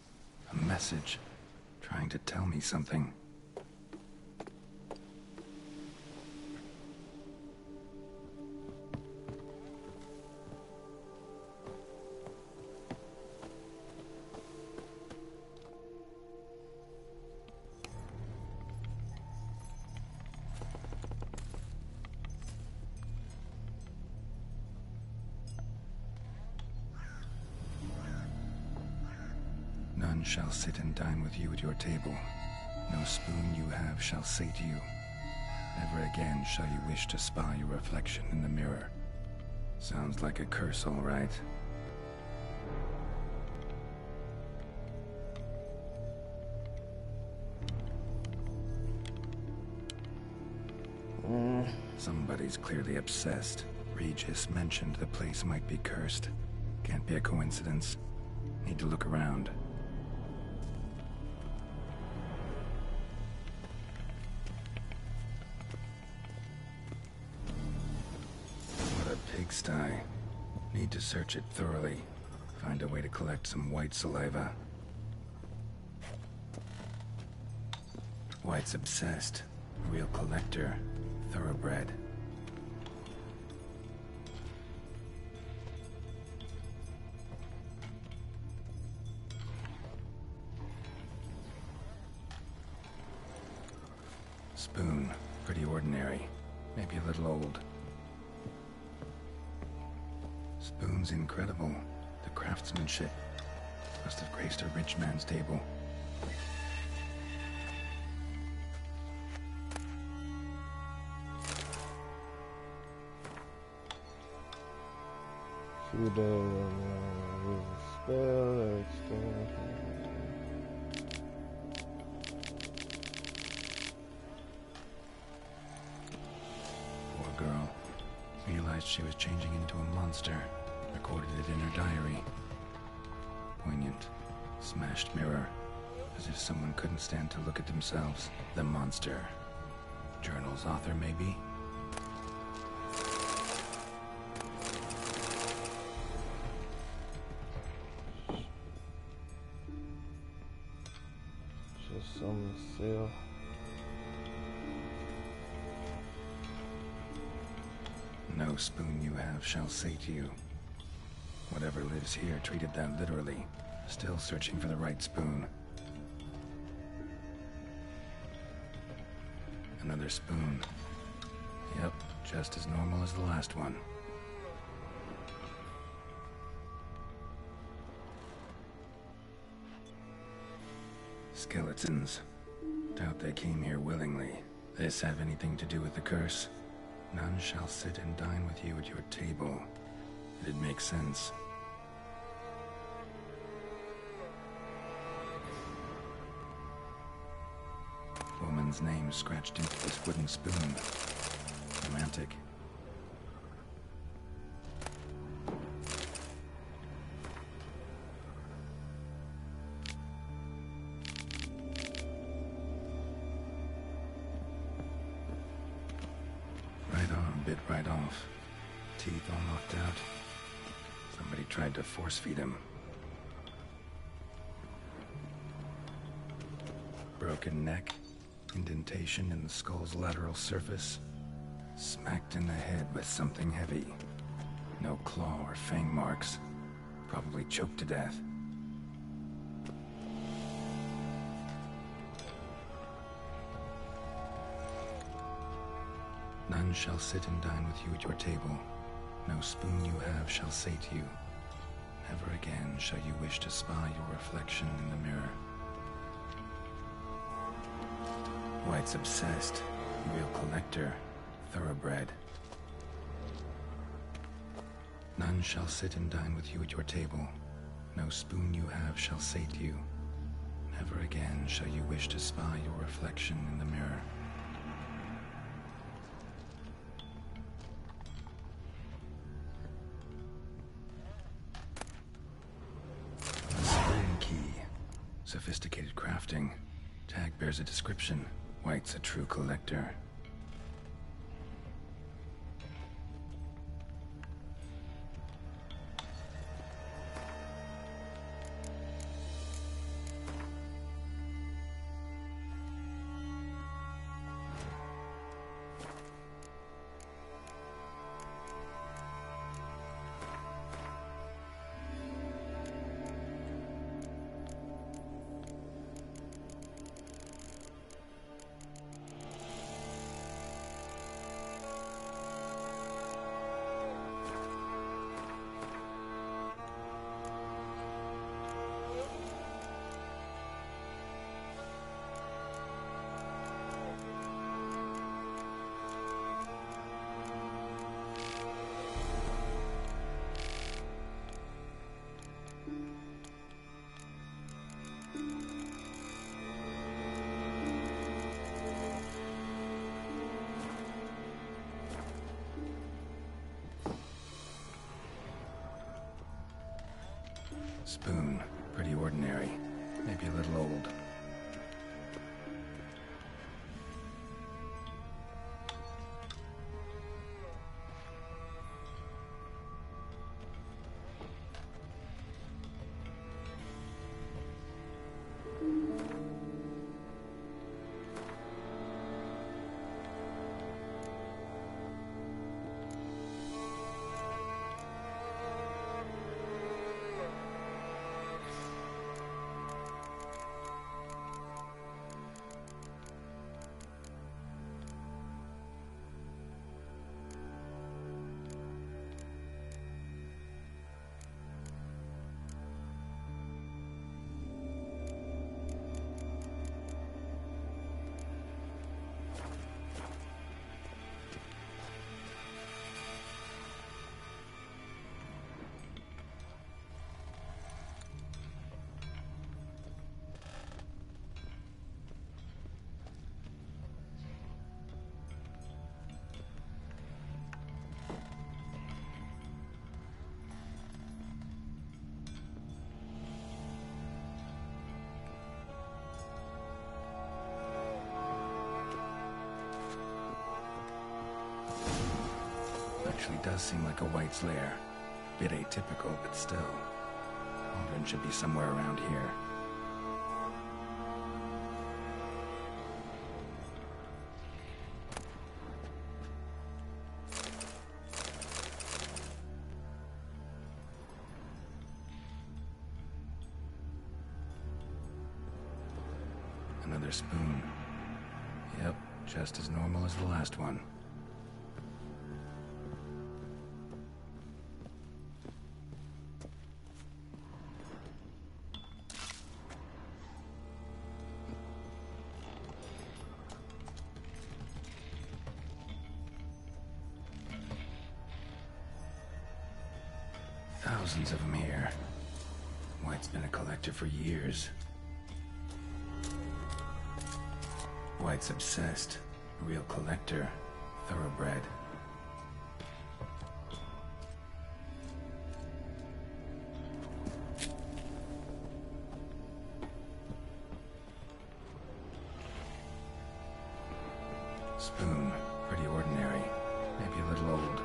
Speaker 2: A message. Trying to tell me something. None shall sit and dine with you at your table. No spoon you have shall say to you, never again shall you wish to spy your reflection in the mirror. Sounds like a curse, all right. Somebody's clearly obsessed. Regis mentioned the place might be cursed. Can't be a coincidence. Need to look around. pigsty. Need to search it thoroughly. Find a way to collect some white saliva. White's obsessed. Real collector. Thoroughbred. Spoon. Pretty ordinary. Maybe a little old. Spoon's incredible. The craftsmanship. Must have graced a rich man's table.
Speaker 18: Few days spell extend.
Speaker 2: Poor girl. Realized she was changing into a monster. Recorded it in her diary. Poignant. Smashed mirror. As if someone couldn't stand to look at themselves. The monster. Journal's author, maybe?
Speaker 18: Just some sale.
Speaker 2: No spoon you have shall sate you. Whatever lives here treated that literally. Still searching for the right spoon. Another spoon. Yep, just as normal as the last one. Skeletons. Doubt they came here willingly. This have anything to do with the curse? None shall sit and dine with you at your table. It'd make sense. Woman's name scratched into this wooden spoon. Romantic. Right arm bit right off. Teeth all knocked out. Somebody tried to force feed him. Broken neck. Indentation in the skull's lateral surface. Smacked in the head with something heavy. No claw or fang marks. Probably choked to death. None shall sit and dine with you at your table. No spoon you have shall sate you. Never again shall you wish to spy your reflection in the mirror. White's obsessed. Real collector. Thoroughbred. None shall sit and dine with you at your table. No spoon you have shall sate you. Never again shall you wish to spy your reflection in the mirror. A spring key. Sophisticated crafting. Tag bears a description. White's a true collector. Spoon. Pretty ordinary. Maybe a little old. does seem like a White's lair. Bit atypical, but still. Cauldron should be somewhere around here. Another spoon. Yep, just as normal as the last one. Thousands of them here. White's been a collector for years. White's obsessed. A real collector. Thoroughbred. Spoon. Pretty ordinary. Maybe a little old.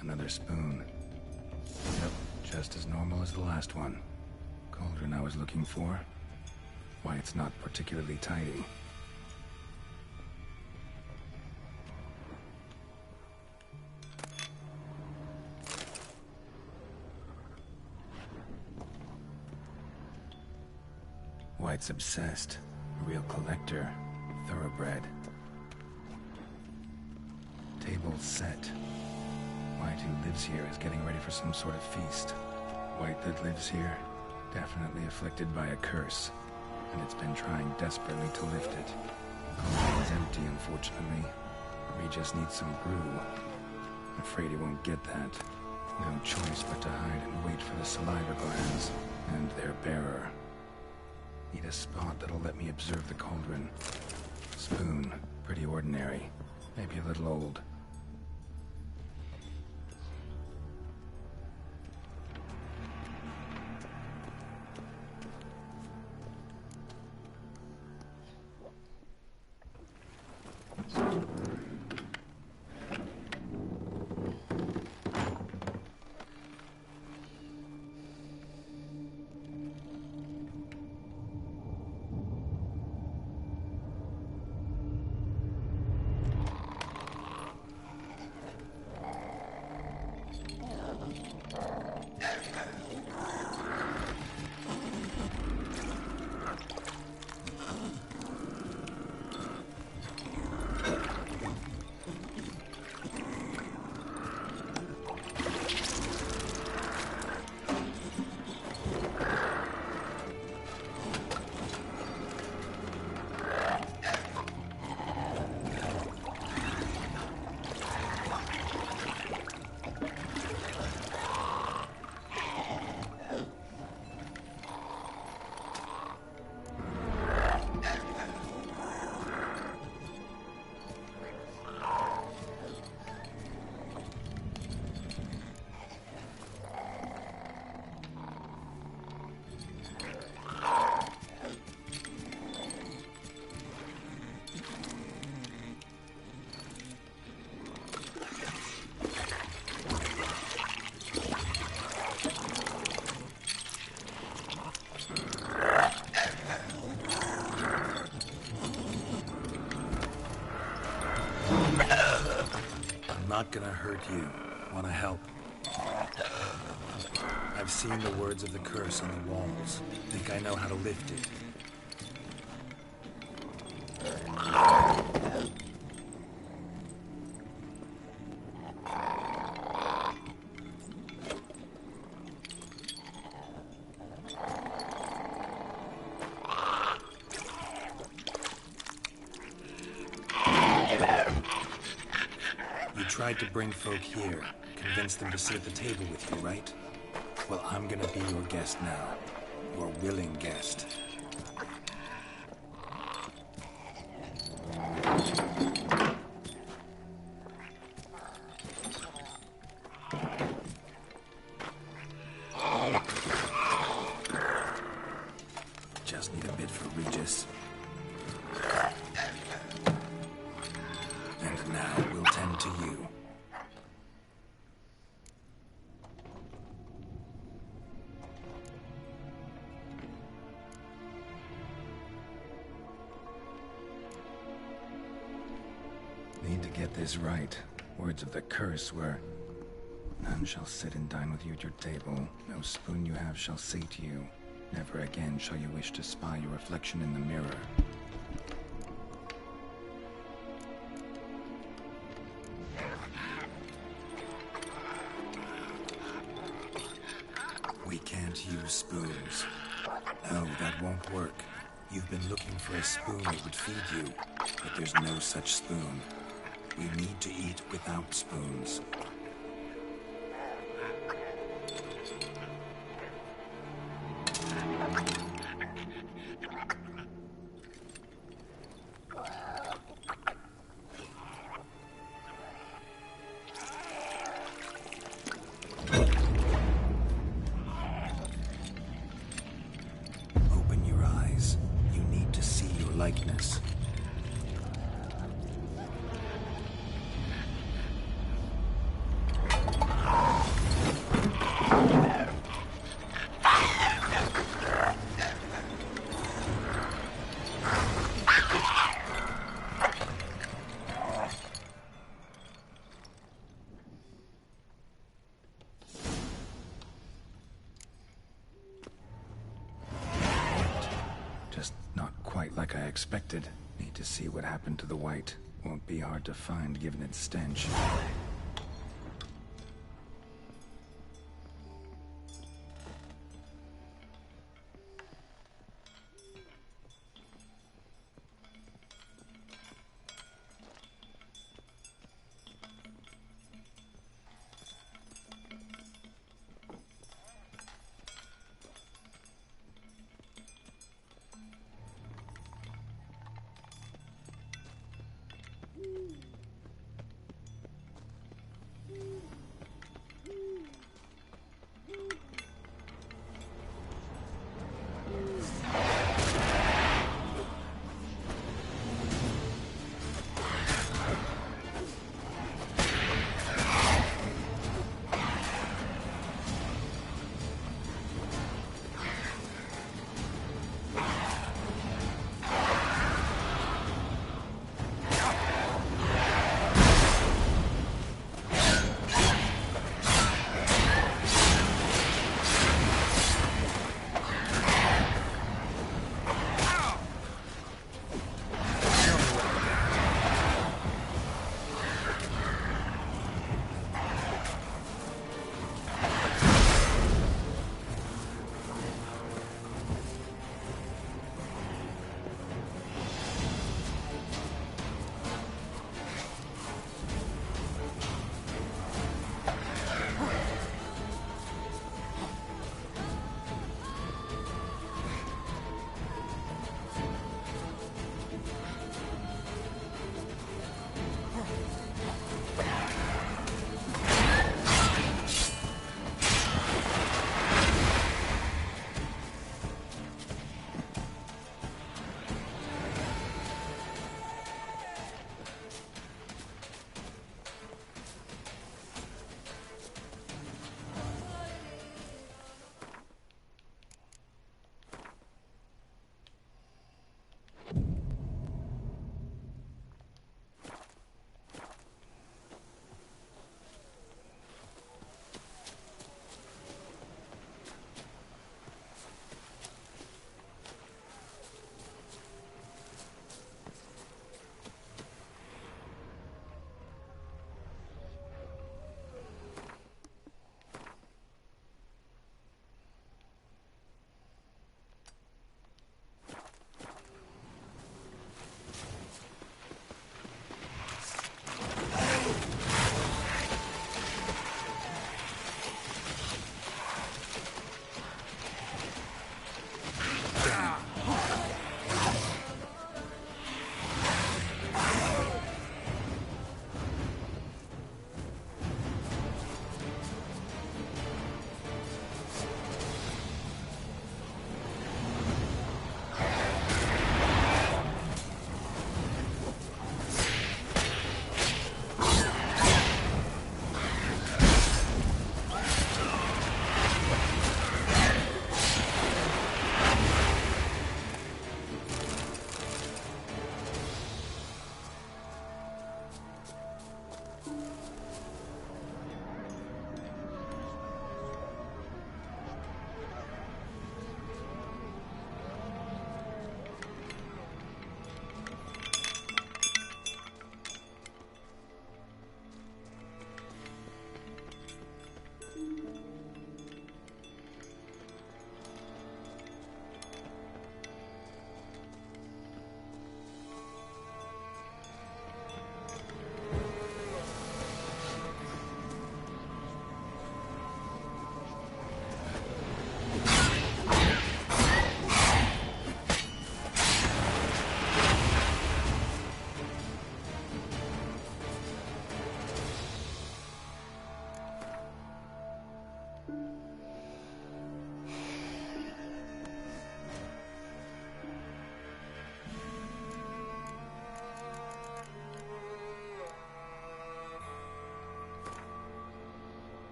Speaker 2: Another spoon. Yep, just as normal as the last one. Cauldron I was looking for. Why, it's not particularly tidy. White's obsessed. A real collector. Thoroughbred. Table set. White, who lives here, is getting ready for some sort of feast. White that lives here, definitely afflicted by a curse, and it's been trying desperately to lift it. Cauldron is empty, unfortunately. We just need some brew. I'm afraid he won't get that. No choice but to hide and wait for the saliva glands and their bearer. Need a spot that'll let me observe the cauldron. Spoon, pretty ordinary, maybe a little old. not gonna hurt you. Wanna help? I've seen the words of the curse on the walls. Think I know how to lift it. You tried to bring folk here, convince them to sit at the table with you, right? Well, I'm gonna be your guest now. Your willing guest. Just need a bit for Regis. And now we'll tend to you. Need to get this right. Words of the curse were, "None shall sit and dine with you at your table. No spoon you have shall sate you. Never again shall you wish to spy your reflection in the mirror." We can't use spoons. No, that won't work. You've been looking for a spoon that would feed you, but there's no such spoon. We need to eat without spoons. Open your eyes. You need to see your likeness. Just not quite like I expected. Need to see what happened to the white. Won't be hard to find given its stench.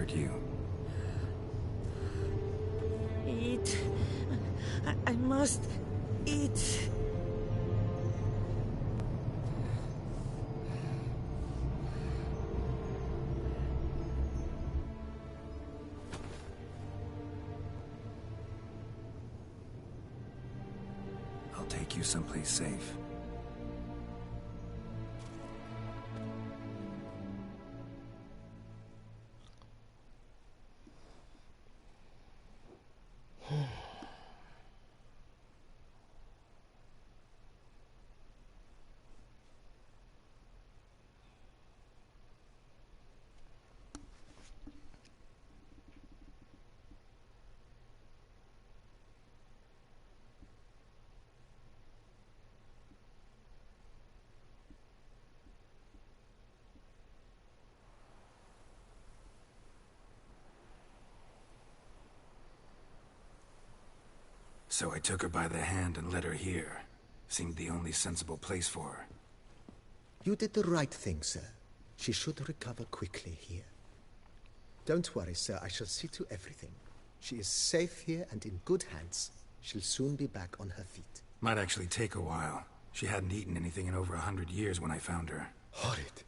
Speaker 2: hurt you.
Speaker 5: Eat. I must eat.
Speaker 2: I'll take you someplace safe. So I took her by the hand and led her here. Seemed the only sensible place for her.
Speaker 1: You did the right thing, sir. She should recover quickly here. Don't worry, sir. I shall see to everything. She is safe here and in good hands. She'll soon be back on her feet.
Speaker 2: Might actually take a while. She hadn't eaten anything in over 100 years when I found her.
Speaker 1: Horrid.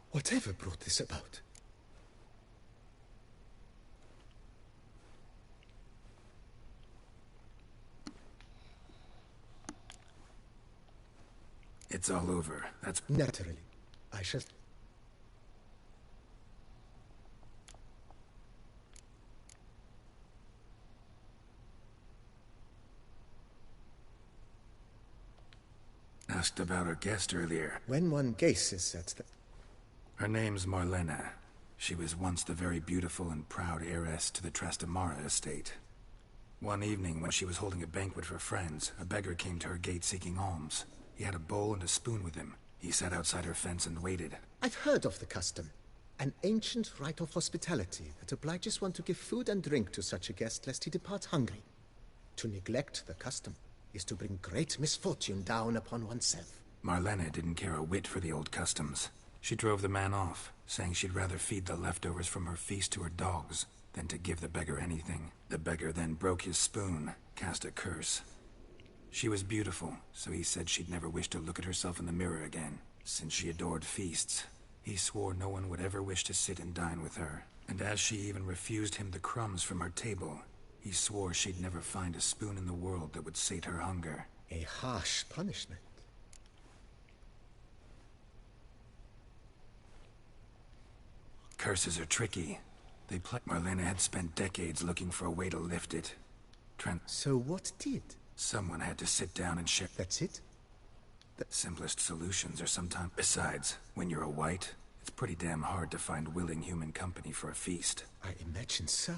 Speaker 1: Whatever brought this about?
Speaker 2: It's all over. That's...
Speaker 1: Naturally. I shall...
Speaker 2: Asked about our guest earlier.
Speaker 1: When one gazes at the...
Speaker 2: Her name's Marlena. She was once the very beautiful and proud heiress to the Trastamara estate. One evening, when she was holding a banquet for friends, a beggar came to her gate seeking alms. He had a bowl and a spoon with him. He sat outside her fence and waited.
Speaker 1: I've heard of the custom. An ancient rite of hospitality that obliges one to give food and drink to such a guest lest he depart hungry. To neglect the custom is to bring great misfortune down upon oneself.
Speaker 2: Marlena didn't care a whit for the old customs. She drove the man off, saying she'd rather feed the leftovers from her feast to her dogs than to give the beggar anything. The beggar then broke his spoon, cast a curse. She was beautiful, so he said she'd never wish to look at herself in the mirror again. Since she adored feasts, he swore no one would ever wish to sit and dine with her. And as she even refused him the crumbs from her table, he swore she'd never find a spoon in the world that would sate her hunger.
Speaker 1: A harsh punishment.
Speaker 2: Curses are tricky. Marlena had spent decades looking for a way to lift it.
Speaker 1: So what did?
Speaker 2: Someone had to sit down and share.
Speaker 1: That's it?
Speaker 2: The simplest solutions are sometimes... Besides, when you're a white, it's pretty damn hard to find willing human company for a feast.
Speaker 1: I imagine so.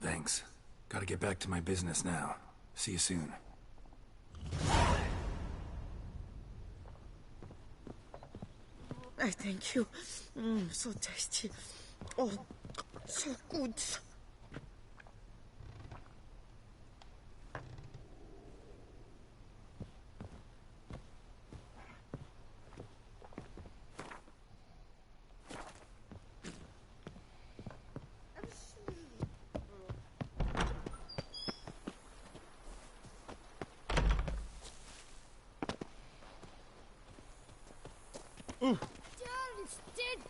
Speaker 2: Thanks. Gotta get back to my business now. See you soon.
Speaker 5: I thank you. So tasty. Oh, so good.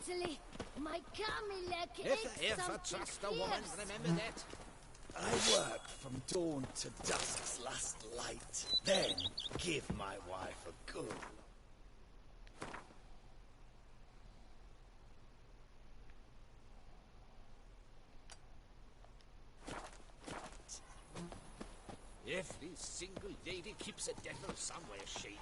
Speaker 15: Steadily, my Camilla
Speaker 14: If ever trust a woman, remember that.
Speaker 20: I work from dawn to dusk's last light, then give my wife a good.
Speaker 3: Every single lady keeps a devil somewhere shady.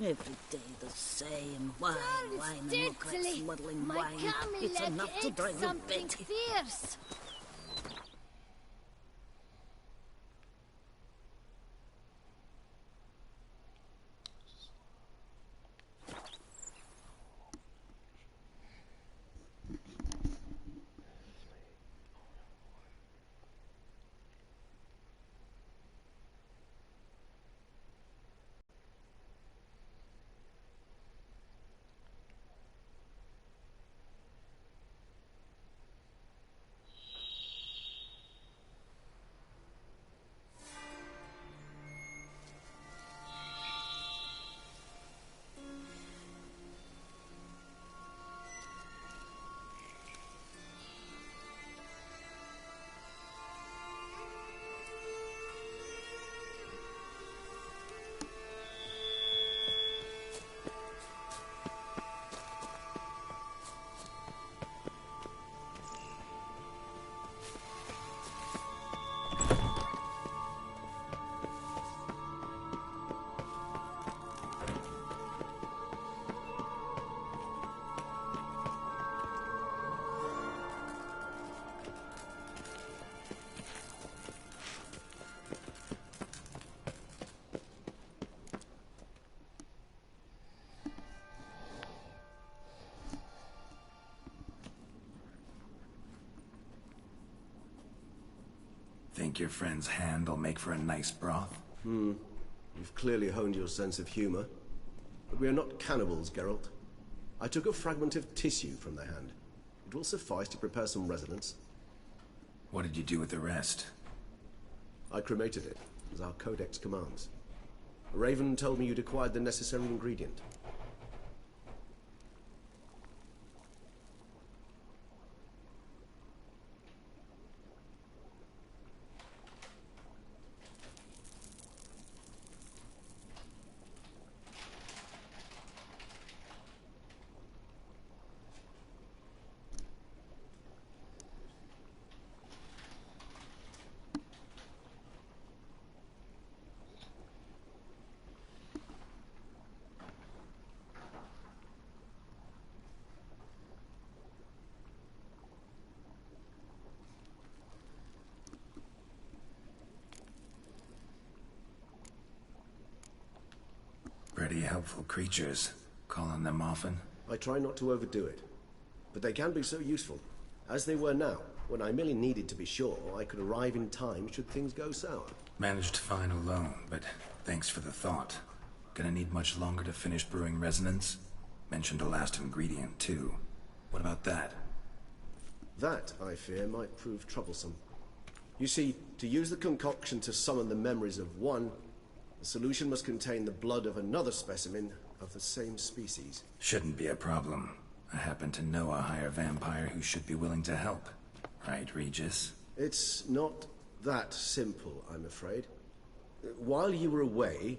Speaker 5: Every day the same. Wine, wine, and more cracks muddling
Speaker 15: my
Speaker 5: wine. It's
Speaker 15: Camilla
Speaker 5: enough to
Speaker 15: ate
Speaker 5: drive you
Speaker 15: something
Speaker 5: batty.
Speaker 15: fierce.
Speaker 2: Think your friend's hand will make for a nice broth?
Speaker 21: You've clearly honed your sense of humor. But we are not cannibals, Geralt. I took a fragment of tissue from the hand. It will suffice to prepare some resonance.
Speaker 2: What did you do with the rest?
Speaker 21: I cremated it, as our codex commands. Raven told me you'd acquired the necessary ingredient.
Speaker 2: Pretty helpful creatures. Call on them often?
Speaker 21: I try not to overdo it, but they can be so useful, as they were now, when I merely needed to be sure I could arrive in time should things go sour.
Speaker 2: Managed fine alone, but thanks for the thought. Gonna need much longer to finish brewing resonance? Mentioned a last ingredient, too. What about that?
Speaker 21: That, I fear, might prove troublesome. You see, to use the concoction to summon the memories of one, the solution must contain the blood of another specimen of the same species.
Speaker 2: Shouldn't be a problem. I happen to know a higher vampire who should be willing to help. Right, Regis?
Speaker 21: It's not that simple, I'm afraid. While you were away,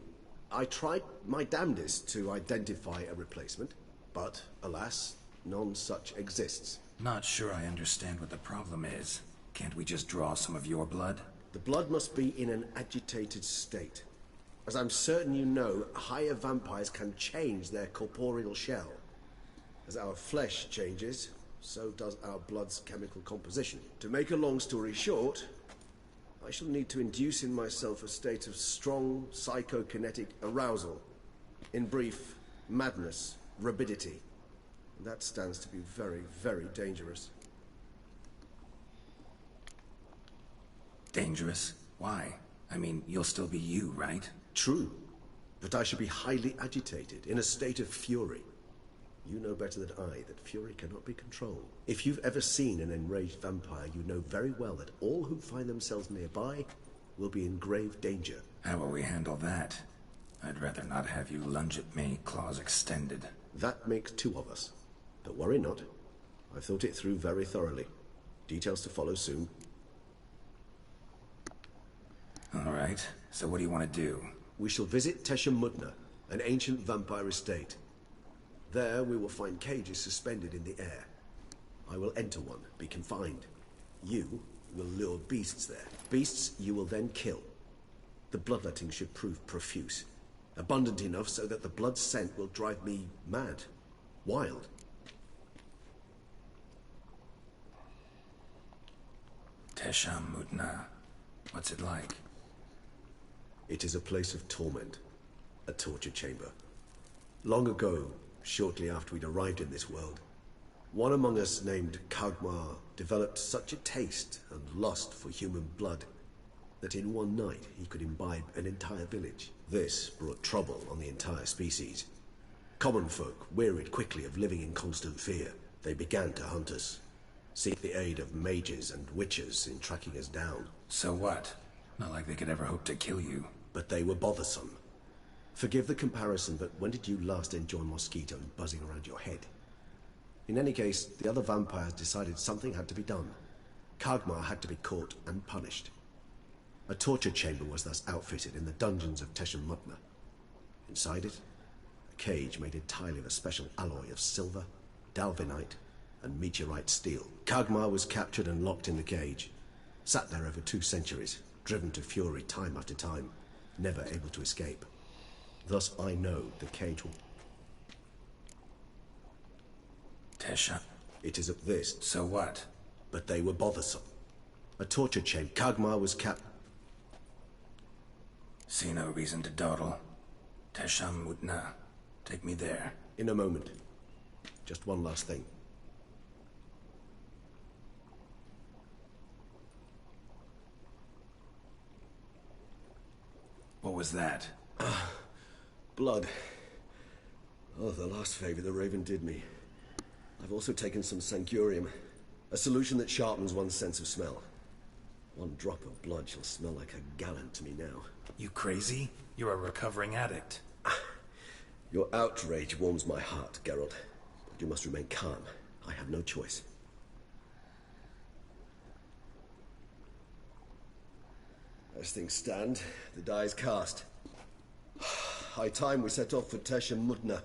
Speaker 21: I tried my damnedest to identify a replacement, but alas, none such exists.
Speaker 2: Not sure I understand what the problem is. Can't we just draw some of your blood?
Speaker 21: The blood must be in an agitated state. As I'm certain you know, higher vampires can change their corporeal shell. As our flesh changes, so does our blood's chemical composition. To make a long story short, I shall need to induce in myself a state of strong psychokinetic arousal. In brief, madness, rabidity. That stands to be very, very dangerous.
Speaker 2: Dangerous? Why? I mean, you'll still be you, right?
Speaker 21: True, but I shall be highly agitated, in a state of fury. You know better than I that fury cannot be controlled. If you've ever seen an enraged vampire, you know very well that all who find themselves nearby will be in grave danger.
Speaker 2: How will we handle that? I'd rather not have you lunge at me, claws extended.
Speaker 21: That makes two of us. But worry not. I've thought it through very thoroughly. Details to follow soon.
Speaker 2: All right, so what do you want to do?
Speaker 21: We shall visit Tesha Mudna, an ancient vampire estate. There we will find cages suspended in the air. I will enter one, be confined. You will lure beasts there. Beasts you will then kill. The bloodletting should prove profuse. Abundant enough so that the blood scent will drive me mad. Wild.
Speaker 2: Tesha Mudna. What's it like?
Speaker 21: It is a place of torment. A torture chamber. Long ago, shortly after we'd arrived in this world, one among us named Kagmar developed such a taste and lust for human blood that in one night he could imbibe an entire village. This brought trouble on the entire species. Common folk wearied quickly of living in constant fear. They began to hunt us, seek the aid of mages and witches in tracking us down.
Speaker 2: So what? Not like they could ever hope to kill you.
Speaker 21: But they were bothersome. Forgive the comparison, but when did you last enjoy mosquitoes buzzing around your head? In any case, the other vampires decided something had to be done. Kagmar had to be caught and punished. A torture chamber was thus outfitted in the dungeons of Tesha Mudna. Inside it, a cage made entirely of a special alloy of silver, dalvinite, and meteorite steel. Kagmar was captured and locked in the cage. Sat there over 2 centuries, driven to fury time after time, never able to escape. Thus I know the cage will...
Speaker 2: Tesha.
Speaker 21: It is of this.
Speaker 2: So what?
Speaker 21: But they were bothersome. A torture chamber. Kagmar was
Speaker 2: See no reason to dawdle. Tesha Mudna. Take me there.
Speaker 21: In a moment. Just one last thing.
Speaker 2: What was that?
Speaker 21: Blood. Oh, the last favor the Raven did me. I've also taken some Sancurium, a solution that sharpens one's sense of smell. One drop of blood shall smell like a gallon to me now.
Speaker 2: You crazy? You're a recovering addict.
Speaker 21: Your outrage warms my heart, Geralt. But you must remain calm. I have no choice. As things stand, the die is cast. High time we set off for Tesha Mudna.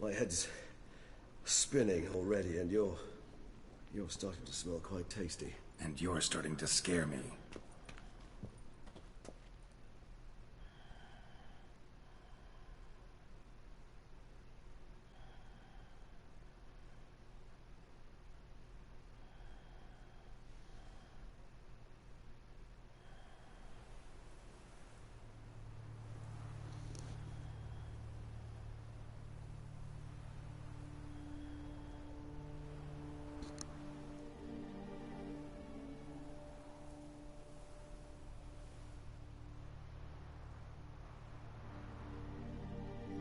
Speaker 21: My head's spinning already, and you're starting to smell quite tasty.
Speaker 2: And you're starting to scare me.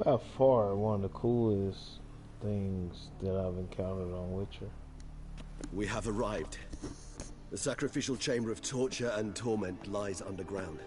Speaker 18: By far, one of the coolest things that I've encountered on Witcher.
Speaker 21: We have arrived. The sacrificial chamber of torture and torment lies underground.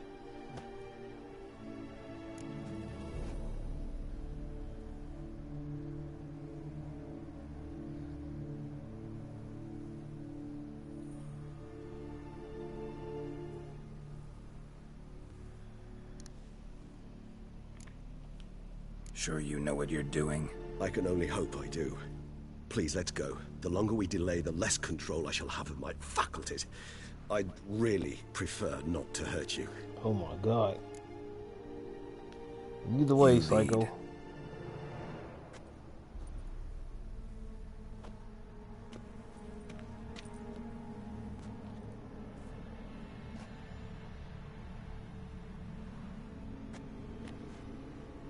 Speaker 2: Sure you know what you're doing?
Speaker 21: I can only hope I do. Please, let's go. The longer we delay, the less control I shall have of my faculties. I'd really prefer not to hurt you.
Speaker 18: Oh my god. Either way,
Speaker 2: You
Speaker 18: Psycho.
Speaker 2: lead.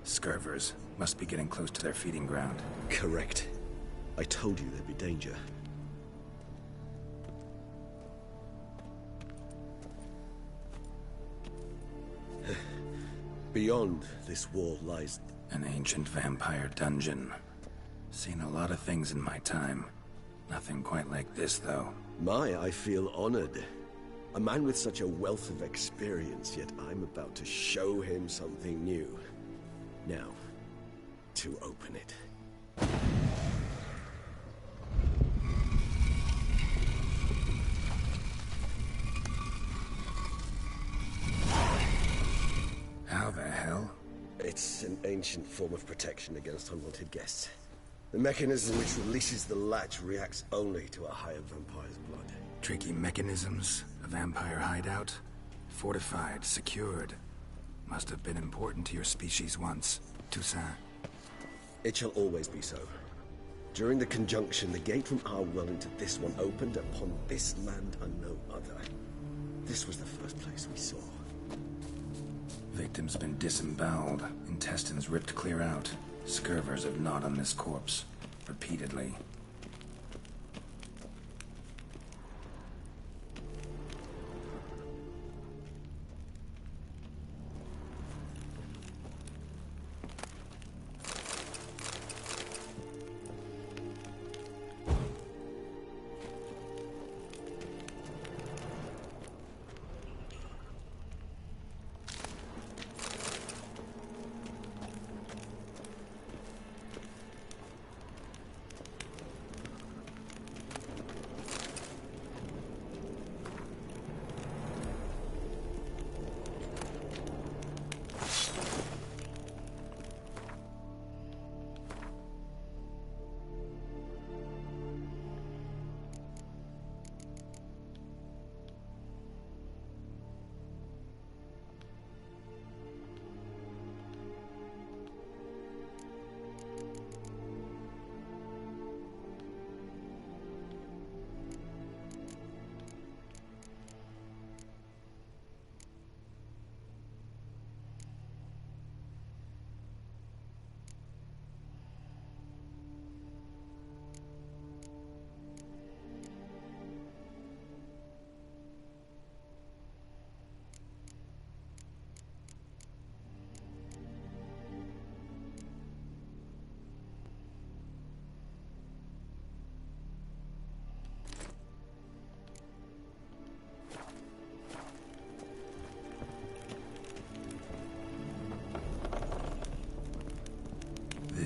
Speaker 2: Scurvers must be getting close to their feeding ground.
Speaker 21: Correct. I told you there'd be danger. Beyond this wall lies
Speaker 2: an ancient vampire dungeon. Seen a lot of things in my time. Nothing quite like this, though.
Speaker 21: I feel honored. A man with such a wealth of experience, yet I'm about to show him something new. Now, to open it.
Speaker 2: How the hell?
Speaker 21: It's an ancient form of protection against unwanted guests. The mechanism which releases the latch reacts only to a higher vampire's blood.
Speaker 2: Tricky mechanisms, a vampire hideout, fortified, secured. Must have been important to your species once, Toussaint.
Speaker 21: It shall always be so. During the conjunction, the gate from our well into this one opened upon this land and no other. This was the first place we saw.
Speaker 2: Victim's been disemboweled, intestines ripped clear out. Scurvers have gnawed on this corpse, repeatedly.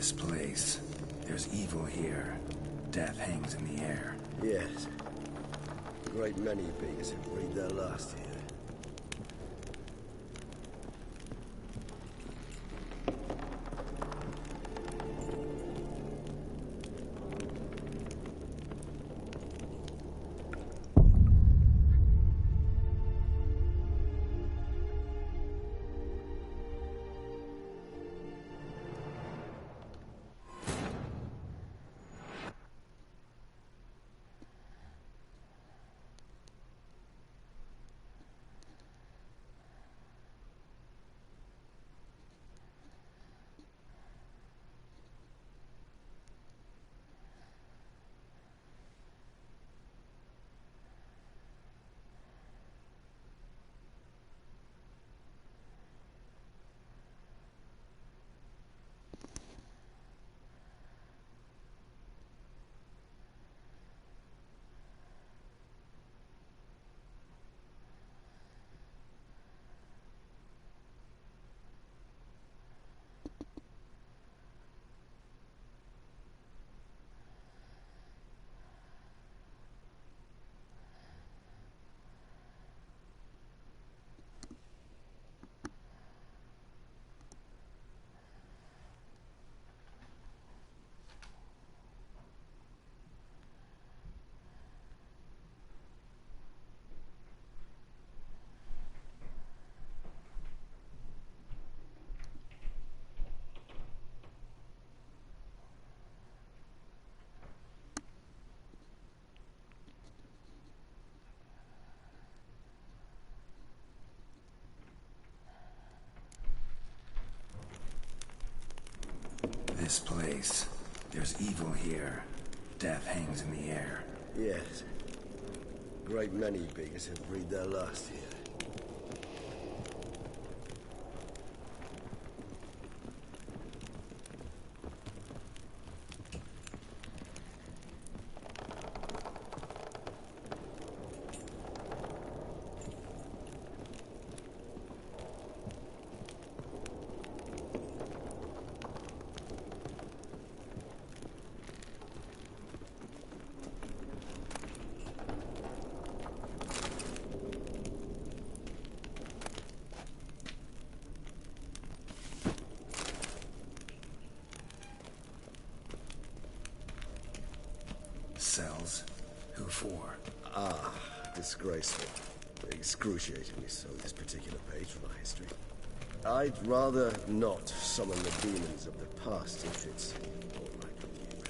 Speaker 2: This place. There's evil here. Death hangs in the air.
Speaker 21: Yes. A great many beings have breathed their last here.
Speaker 2: This place. There's evil here. Death hangs in the air.
Speaker 21: Yes. A great many beings have breathed their last here.
Speaker 2: Cells? Who for?
Speaker 21: Ah, disgraceful. Excruciatingly so, this particular page from our history. I'd rather not summon the demons of the past if it's all right with you.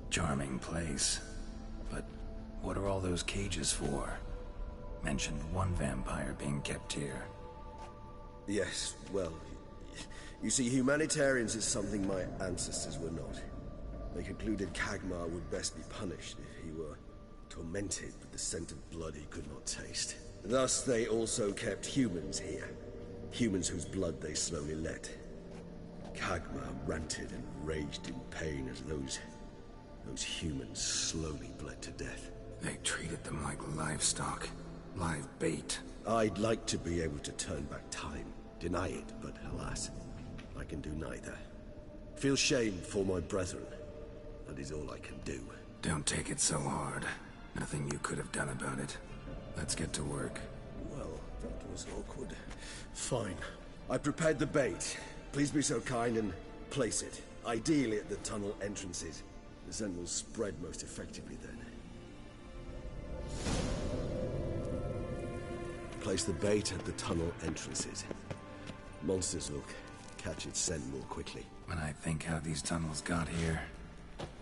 Speaker 2: Charming place. But what are all those cages for? Mentioned one vampire being kept here.
Speaker 21: Yes, well, you see, humanitarians is something my ancestors were not. They concluded Kagmar would best be punished if he were tormented with the scent of blood he could not taste. Thus, they also kept humans here. Humans whose blood they slowly let. Kagmar ranted and raged in pain as those humans slowly bled to death.
Speaker 2: They treated them like livestock. Live bait.
Speaker 21: I'd like to be able to turn back time. Deny it, but alas, I can do neither. Feel shame for my brethren. That is all I can do.
Speaker 2: Don't take it so hard. Nothing you could have done about it. Let's get to work.
Speaker 21: Well, that was awkward. Fine. I prepared the bait. Please be so kind and place it. Ideally at the tunnel entrances. The scent will spread most effectively then. place the bait at the tunnel entrances. Monsters will catch its scent more quickly.
Speaker 2: When I think how these tunnels got here,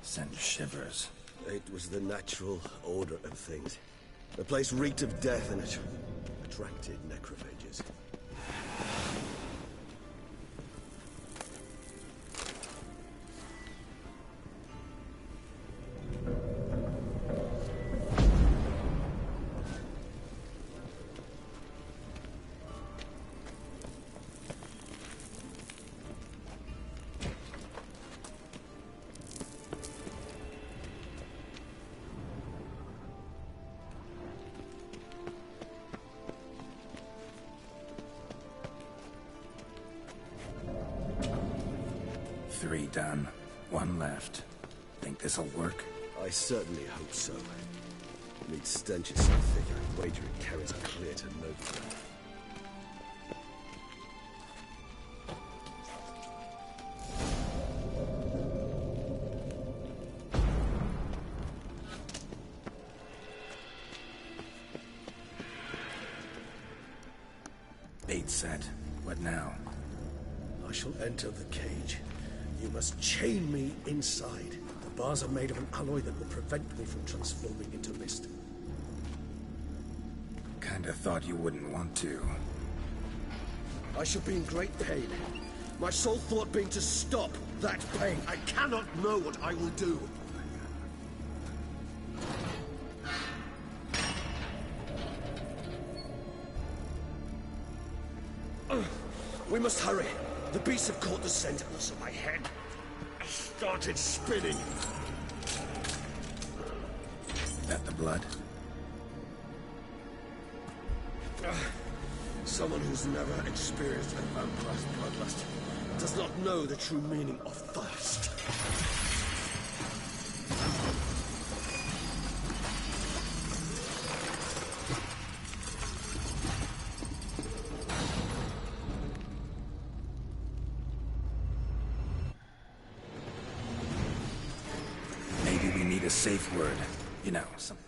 Speaker 2: send shivers.
Speaker 21: It was the natural order of things. The place reeked of death and it attracted necrophages.
Speaker 2: Three done. One left. Think this'll work?
Speaker 21: I certainly hope so. Meat stench is so thick, I'd wager it carries clear to no threat.
Speaker 2: Bait set. What now?
Speaker 19: I shall enter the cage. You must chain me inside. The bars are made of an alloy that will prevent me from transforming into mist.
Speaker 2: Kinda thought you wouldn't want to.
Speaker 19: I shall be in great pain. My sole thought being to stop that pain. I cannot know what I will do. We must hurry. The beasts have caught the scent, and also my head started spinning.
Speaker 2: That the blood?
Speaker 19: Someone who's never experienced a vampire's bloodlust does not know the true meaning of thirst.
Speaker 2: A safe word. You know, some...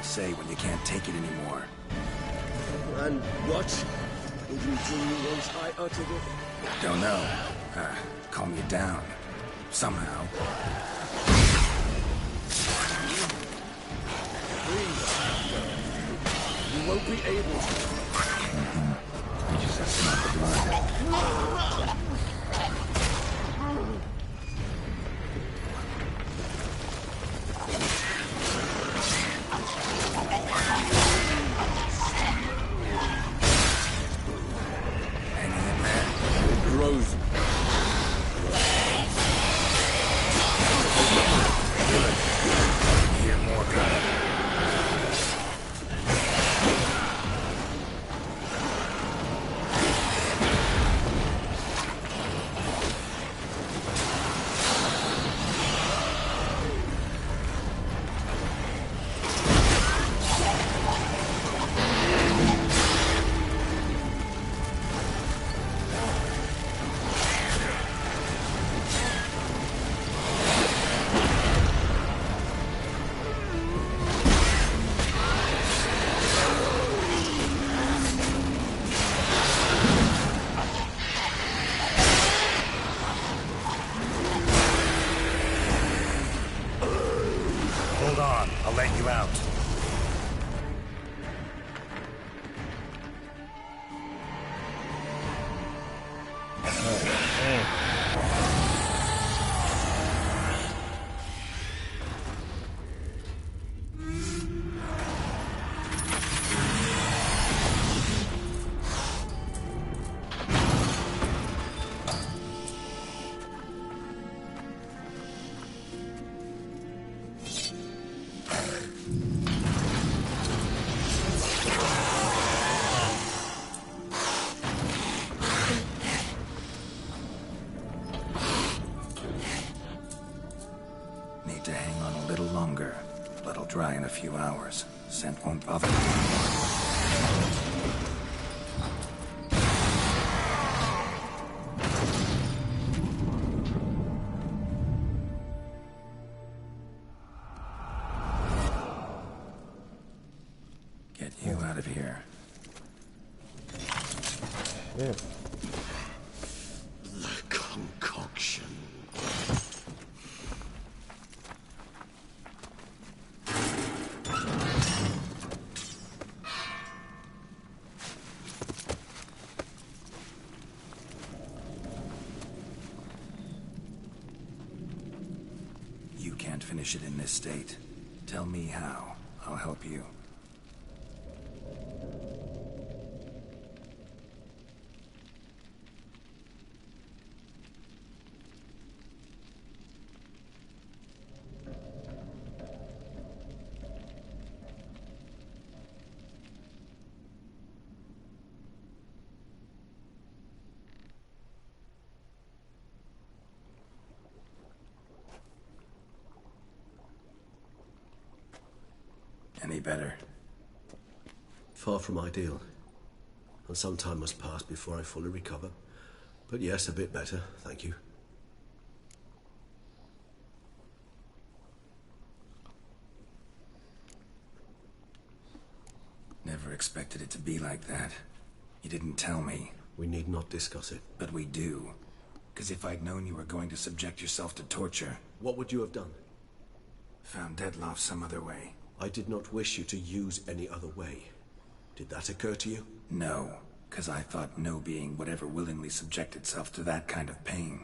Speaker 2: say when you can't take it anymore.
Speaker 19: And what did you do once I uttered it?
Speaker 2: Don't know. Calm you down. Somehow.
Speaker 19: Please. You won't be able to.
Speaker 2: You just have to smell the blood. try in a few hours. Scent won't bother me. Get you out of here.
Speaker 18: Yeah.
Speaker 21: The concoction.
Speaker 2: You can't finish it in this state. Tell me how. I'll help you. Any better?
Speaker 21: Far from ideal. And some time must pass before I fully recover. But yes, a bit better, thank you.
Speaker 2: Never expected it to be like that. You didn't tell me.
Speaker 21: We need not discuss it.
Speaker 2: But we do. Because if I'd known you were going to subject yourself to torture...
Speaker 21: What would you have done?
Speaker 2: Found Dettlaff some other way.
Speaker 21: I did not wish you to use any other way. Did that occur to you?
Speaker 2: No, because I thought no being would ever willingly subject itself to that kind of pain.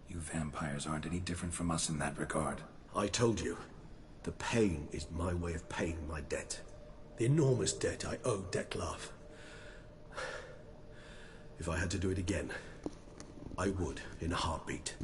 Speaker 2: You vampires aren't any different from us in that regard.
Speaker 21: I told you, the pain is my way of paying my debt. The enormous debt I owe Dettlaff. If I had to do it again, I would in a heartbeat.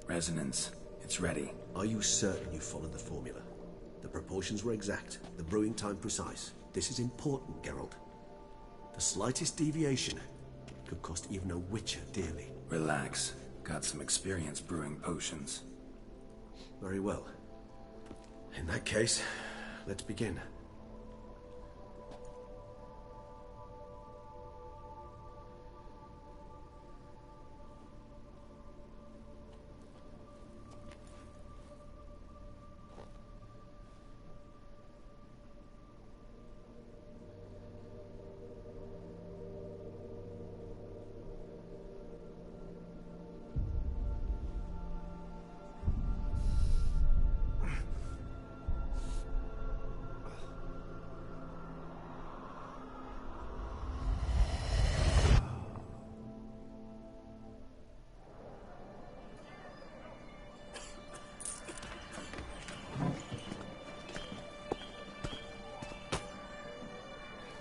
Speaker 2: Resonance. It's ready.
Speaker 21: Are you certain you followed the formula? The proportions were exact, the brewing time precise. This is important, Geralt. The slightest deviation could cost even a witcher dearly.
Speaker 2: Relax. Got some experience brewing potions.
Speaker 21: Very well. In that case, let's begin.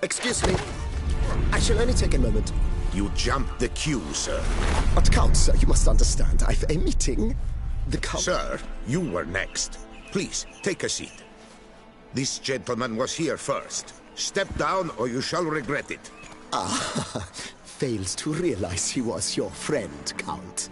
Speaker 1: Excuse me. I shall only take a moment.
Speaker 6: You jumped the queue, sir.
Speaker 1: But Count, sir, you must understand. I've a meeting. The Count...
Speaker 6: Sir, you were next. Please, take a seat. This gentleman was here first. Step down or you shall regret it.
Speaker 1: Ah, fails to realize he was your friend, Count.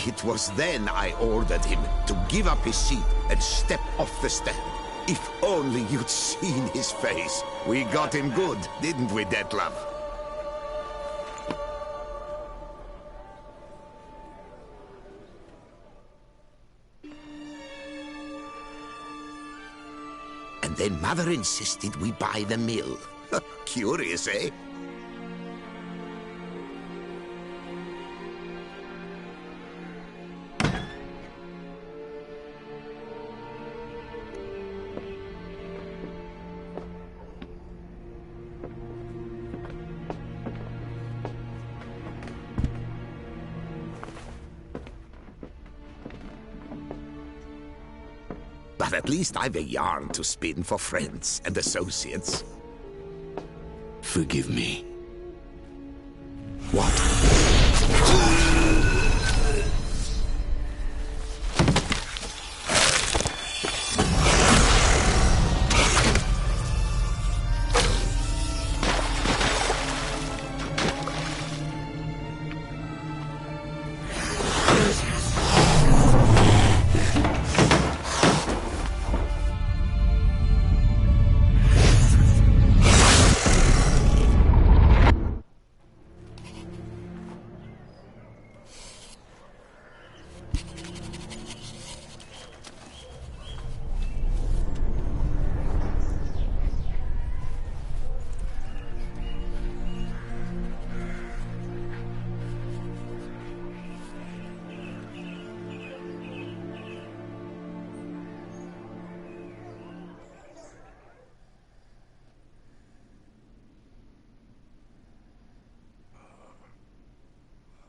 Speaker 6: It was then I ordered him to give up his seat and step off the stand. If only you'd seen his face. We got him good, didn't we, Dettlaff?
Speaker 3: Then Mother insisted we buy the mill. Curious, eh? But at least I've a yarn to spin for friends and associates. Forgive me. What?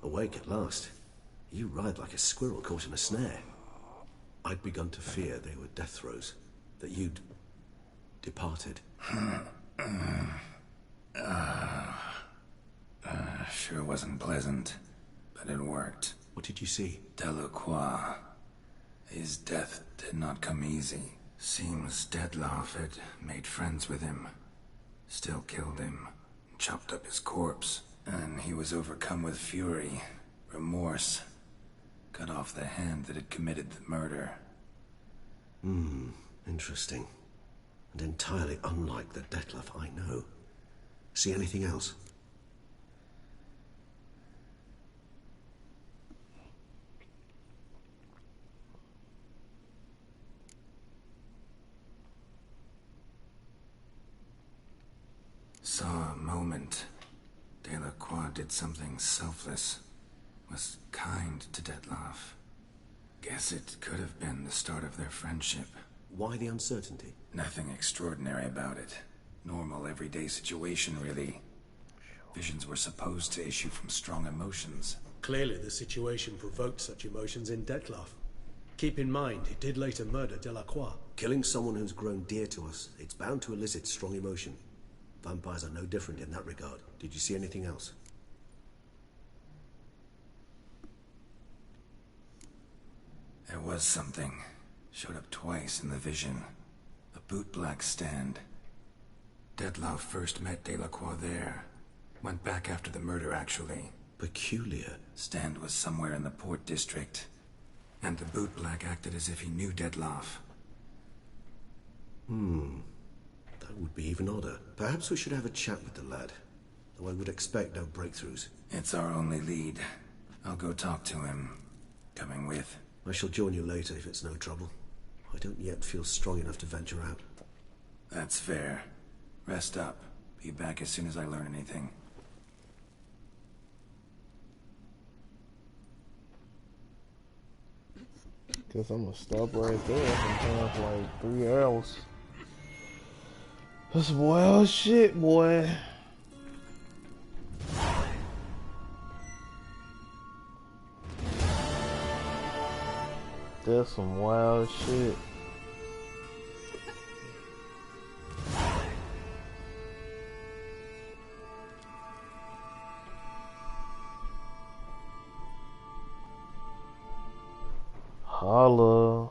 Speaker 3: Awake at last. You ride like a squirrel caught in a snare. I'd begun to fear they were death throes, that you'd departed.
Speaker 2: Sure wasn't pleasant, but it worked.
Speaker 21: What did you see?
Speaker 2: Delacroix. His death did not come easy. Seems Dettlaff had made friends with him. Still killed him. Chopped up his corpse. And he was overcome with fury, remorse. Cut off the hand that had committed the murder.
Speaker 21: Interesting. And entirely unlike the Dettlaff I know. See anything else?
Speaker 2: Saw a moment. Delacroix did something selfless. Was kind to Dettlaff. Guess it could have been the start of their friendship.
Speaker 21: Why the uncertainty?
Speaker 2: Nothing extraordinary about it. Normal, everyday situation, really. Visions were supposed to issue from strong emotions.
Speaker 19: Clearly the situation provoked such emotions in Dettlaff. Keep in mind, he did later murder Delacroix.
Speaker 21: Killing someone who's grown dear to us, it's bound to elicit strong emotion. Vampires are no different in that regard. Did you see anything else?
Speaker 2: There was something. Showed up twice in the vision. A bootblack stand. Dettlaff first met Delacroix there. Went back after the murder, actually.
Speaker 21: Peculiar.
Speaker 2: Stand was somewhere in the port district. And the bootblack acted as if he knew Dettlaff.
Speaker 21: That would be even odder. Perhaps we should have a chat with the lad. Though I would expect no breakthroughs.
Speaker 2: It's our only lead. I'll go talk to him. Coming with?
Speaker 21: I shall join you later if it's no trouble. I don't yet feel strong enough to venture out.
Speaker 2: That's fair. Rest up. Be back as soon as I learn anything.
Speaker 18: Guess I'm gonna stop right there. I'm playing for like 3 hours. That's wild shit, boy. That's some wild shit. Holla.